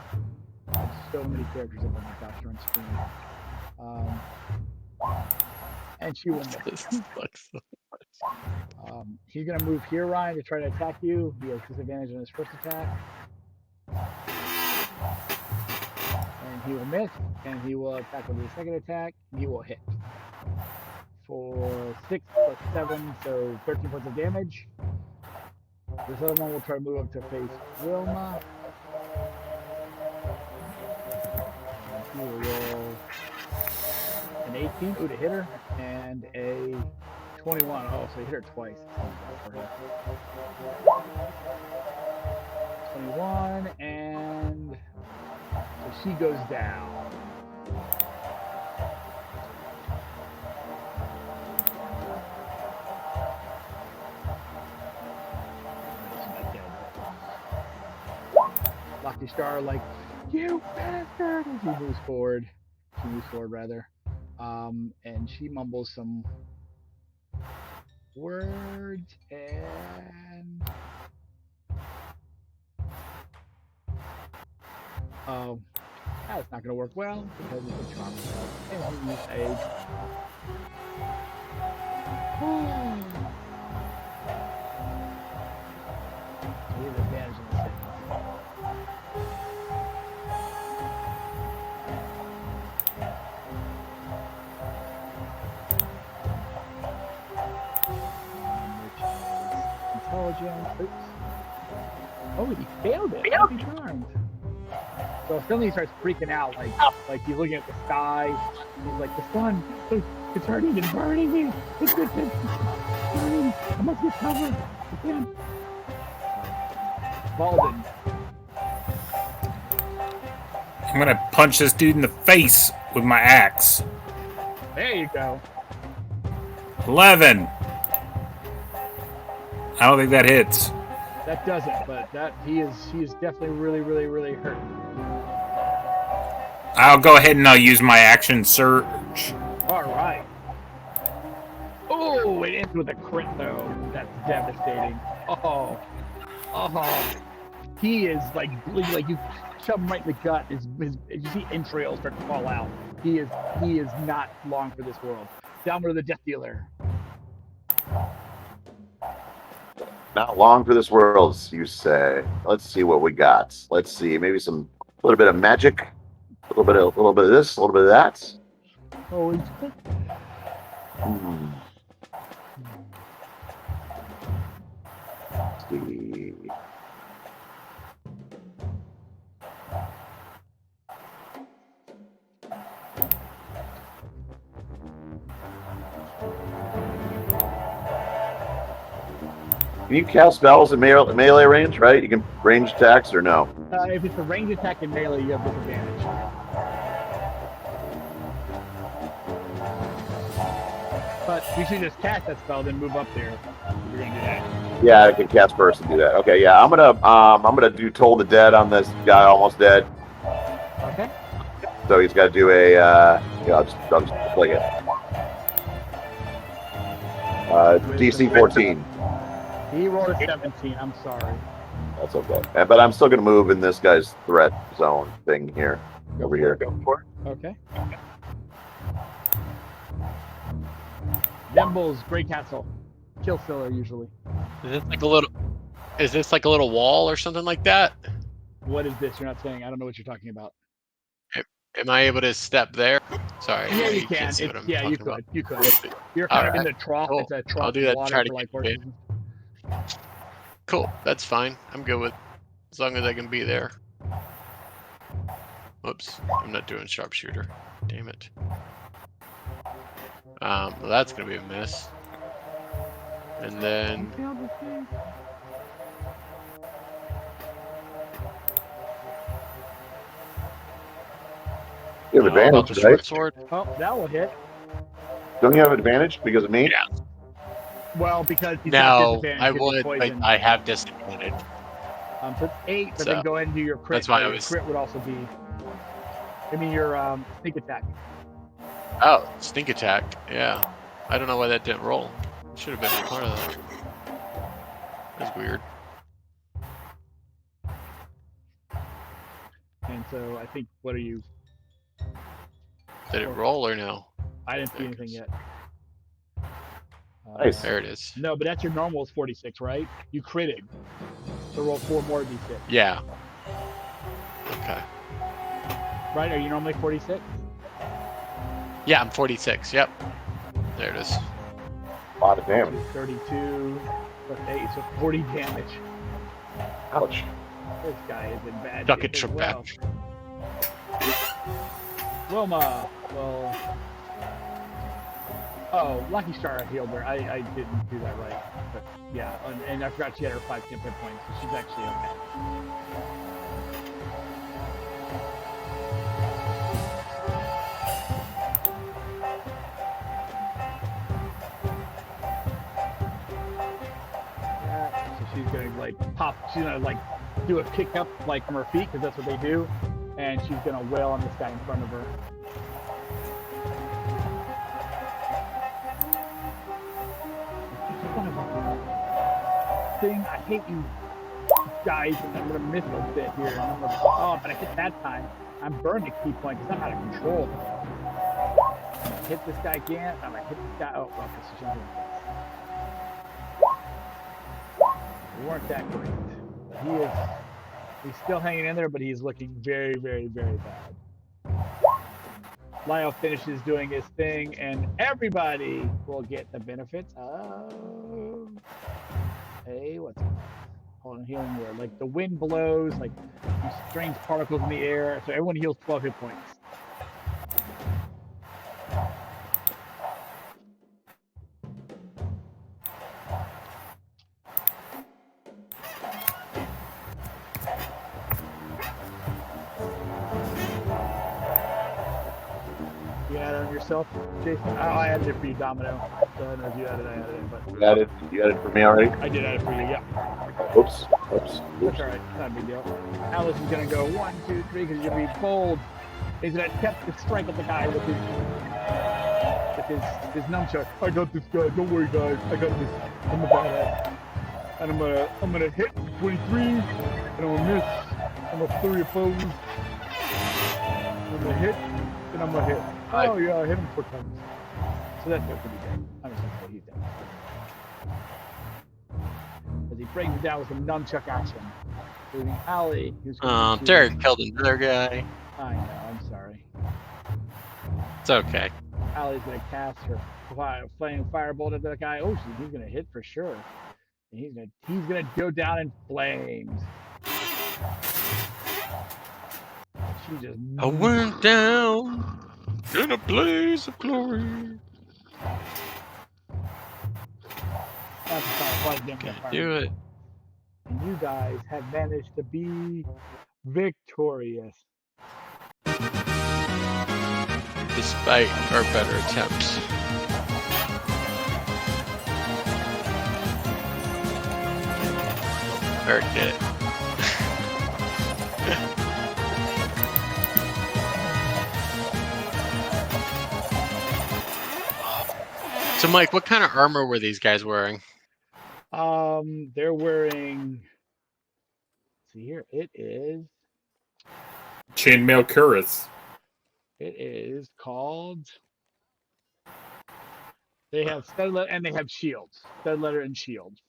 Speaker 1: There's so many characters up on my gosh darn screen. And she will miss.
Speaker 5: This sucks so much.
Speaker 1: He's going to move here, Ryan, to try to attack you. He has disadvantage on his first attack. And he will miss, and he will attack with his second attack, and he will hit. For 6 plus 7, so 13 points of damage. This other one will try to move up to face Wilma. He will roll an 18, to hit her, and a 21. Oh, so he hit her twice. 21, and so she goes down. Lucky Star, like, you bastard! And she moves forward. And she mumbles some words, and that's not going to work well because it's a charm spell. And he used he has advantage in this hit. Intelligence. Oops. Oh, he failed it. Happy charmed. So suddenly he starts freaking out, like he's looking at the sky. He's like, the sun, it's hurting and burning me. It's burning. I must get cover. I can't. Baldwin.
Speaker 3: I'm gonna punch this dude in the face with my axe.
Speaker 1: There you go.
Speaker 3: 11. I don't think that hits.
Speaker 1: That doesn't, but that he is definitely really hurt.
Speaker 3: I'll go ahead and I'll use my action surge.
Speaker 1: All right. Oh, it ends with a crit though. That's devastating. Oh. He is like you shove him right in the gut. His you see entrails start to fall out. He is not long for this world. Downward to the death dealer.
Speaker 4: Not long for this world, you say. Let's see what we got. Let's see, maybe a little bit of magic, a little bit of this, a little bit of that.
Speaker 1: Oh, he's good.
Speaker 4: Let's see. Can you cast spells in melee range, right? You can range attacks or no?
Speaker 1: If it's a range attack in melee, you have disadvantage. But you should just cast that spell, then move up there. You're gonna do that.
Speaker 4: Yeah, I can cast first and do that. Okay, yeah, I'm gonna do Toll the Dead on this guy almost dead.
Speaker 1: Okay.
Speaker 4: So he's got to do a I'll just play it. DC 14.
Speaker 1: He rolled a 17. I'm sorry.
Speaker 4: That's okay. But I'm still gonna move in this guy's threat zone thing here. Over here.
Speaker 1: Go for it. Okay. Dembles, Grey Castle. Kill Filler usually.
Speaker 5: Is this like a little wall or something like that?
Speaker 1: What is this? You're not saying. I don't know what you're talking about.
Speaker 5: Am I able to step there? Sorry.
Speaker 1: Yeah, you can.
Speaker 5: can't see what I'm
Speaker 1: Yeah, you
Speaker 5: talking
Speaker 1: could.
Speaker 5: about.
Speaker 1: You could. You're kind of in the trough.
Speaker 5: Cool.
Speaker 1: It's a trough
Speaker 5: I'll do that.
Speaker 1: of
Speaker 5: Try
Speaker 1: water
Speaker 5: to
Speaker 1: for like
Speaker 5: keep it.
Speaker 1: horses.
Speaker 5: Cool. That's fine. I'm good with as long as I can be there. Whoops. I'm not doing sharpshooter. Damn it. Well, that's gonna be a miss. And then
Speaker 4: You have
Speaker 5: about
Speaker 4: advantage,
Speaker 5: the
Speaker 4: right?
Speaker 5: short sword.
Speaker 1: Oh, that will hit.
Speaker 4: Don't you have advantage because of me?
Speaker 5: Yeah.
Speaker 1: Well, because he's got
Speaker 5: No,
Speaker 1: disadvantage
Speaker 5: I
Speaker 1: because he's
Speaker 5: would, but
Speaker 1: poisoned.
Speaker 5: I have disadvantage.
Speaker 1: So it's 8, but
Speaker 5: So,
Speaker 1: then go ahead and do your crit.
Speaker 5: that's why I
Speaker 1: Your
Speaker 5: was-
Speaker 1: crit would also be. I mean, your sneak attack.
Speaker 5: Oh, sneak attack. Yeah. I don't know why that didn't roll. Should have been a part of that. That's weird.
Speaker 1: And so I think, what are you?
Speaker 5: Did it roll or no?
Speaker 1: I didn't see anything yet.
Speaker 4: Nice.
Speaker 5: There it is.
Speaker 1: No, but that's your normal is 46, right? You critted. So roll 4 more d6.
Speaker 5: Yeah. Okay.
Speaker 1: Right? Are you normally 46?
Speaker 5: Yeah, I'm 46. Yep. There it is.
Speaker 4: A lot of damage.
Speaker 1: 32 plus 8, so 40 damage.
Speaker 4: Ouch.
Speaker 1: This guy is in bad
Speaker 5: Duck
Speaker 1: shape
Speaker 5: it,
Speaker 1: as
Speaker 5: trip
Speaker 1: well. Wilma, well... Oh, Lucky Star healed her. I didn't do that right. But yeah, and I forgot she had her 5 hit points, so she's actually okay. Yeah, so she's gonna like pop, she's gonna like do a kick up like from her feet, because that's what they do, and she's gonna wail on this guy in front of her. Thing, I hate you guys, and I'm gonna miss a bit here. And I'm gonna, oh, but I hit that time. I'm burning a key point because I'm out of control. I'm gonna hit this guy again. I'm gonna hit this guy. Oh, well, this is we weren't that great. But he's still hanging in there, but he's looking very, very, very bad. Lyle finishes doing his thing, and everybody will get the benefits of what's it? Hold on, healing word. Like the wind blows, like strange particles in the air. So everyone heals 12 hit points. You add it on yourself, Jason? Oh, I added it for you, Domino. So I don't know if you added it, but
Speaker 4: You added for me already?
Speaker 1: I did add it for you, yeah.
Speaker 4: Oops. Oops.
Speaker 1: That's all right. Not a big deal. Alice is gonna go 1, 2, 3 because he's gonna be bold. He's gonna attempt to strike at the guy with his nunchuck. I got this guy. Don't worry, guys. I got this. I'm a badass. And I'm gonna hit 23, and I'm gonna miss. I'm gonna 3 opposed. I'm gonna hit, and I'm gonna hit. Oh yeah, I hit him 4 times. So that's what he's dead. I'm just gonna say he's dead. As he brings it down with some nunchuck action. Leaving Allie, who's going to...
Speaker 5: Derek killed another guy.
Speaker 1: I know, I'm sorry.
Speaker 5: It's okay.
Speaker 1: Allie's gonna cast her flame firebolt at that guy. Oh, he's gonna hit for sure. And he's gonna go down in flames. She just...
Speaker 5: I went down in a blaze of glory.
Speaker 1: That's about
Speaker 5: Can't do it.
Speaker 1: And you guys have managed to be victorious.
Speaker 5: Despite our better attempts. Eric did it. So, Mike, what kind of armor were these guys wearing?
Speaker 1: They're wearing... See here, it is
Speaker 3: Chainmail cuirass.
Speaker 1: It is called. They have stud letter and they have shields, stud letter and shields,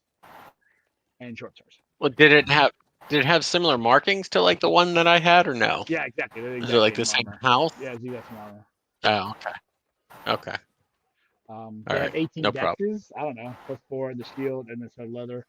Speaker 1: and short swords.
Speaker 5: Well, did it have similar markings to like the one that I had, or no?
Speaker 1: Yeah, exactly.
Speaker 5: Is it like the same house?
Speaker 1: Yeah, you got some armor.
Speaker 5: Oh, okay. Okay.
Speaker 1: They have 18
Speaker 5: no
Speaker 1: dexes. I don't know, +4 the shield and the stud leather.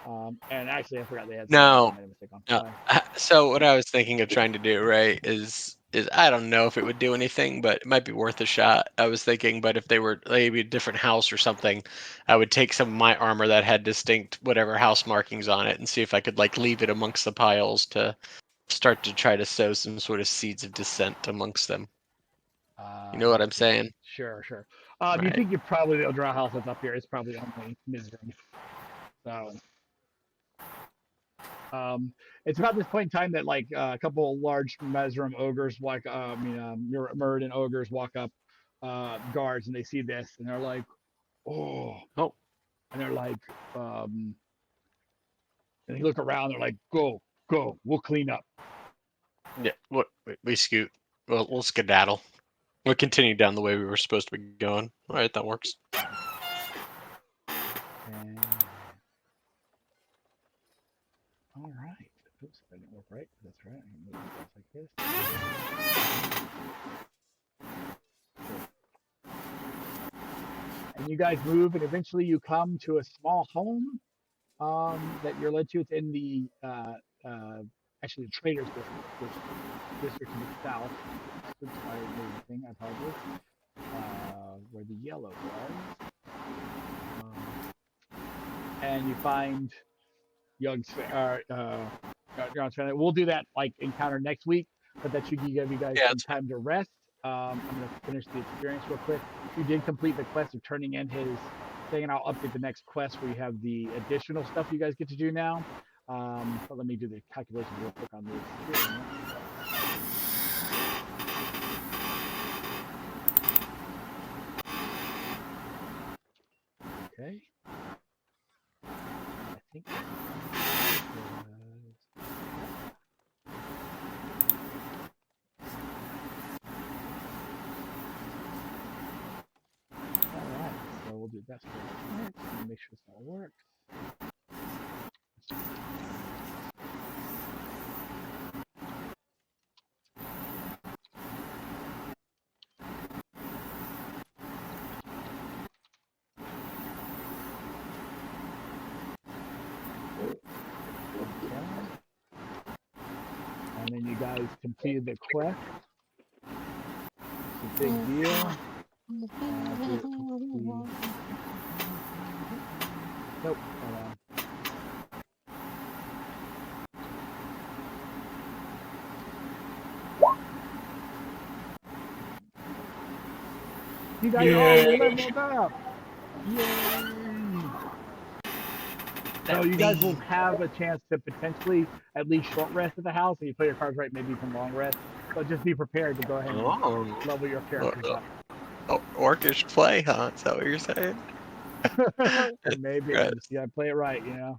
Speaker 1: And actually, I forgot they had.
Speaker 5: No.
Speaker 1: I made a mistake on.
Speaker 5: No. So what I was thinking of trying to do, right, is I don't know if it would do anything, but it might be worth a shot. I was thinking, but if they were maybe a different house or something, I would take some of my armor that had distinct whatever house markings on it and see if I could like leave it amongst the piles to start to try to sow some sort of seeds of dissent amongst them. You know what I'm saying?
Speaker 1: Sure. You
Speaker 5: Right.
Speaker 1: think you're probably the drow house that's up here is probably only Murann. So. It's about this point in time that like a couple of large Mesrim ogres, like Murann ogres, walk up guards and they see this and they're like, oh, and they're like, and they look around, they're like, go, we'll clean up.
Speaker 5: Yeah, we scoot. Well, we'll skedaddle. We'll continue down the way we were supposed to be going. All right, that works.
Speaker 1: And... All right. Oops, that didn't work right. That's right. I'm gonna move it like this. And you guys move, and eventually you come to a small home that you're led to. It's in the actually the traders district to the south. Oops, I moved the thing. I apologize. Where the yellow was, and you find Young's family. We'll do that like encounter next week, but that should give you guys some time to rest. I'm gonna finish the experience real quick. You did complete the quest of turning in his thing, and I'll update the next quest where you have the additional stuff you guys get to do now. But let me do the calculations real quick on the experience. Okay. I think alright, so we'll do that for make sure this all works. And then you guys completed the quest. It's a big deal. Nope, hold on. You guys all leveled up! Yay! So you guys will have a chance to potentially at least short rest at the house. If you play your cards right, maybe even long rest. But just be prepared to go ahead and level your characters up.
Speaker 5: Orcish play, huh? Is that what you're saying?
Speaker 1: Maybe.
Speaker 5: Right.
Speaker 1: Just gotta play it right, you know.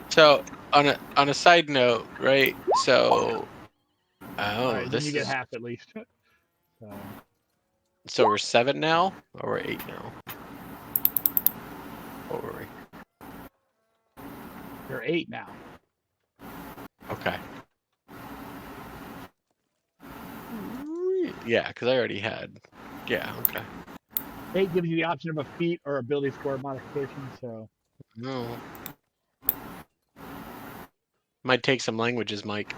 Speaker 5: So on a side note, right? So
Speaker 1: Right, then
Speaker 5: this
Speaker 1: you get
Speaker 5: is
Speaker 1: half at least.
Speaker 5: so we're 7 now, or we're 8 now? What were we?
Speaker 1: You're 8 now.
Speaker 5: Okay. Yeah, because I already had. Yeah. Okay.
Speaker 1: 8 gives you the option of a feat or ability score modification. So.
Speaker 5: No. Might take some languages, Mike.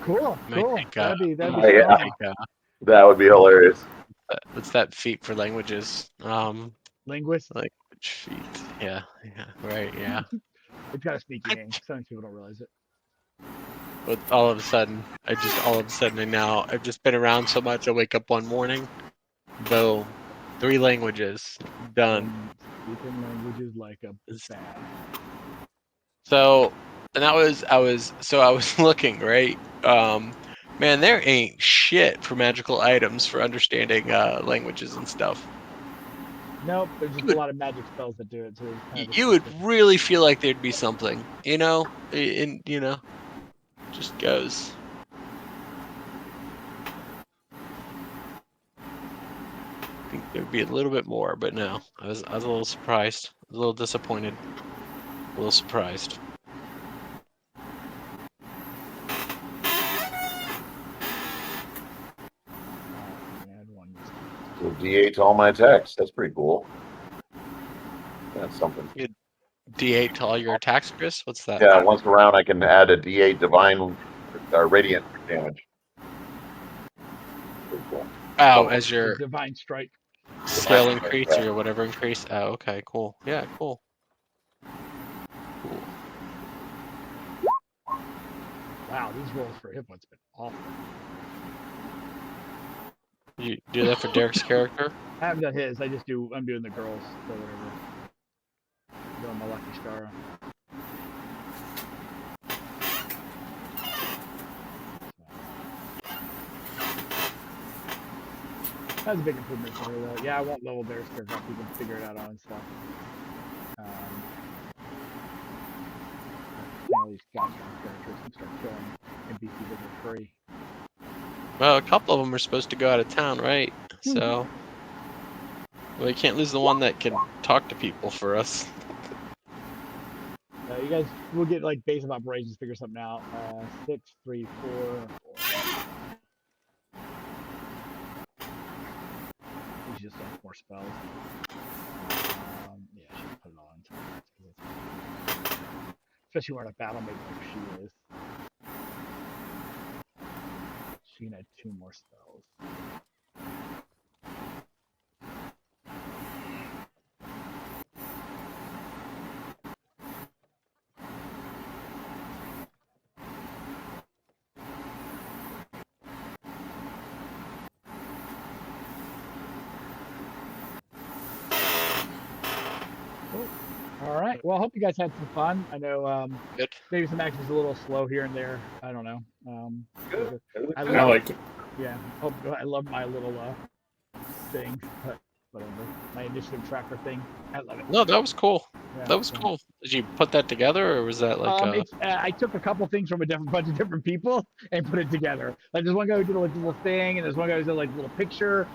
Speaker 1: Cool.
Speaker 5: Might
Speaker 1: Cool.
Speaker 5: take,
Speaker 1: that'd be
Speaker 4: yeah.
Speaker 1: strong.
Speaker 4: That would be hilarious.
Speaker 5: What's that feat for languages?
Speaker 1: Linguist.
Speaker 5: Language feat. Yeah. Yeah. Right. Yeah.
Speaker 1: It's got a sneaky name. Some people don't realize it.
Speaker 5: But all of a sudden, I've just been around so much. I wake up one morning, boom, 3 languages done.
Speaker 1: Speaking languages like a bad.
Speaker 5: So, and I was looking, right. Man, there ain't shit for magical items for understanding languages and stuff.
Speaker 1: Nope, there's just a lot of magic spells that do it. So it's kind of
Speaker 5: You would really feel like there'd be something, just goes. I think there'd be a little bit more, but no. I was a little surprised. I was a little disappointed. A little surprised.
Speaker 4: So D8 to all my attacks. That's pretty cool. That's something.
Speaker 5: D8 to all your attacks, Chris? What's that?
Speaker 4: Yeah, once a round I can add a D8 divine radiant damage. Pretty cool.
Speaker 5: Oh, as your
Speaker 1: divine strike.
Speaker 5: skill increase or whatever increase. Oh, okay, cool. Yeah, cool. Cool.
Speaker 1: Wow, these rolls for hit points have been awful.
Speaker 5: You do that for Derek's character?
Speaker 1: I haven't done his. I'm doing the girls. So whatever. I'm doing my lucky star. That's a big improvement for her, though. Yeah, I won't level Derek's character up. You can figure it out on stuff. All these goddamn characters and start killing NPCs for free.
Speaker 5: Well, a couple of them are supposed to go out of town, right? So, well, you can't lose the one that can talk to people for us.
Speaker 1: You guys, we'll get like base of operations, figure something out. 6, 3, 4. We should just have more spells. Yeah, I should put it on. Especially when we're in a battle, maybe like she is. She can add 2 more spells. All right. Well, I hope you guys had some fun. I know
Speaker 5: Good.
Speaker 1: maybe some actions a little slow here and there. I don't know.
Speaker 4: Good.
Speaker 1: I
Speaker 3: I liked it.
Speaker 1: Yeah. I love my little thing, but whatever. My initiative tracker thing. I love it.
Speaker 5: No, that was cool.
Speaker 1: Yeah,
Speaker 5: That was
Speaker 1: so.
Speaker 5: cool. Did you put that together, or was that like
Speaker 1: I took a couple things from a bunch of different people and put it together. Like there's one guy who did like a little thing, and there's one guy who did like a little picture.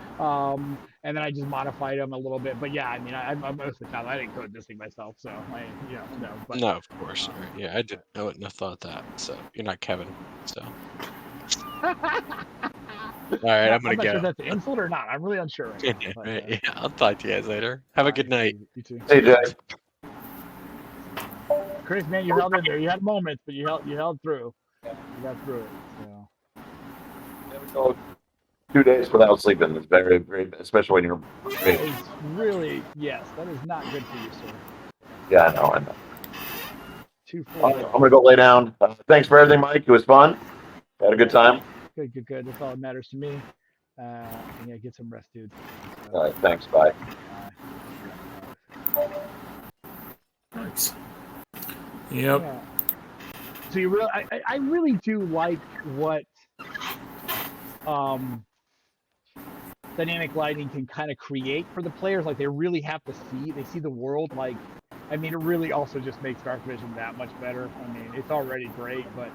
Speaker 1: And then I just modified them a little bit. But yeah, I mean, I'm most of the time I didn't code this thing myself, so no. But,
Speaker 5: No, of course. Right. Yeah, I did. I wouldn't have thought that. So you're not Kevin. So. All right, I'm gonna
Speaker 1: not
Speaker 5: go.
Speaker 1: sure if that's an insult or not. I'm really unsure. Right now, but,
Speaker 5: Yeah, I'll talk to you guys later. Have a good night.
Speaker 1: You too.
Speaker 4: Hey, Jack.
Speaker 1: Chris, man, you held in there. You had moments, but you held through. You got through it. So.
Speaker 4: 2 days without sleeping is very, very, especially when you're.
Speaker 1: It's really, yes, that is not good for you, sir.
Speaker 4: Yeah, I know.
Speaker 1: Too
Speaker 4: I'm
Speaker 1: full.
Speaker 4: gonna go lay down. Thanks for everything, Mike. It was fun. Had a good time.
Speaker 1: Good. That's all that matters to me. And yeah, get some rest, dude.
Speaker 4: All right, thanks. Bye.
Speaker 1: Bye.
Speaker 3: cards. Yep.
Speaker 1: Yeah. So you really, I really do like what dynamic lighting can kind of create for the players. Like they really have to see the world. Like, I mean, it really also just makes Dark Vision that much better. I mean, it's already great, but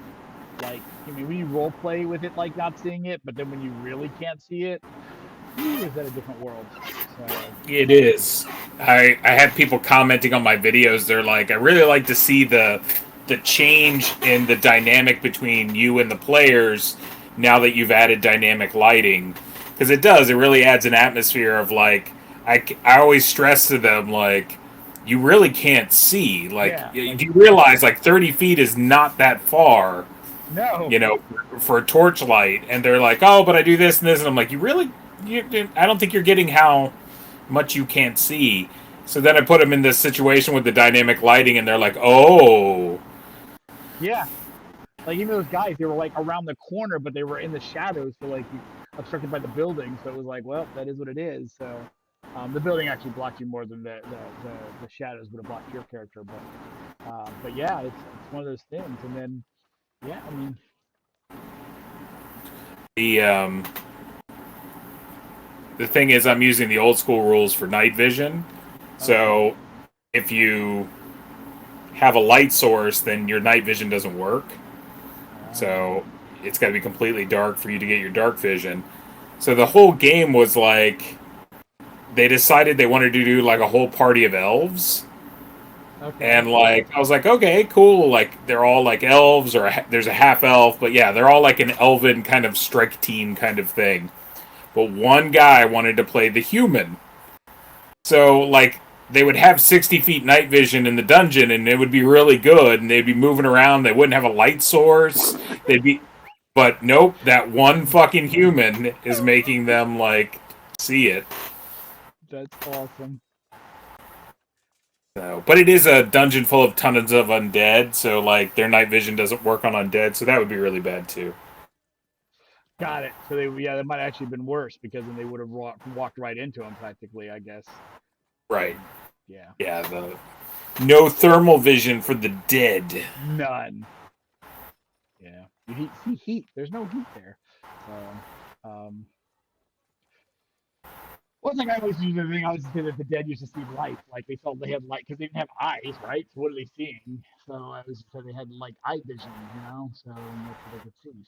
Speaker 1: like, I mean, when you role play with it, like not seeing it, but then when you really can't see it, is that a different world? So,
Speaker 3: It is. I have people commenting on my videos. They're like, I really like to see the change in the dynamic between you and the players now that you've added dynamic lighting, because it does. It really adds an atmosphere of like I always stress to them like you really can't see. Like,
Speaker 1: Yeah,
Speaker 3: do you realize like 30 feet is not that far?
Speaker 1: no.
Speaker 3: You know, for a torchlight, and they're like, oh, but I do this and this, and I'm like, I don't think you're getting how much you can't see. So then I put them in this situation with the dynamic lighting, and they're like, oh.
Speaker 1: Yeah. Like even those guys, they were like around the corner, but they were in the shadows, so like you obstructed by the building. So it was like, well, that is what it is. So the building actually blocked you more than the shadows would have blocked your character. But yeah, it's one of those things. And then yeah, I mean,
Speaker 3: The thing is, I'm using the old school rules for night vision. So if you have a light source, then your night vision doesn't work. So it's got to be completely dark for you to get your dark vision. So the whole game was like, they decided they wanted to do like a whole party of elves.
Speaker 1: okay.
Speaker 3: And like, I was like, okay, cool. Like, they're all like elves, or there's a half elf, but yeah, they're all like an elven kind of strike team kind of thing. But one guy wanted to play the human. So, like, they would have 60 feet night vision in the dungeon, and it would be really good, and they'd be moving around. They wouldn't have a light source. But nope, that one fucking human is making them, like, see it.
Speaker 1: That's awesome.
Speaker 3: So, but it is a dungeon full of tons of undead, so, like, their night vision doesn't work on undead, so that would be really bad, too.
Speaker 1: Got it. So they might actually have been worse because then they would have walked right into them practically, I guess.
Speaker 3: Right.
Speaker 1: Yeah.
Speaker 3: Yeah, no thermal vision for the dead.
Speaker 1: None. Yeah. You see heat. There's no heat there. So, one thing I always used to think I was say that the dead used to see light, like they felt they had light because they didn't have eyes, right? So what are they seeing? So I was so they had like eye vision, so that's what they could see.